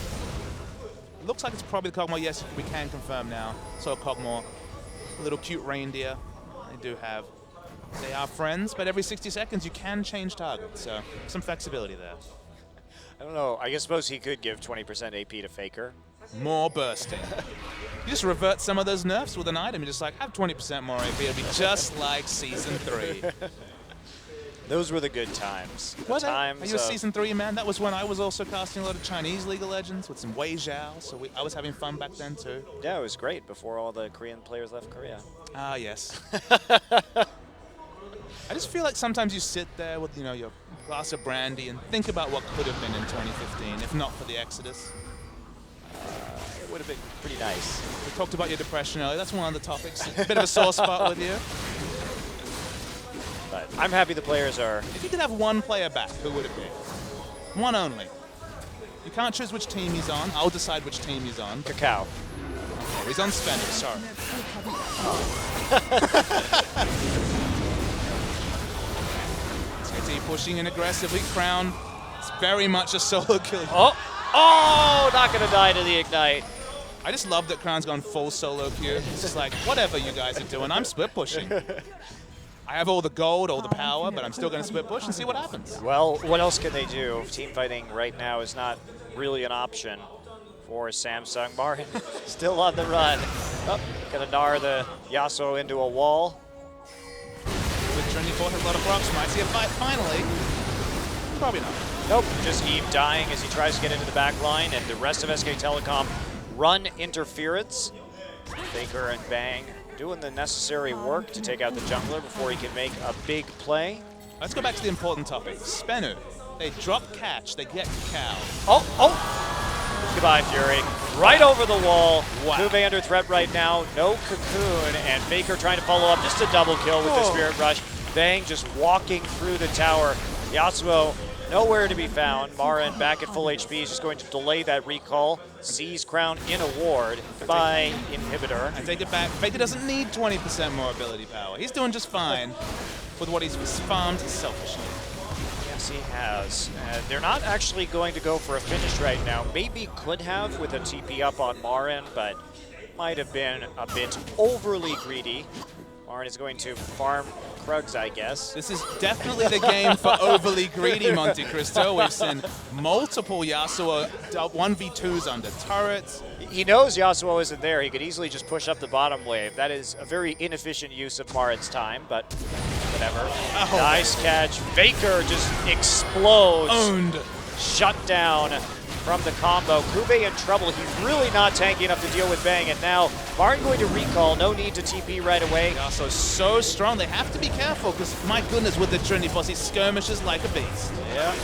It looks like it's probably the Cogmore. Yes, we can confirm now. So Cogmore, a little cute reindeer. They do have. They are friends, but every 60 seconds you can change targets. So some flexibility there. I don't know. I suppose he could give 20% AP to FLICKR. More bursting. You just revert some of those nerfs with an item. You're just like, have 20% more AP. It'll be just like Season 3. Those were the good times. The times Are you a Season 3 man? That was when I was also casting a lot of Chinese League of Legends with some Wei Zhao, so I was having fun back then too. Yeah, it was great before all the Korean players left Korea. Ah, yes. I just feel like sometimes you sit there with, you know, your glass of brandy and think about what could have been in 2015 if not for the Exodus. It would have been pretty nice. We talked about your depression earlier. That's one of the topics. A bit of a sore spot with you. But I'm happy the players are. If you could have one player back, who would it be? One only. You can't choose which team he's on. I'll decide which team he's on. Cacao. Oh, he's on Spender, sorry. SKT pushing in aggressively. Crown, it's very much a solo kill. Oh, not going to die to the Ignite. I just love that Crown's gone full solo queue. It's just like, whatever you guys are doing, I'm split pushing. I have all the gold, all the power, but I'm still going to split push and see what happens. Well, what else can they do? Team fighting right now is not really an option for Samsung. Marin still on the run. Oh, gonna gnar the Yasuo into a wall. With Trinity Fort has a lot of procs. Might see a fight finally. Probably not. Nope, just Eve dying as he tries to get into the back line, and the rest of SK Telecom run interference. FLICKR and Bang doing the necessary work to take out the jungler before he can make a big play. Let's go back to the important topic. Spenu. They drop catch, they get Cacao. Oh! Goodbye, Fury. Right over the wall. Wow. Kube under threat right now. No Cocoon, and FLICKR trying to follow up. Just a double kill with the Spirit Rush. Bang just walking through the tower. Yasuo nowhere to be found. Marin back at full HP. He's just going to delay that recall. Sees Crown in a ward by Inhibitor. I take it back. FLICKR doesn't need 20% more ability power. He's doing just fine with what he's farmed selfishly. Yes, he has. They're not actually going to go for a finish right now. Maybe could have with a TP up on Marin, but might have been a bit overly greedy. Marin is going to farm Krugs, I guess. This is definitely the game for overly greedy Monte Cristo. We've seen multiple Yasuo 1v2s under turrets. He knows Yasuo isn't there. He could easily just push up the bottom wave. That is a very inefficient use of Marin's time, but whatever. Oh. Nice catch. FLICKR just explodes. Owned. Shut down from the combo. Kube in trouble. He's really not tanky enough to deal with Bang, and now Marin going to recall. No need to TP right away. Yasuo's so strong. They have to be careful because, my goodness, with the Trinity Force, he skirmishes like a beast. Yeah.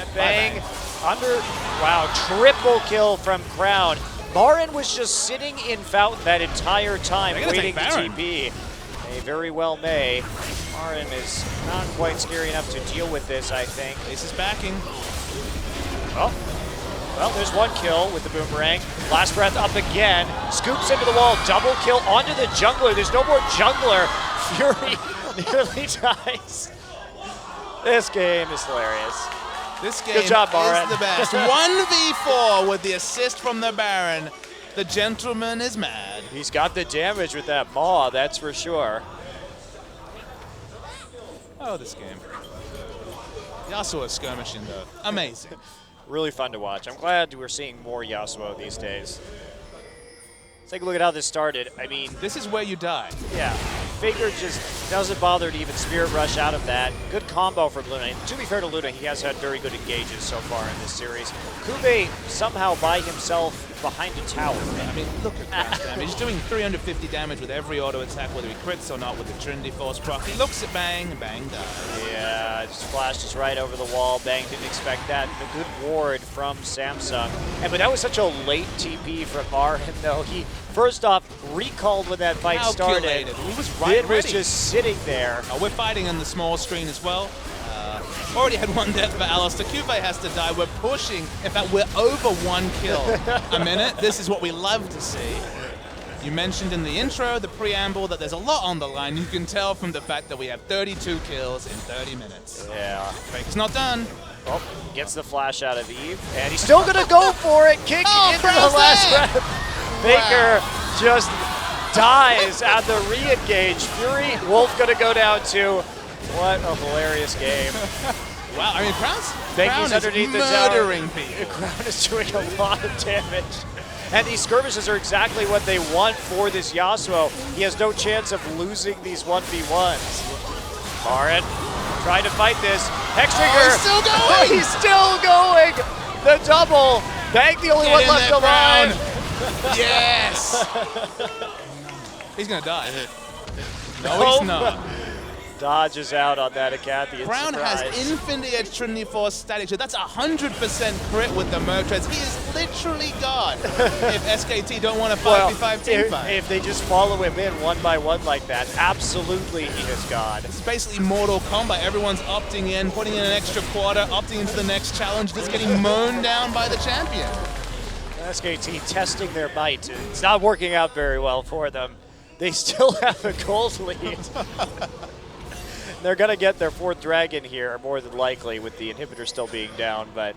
And Bang under. Wow, triple kill from Crown. Marin was just sitting in Fountain that entire time waiting to TP. They very well may. Marin is not quite scary enough to deal with this, I think. Ace is backing. Oh. Well, there's one kill with the boomerang. Last breath up again. Scoops into the wall. Double kill onto the jungler. There's no more jungler. Fury nearly dies. This game is hilarious. This game Good job, Marin. is the best. 1v4 with the assist from the Baron. The gentleman is mad. He's got the damage with that maw, that's for sure. Oh, this game. Yasuo skirmishing, though. Amazing. Really fun to watch. I'm glad we're seeing more Yasuo these days. Let's take a look at how this started. I mean, This is where you die. yeah, FLICKR just doesn't bother to even Spirit Rush out of that. Good combo from Luna. And to be fair to Luna, he has had very good engages so far in this series. Kube somehow by himself behind a tower. I mean, look at that damage. He's doing 350 damage with every auto attack, whether he crits or not with the Trinity Force proc. He looks at Bang, and Bang dies. Yeah, just flashed us right over the wall. Bang didn't expect that. A good ward from Samsung. But that was such a late TP from Marin, though. He, first off, recalled when that fight started. Calculated. He was right Vid was ready. just sitting there. We're fighting on the small screen as well. Already had one death for Alistair. Cube has to die. We're pushing. In fact, we're over 1 kill a minute. This is what we love to see. You mentioned in the intro, the preamble, that there's a lot on the line. You can tell from the fact that we have 32 kills in 30 minutes. Yeah. Fake's not done. Oh, gets the flash out of Eve, and he's still gonna go for it. Kick into the Brown's last dead. round. FLICKR just dies at the re-engage. Fury, Wolf gonna go down too. What a hilarious game. Wow, I mean, Crown Banky's is underneath the tower. murdering people. Crown is doing a lot of damage. And these skirmishes are exactly what they want for this Yasuo. He has no chance of losing these 1v1s. Marin trying to fight this. Hextrigger. he's still going! He's still going! The double. Bang the only Get one in left there, alive. Crown. Yes! He's gonna die. No, Nope. he's not. Dodges out on that Acathian Brown surprise. has Infinity Edge Trinity Force static. So that's 100% crit with the Mertreads. He is literally God. If SKT don't want a 5v5 team fight. If they just follow him in one by one like that, absolutely he is God. It's basically Mortal Kombat. Everyone's opting in, putting in an extra quarter, opting into the next challenge, just getting mown down by the champion. SKT testing their bite. It's not working out very well for them. They still have a gold lead. They're going to get their 4th dragon here, more than likely, with the inhibitor still being down. But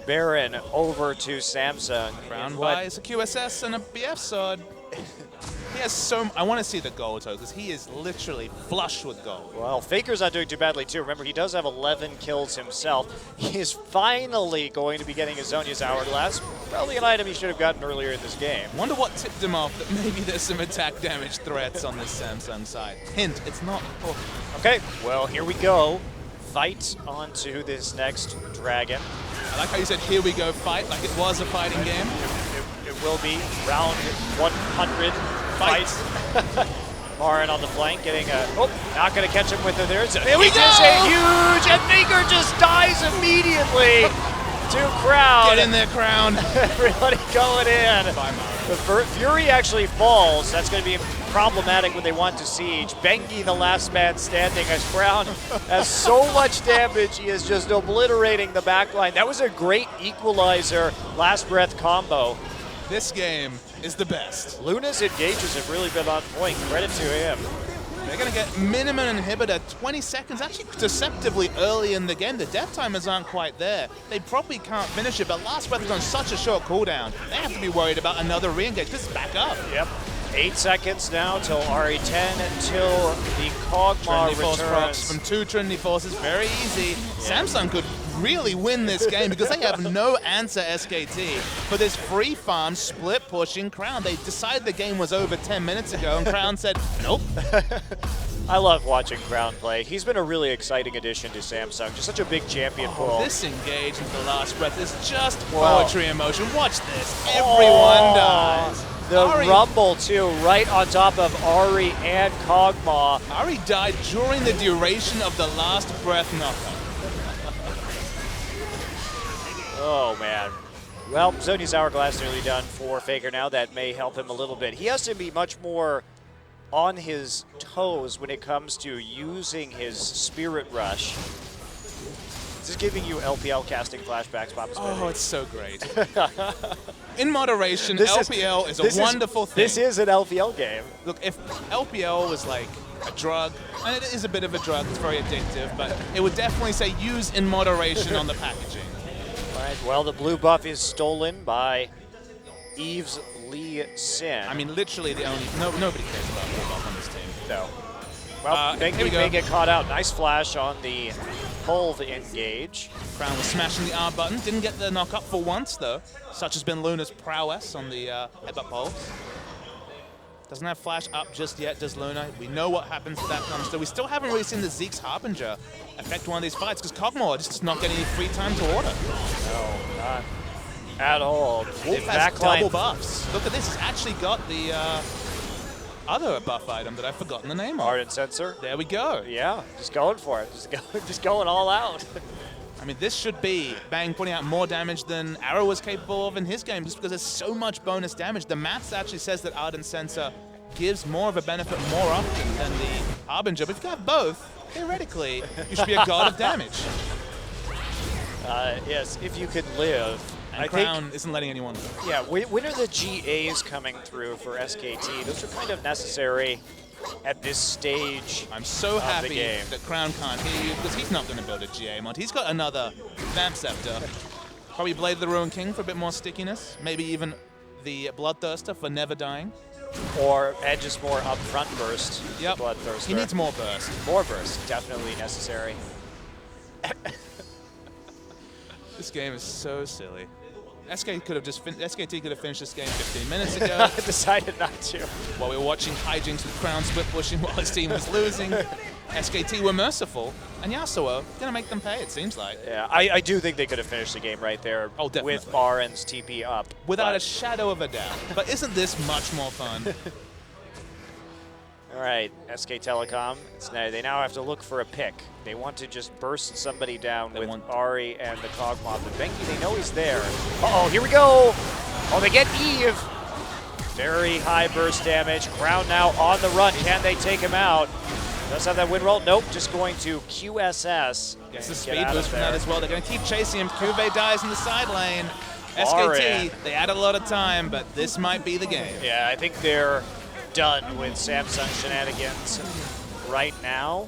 Baron over to Samsung. Brown in what- buys a QSS and a BF sword. He has so. I want to see the gold, though, because he is literally flush with gold. Well, FLICKR's not doing too badly, too. Remember, he does have 11 kills himself. He is finally going to be getting his Zhonya's Hourglass. Probably an item he should have gotten earlier in this game. Wonder what tipped him off that maybe there's some attack damage threats on this Samsung side. Hint, it's not. Oh. Okay, well, here we go. Fight onto this next dragon. I like how you said, here we go, fight, like it was a fighting game. It will be round 100 fight. Marin on the flank getting a... Oh, not going to catch him with it. There's a... Here we It is go! a huge... And FLICKR just dies immediately to Crown. Get in there, Crown. Everybody going in. Bye, Marin. The Fury actually falls. That's going to be problematic when they want to siege. Bengi, the last man standing, as Crown has so much damage. He is just obliterating the backline. That was a great equalizer, last breath combo. This game is the best. Luna's engages have really been on point. Credit to him. They're going to get minimum inhibitor 20 seconds, actually deceptively early in the game. The death timers aren't quite there. They probably can't finish it, but Last Breath is on such a short cooldown. They have to be worried about another re-engage. This is back up. Yep. 8 seconds now till RE10 until the Kog'Maw Trinity Force procs returns. from 2 Trinity Forces, very easy. Samsung could really win this game because they have no answer, SKT, for this free farm split pushing Crown. They decided the game was over 10 minutes ago and Crown said, nope. I love watching Crown play. He's been a really exciting addition to Samsung. Just such a big champion pool. This engage into the Last Breath is just Wow. poetry in motion. Watch this. Everyone dies. The Ari- Rumble, too, right on top of Ari and Kog'Maw. Ari died during the duration of the Last Breath knockup. Oh, man. Well, Zhonya's Hourglass nearly done for FLICKR now. That may help him a little bit. He has to be much more on his toes when it comes to using his Spirit Rush. This is giving you LPL casting flashbacks, Papa Smith. Oh, it's so great. In moderation, This is- LPL is this a wonderful thing. This is an LPL game. Look, if LPL was like a drug, and it is a bit of a drug, it's very addictive, but it would definitely say use in moderation on the packaging. Right, well, the blue buff is stolen by Eve's Lee Sin. I mean, literally the only, nobody cares about blue buff on this team. no. Well, here we Bengi go. may get caught out. Nice flash on the Pulve engage. Crown was smashing the R button, didn't get the knock up for once though. Such has been Luna's prowess on the headbutt pole. Doesn't have Flash up just yet, does Luna. We know what happens if that comes through. We still haven't really seen the Zeke's Harbinger affect one of these fights because Kog'Maw just not getting any free time to order. No, not at all. Wolf has double buffs. Look at this, he's actually got the other buff item that I've forgotten the name of. Ardent Sensor. There we go. Yeah, just going for it. Just going all out. I mean, this should be Bang putting out more damage than Arrow was capable of in his game just because there's so much bonus damage. The maths actually says that Ardent Sensor gives more of a benefit more often than the Harbinger. But if you have both, theoretically, you should be a god of damage. Yes, if you could live. And Crown isn't letting anyone live. Yeah, when are the GAs coming through for SKT? Those are kind of necessary at this stage. I'm so happy the game. that Crown can't hear you because he's not going to build a GA mod. He's got another Vamp Scepter. Probably Blade of the Ruined King for a bit more stickiness. Maybe even the Bloodthirster for never dying. Or Edge's more upfront burst. Yep. Bloodthirster. He needs more burst. More burst, definitely necessary. This game is so silly. SKT could have finished this game 15 minutes ago. Decided not to. While we were watching hijinks with Crown split pushing while his team was losing. SKT were merciful, and Yasuo gonna make them pay, it seems like. Yeah, I do think they could have finished the game right there. Oh, definitely. With Baron's TP up. Without a shadow of a doubt. But isn't this much more fun? All right, SK Telecom. They now have to look for a pick. They want to just burst somebody down with Ari and the Kog'Maw. But Benki, they know he's there. Uh-oh, here we go. Oh, they get Eve. Very high burst damage. Crown now on the run. Can they take him out? Does have that win roll? Nope, just going to QSS. Gets the speed boost from that as well. They're going to keep chasing him. Cuvée dies in the side lane. SKT, they had a lot of time, but this might be the game. Yeah, I think they're done with Samsung shenanigans right now.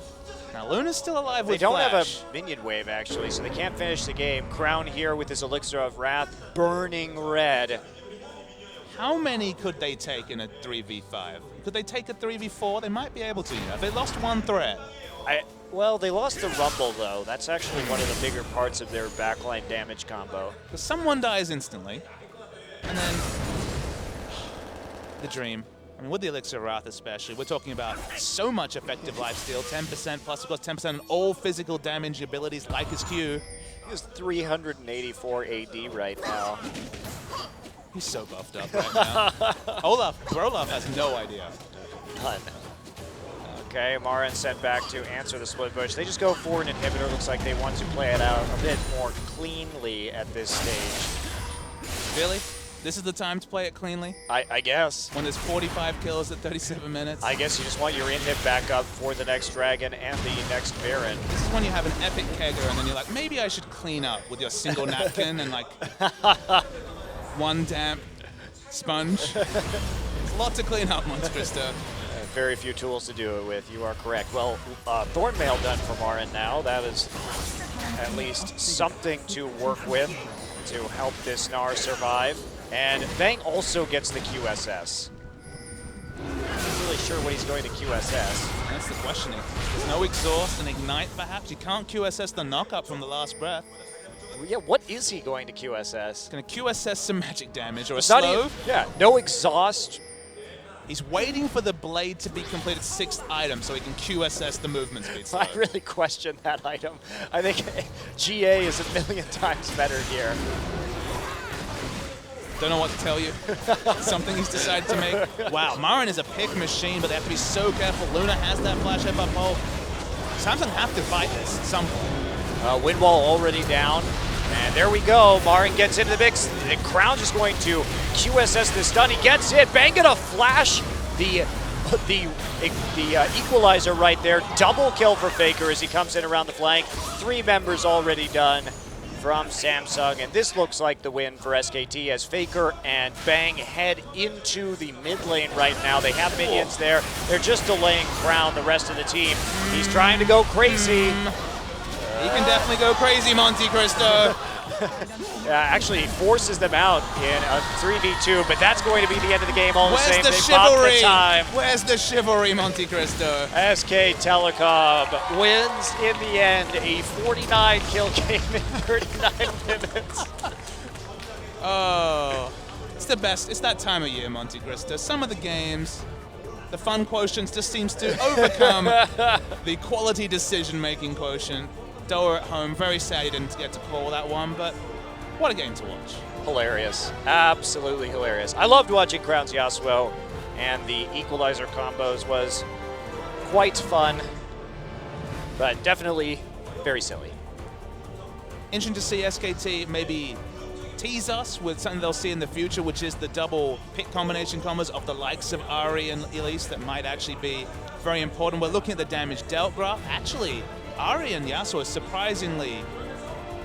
Now Luna's still alive with They don't Flash. have a minion wave, actually, so they can't finish the game. Crown here with his Elixir of Wrath, burning red. How many could they take in a 3v5? Could they take a 3v4? They might be able to, you know. They lost one threat. Well, they lost the Rumble, though. That's actually one of the bigger parts of their backline damage combo. Because someone dies instantly, and then the Dream. I mean, with the Elixir of Wrath especially, we're talking about so much effective lifesteal, 10% plus, of course, 10% on all physical damage abilities like his Q. He has 384 AD right now. He's so buffed up right now. Brolaf has no idea. None. Okay, Marin sent back to answer the split push. They just go for an inhibitor. Looks like they want to play it out a bit more cleanly at this stage. Really? This is the time to play it cleanly? I guess. When there's 45 kills at 37 minutes? I guess you just want your inhib back up for the next Dragon and the next Baron. This is when you have an epic kegger and then you're like, maybe I should clean up with your single napkin and like one damp sponge. There's a lot to clean up, Monte Cristo. Very few tools to do it with. You are correct. Well, Thornmail done for Marin now. That is at least something to work with to help this Gnar survive. And Bang also gets the QSS. I'm not really sure what he's going to QSS. That's the question. There's no exhaust and ignite, perhaps. You can't QSS the knock-up from the last breath. Yeah, what is he going to QSS? Going to QSS some magic damage or It's a not slow. even, yeah, no exhaust. He's waiting for the blade to be completed 6th item so he can QSS the movement speed slow. I really question that item. I think GA is a million times better here. Don't know what to tell you. Something he's decided to make. Wow, Marin is a pick machine, but they have to be so careful. Luna has that flash head up pole. Samsung have to fight this at some point. Wind wall already down. And there we go. Marin gets into the mix. The Crown just going to QSS the stun. He gets it. Bang gonna flash the equalizer right there. Double kill for FLICKR as he comes in around the flank. 3 members already done from Samsung, and this looks like the win for SKT as FLICKR and Bang head into the mid lane right now. They have minions there. They're just delaying Crown, the rest of the team. He's trying to go crazy. He can definitely go crazy, Monte Cristo. Actually, he forces them out in a 3v2, but that's going to be the end of the game all the same. Where's the They bought chivalry? the time. Where's the chivalry, Monte Cristo? SK Telecom wins in the end a 49 kill game in 39 minutes. Oh, it's the best. It's that time of year, Monte Cristo. Some of the games, The fun quotient just seems to overcome the quality decision-making quotient. Doa at home, very sad he didn't get to call that one, but what a game to watch. Hilarious. Absolutely hilarious. I loved watching Crown's Yasuo, and the equalizer combos was quite fun, but definitely very silly. Interesting to see SKT maybe tease us with something they'll see in the future, which is the double pick combination combos of the likes of Ari and Elise that might actually be very important. We're looking at the damage dealt graph. Actually, Ari and Yasuo are surprisingly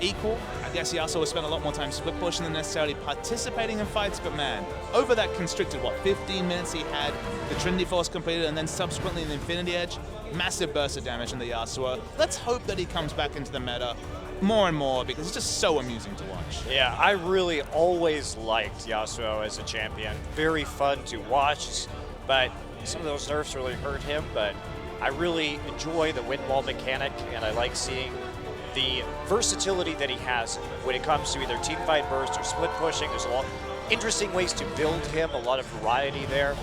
equal. I guess Yasuo spent a lot more time split pushing than necessarily participating in fights, but man, over that constricted, 15 minutes he had the Trinity Force completed and then subsequently the Infinity Edge, massive burst of damage in the Yasuo. Let's hope that he comes back into the meta more and more because it's just so amusing to watch. Yeah, I really always liked Yasuo as a champion. Very fun to watch, but some of those nerfs really hurt him, but I really enjoy the wind wall mechanic, and I like seeing the versatility that he has when it comes to either teamfight burst or split pushing. There's a lot of interesting ways to build him, a lot of variety there.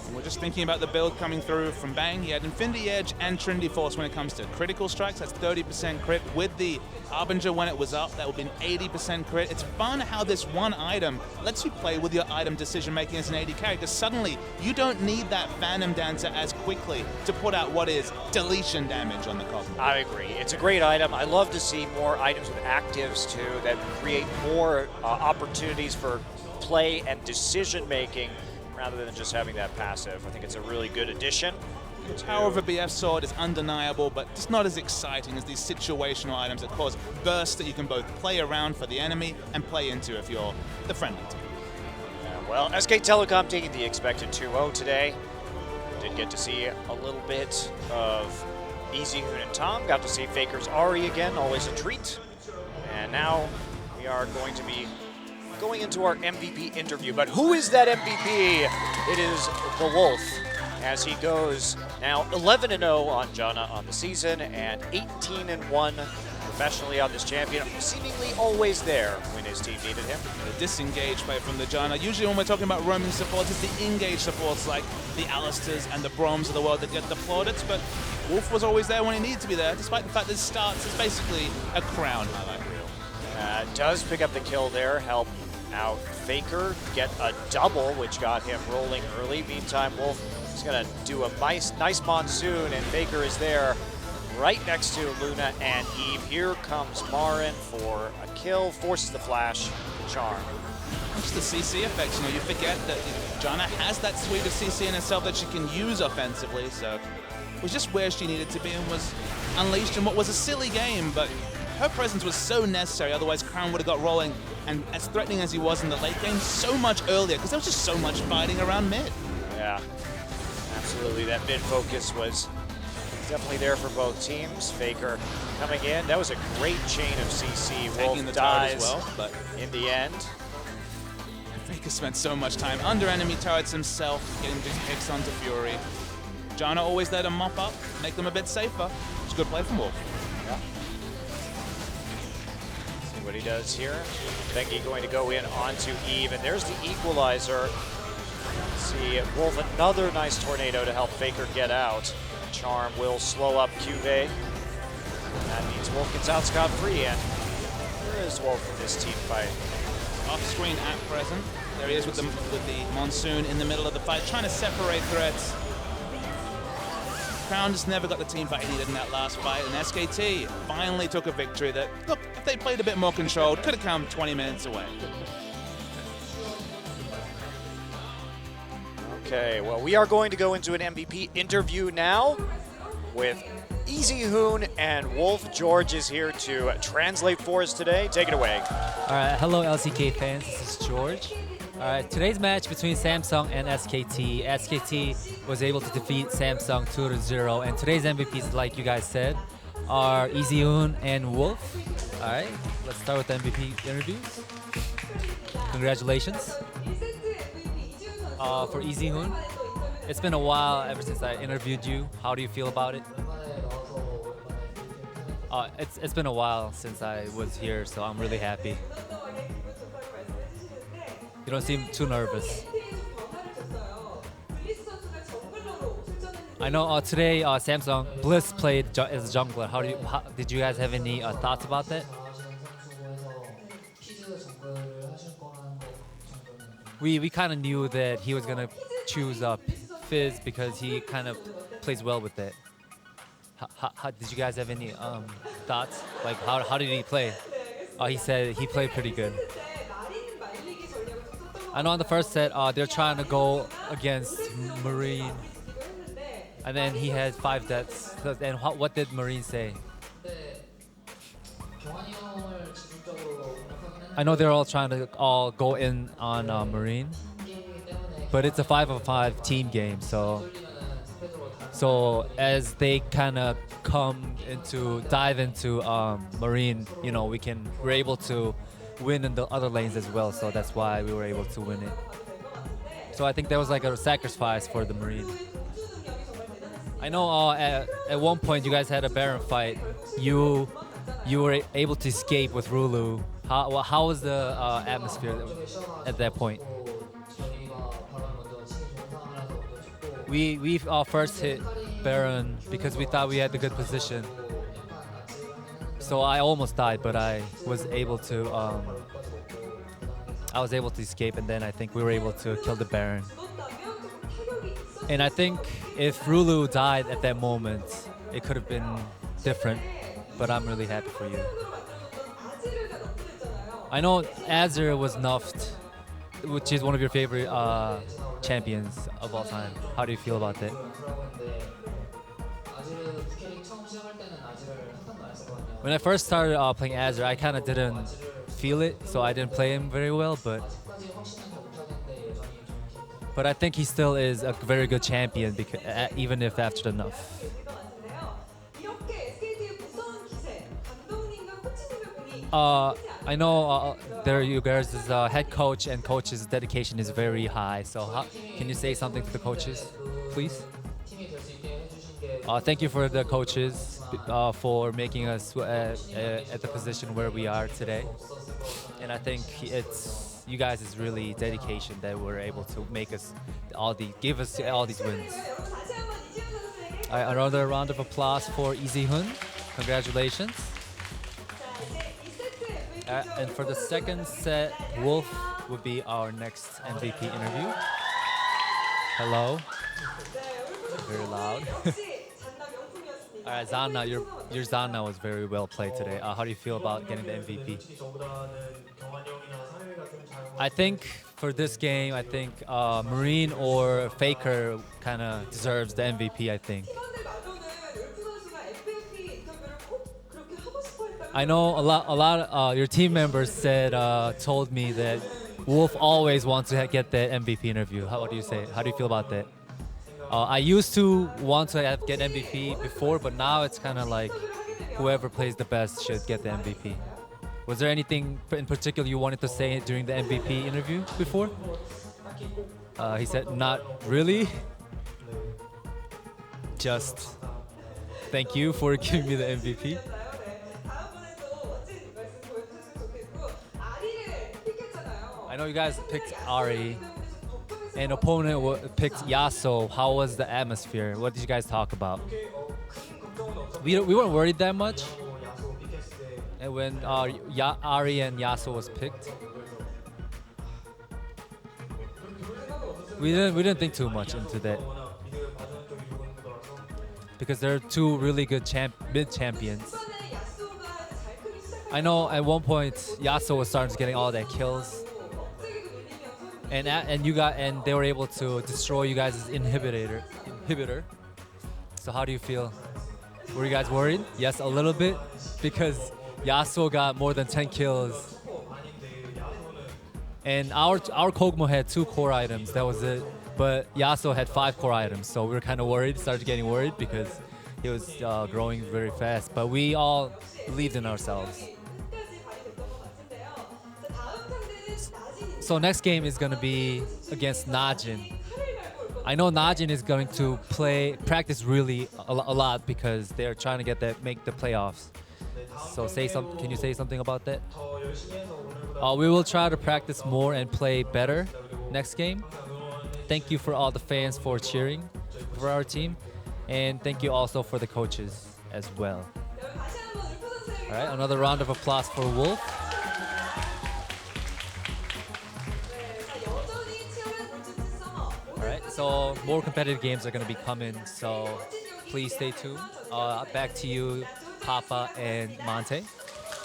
And we're just thinking about the build coming through from Bang. He had Infinity Edge and Trinity Force when it comes to critical strikes. That's 30% crit. With the Harbinger when it was up, that would have been 80% crit. It's fun how this one item lets you play with your item decision making as an AD character. Suddenly, you don't need that Phantom Dancer as quickly to put out what is deletion damage on the Cosmo. I agree. It's a great item. I love to see more items with actives too that create more opportunities for play and decision making rather than just having that passive. I think it's a really good addition. The power of a BF sword is undeniable, but just not as exciting as these situational items that cause bursts that you can both play around for the enemy and play into if you're the friendly team. Well, SK Telecom taking the expected 2-0 today. Did get to see a little bit of Easy Hoon and Tom. Got to see FLICKR's Ari again, always a treat. And now we are going to be going into our MVP interview. But who is that MVP? It is the Wolf, as he goes now 11-0 on Janna on the season and 18-1 professionally on this champion, seemingly always there when his team needed him. The disengaged play from the Janna. Usually when we're talking about roaming supports, it's the engaged supports like the Alistairs and the Broms of the world that get the plaudits, but Wolf was always there when he needed to be there, despite the fact that starts is basically a crown highlight reel. Does pick up the kill there, help out FLICKR, get a double, which got him rolling early. Meantime, Wolf is going to do a nice monsoon, and FLICKR is there right next to Luna and Eve. Here comes Marin for a kill, forces the flash, charm. Just the CC effects, you forget that Janna has that suite of CC in herself that she can use offensively, so it was just where she needed to be and was unleashed in what was a silly game, but her presence was so necessary, otherwise Crown would have got rolling, and as threatening as he was in the late game, so much earlier, because there was just so much fighting around mid. Yeah, absolutely. That mid focus was definitely there for both teams. FLICKR coming in. That was a great chain of CC. Wolf the dies as well, but in the end. FLICKR spent so much time under enemy turrets himself, getting these picks onto Fury. Janna always there to mop up, make them a bit safer. It's a good play from Wolf. Yeah. See what he does here. Bengi going to go in onto Eve, and there's the equalizer. See Wolf, another nice tornado to help FLICKR get out. Charm will slow up QV. That means Wolf gets out scot-free, and where is Wolf in this team fight? Off screen at present. There he is with the monsoon in the middle of the fight, trying to separate threats. Crown just never got the team fight he needed in that last fight, and SKT finally took a victory that, look, if they played a bit more controlled, could have come 20 minutes away. Okay, well, we are going to go into an MVP interview now with Easy Hoon and Wolf. George is here to translate for us today. Take it away. All right, hello LCK fans, this is George. All right, today's match between Samsung and SKT. SKT was able to defeat Samsung 2-0, and today's MVPs, like you guys said, are Easy Hoon and Wolf. All right, let's start with the MVP interviews. Congratulations. For Easy Hoon, it's been a while ever since I interviewed you. How do you feel about it? It's been a while since I was here, so I'm really happy. You don't seem too nervous. I know today Samsung Bliss played as a jungler. Did you guys have any thoughts about that? We kind of knew that he was gonna choose Fizz because he kind of plays well with it. Did you guys have any thoughts? Like how did he play? He said he played pretty good. I know on the first set they're trying to go against Marine, and then he had 5 deaths. And what did Marine say? I know they're all trying to all go in on Marine, but it's a 5-on-5 team game. So as they kind of dive into Marine, you know, we're able to win in the other lanes as well. So that's why we were able to win it. So I think there was like a sacrifice for the Marine. I know at one point you guys had a Baron fight. You were able to escape with Rulu. How was the atmosphere at that point? We first hit Baron because we thought we had the good position. So I almost died, but I was able to escape, and then I think we were able to kill the Baron. And I think if Rulu died at that moment, it could have been different, but I'm really happy for you. I know Azir was nuffed, which is one of your favorite champions of all time. How do you feel about that? When I first started playing Azir, I kind of didn't feel it, so I didn't play him very well, but I think he still is a very good champion, because, even if after the nuff. I know you guys' head coach and coach's dedication is very high, so can you say something to the coaches, please? Thank you for the coaches for making us at the position where we are today. And I think it's you guys' really dedication that we're able to give us all these wins. Another round of applause for Easy Hun. Congratulations. And for the second set, Wolf would be our next MVP interview. Hello. Very loud. All right, Zanna, your Zanna was very well played today. How do you feel about getting the MVP? I think for this game, I think Marine or FLICKR kind of deserves the MVP, I think. I know a lot. Your team members told me that Wolf always wants to get the MVP interview. How do you say? How do you feel about that? I used to want to get MVP before, but now it's kind of like whoever plays the best should get the MVP. Was there anything in particular you wanted to say during the MVP interview before? He said, not really. Just thank you for giving me the MVP. I know you guys picked Ari, and opponent picked Yasuo. How was the atmosphere? What did you guys talk about? We weren't worried that much. And when Ari and Yasuo was picked, we didn't think too much into that, because they're two really good mid champions. I know at one point Yasuo was starting to getting all that kills, and they were able to destroy you guys' inhibitor. So how do you feel? Were you guys worried? Yes, a little bit, because Yasuo got more than 10 kills. And our Kog'Maw had 2 core items, that was it. But Yasuo had 5 core items, so we were kind of worried, started getting worried because he was growing very fast. But we all believed in ourselves. So next game is going to be against Najin. I know Najin is going to practice really a lot because they're trying to make the playoffs. So can you say something about that? We will try to practice more and play better next game. Thank you for all the fans for cheering for our team. And thank you also for the coaches as well. All right, another round of applause for Wolf. All right, so more competitive games are going to be coming, so please stay tuned. Back to you, Papa and Monte.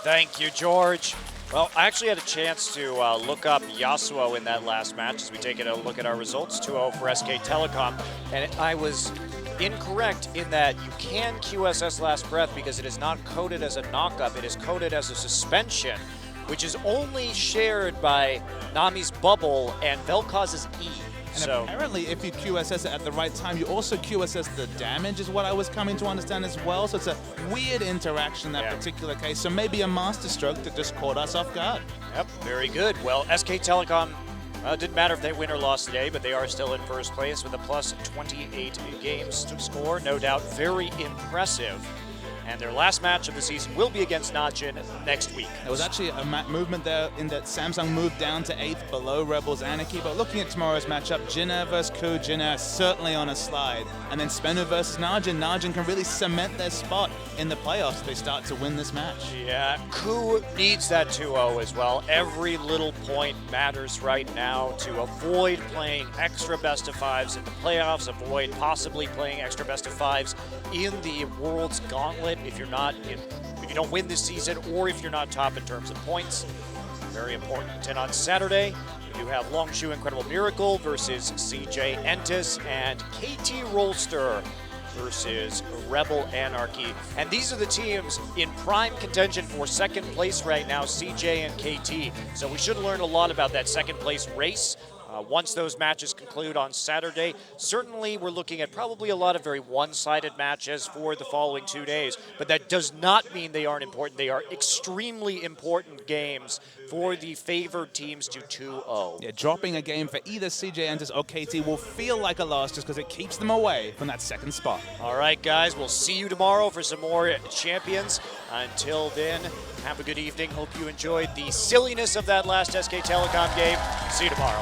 Thank you, George. Well, I actually had a chance to look up Yasuo in that last match as we take a look at our results, 2-0 for SK Telecom, and I was incorrect in that you can QSS Last Breath because it is not coded as a knockup, it is coded as a suspension, which is only shared by Nami's Bubble and Vel'Koz's E. And So apparently, if you QSS it at the right time, you also QSS the damage, is what I was coming to understand as well. So it's a weird interaction in that particular case. So maybe a master stroke that just caught us off guard. Yep, very good. Well, SK Telecom, it didn't matter if they win or lost today, but they are still in first place with a plus 28 games to score. No doubt very impressive. And their last match of the season will be against Najin next week. There was actually a movement there in that Samsung moved down to 8th below Rebels Anarchy, but looking at tomorrow's matchup, Jinna versus Ku, Jinna certainly on a slide. And then Spenu versus Najin. Najin can really cement their spot in the playoffs if they start to win this match. Yeah, Ku needs that 2-0 as well. Every little point matters right now to avoid playing extra best of fives in the playoffs, avoid possibly playing extra best of fives in the World's Gauntlet if you're not in, if you don't win this season or if you're not top in terms of points. Very important. And on Saturday, you have Longshu Incredible Miracle versus CJ Entis and KT Rolster versus Rebel Anarchy. And these are the teams in prime contention for second place right now, CJ and KT. So we should learn a lot about that second place race once those matches conclude on Saturday. Certainly we're looking at probably a lot of very one-sided matches for the following 2 days, but that does not mean they aren't important. They are extremely important games for the favored teams to 2-0. Yeah, dropping a game for either CJ Entis or KT will feel like a loss just because it keeps them away from that second spot. All right, guys, we'll see you tomorrow for some more champions. Until then, have a good evening. Hope you enjoyed the silliness of that last SK Telecom game. See you tomorrow.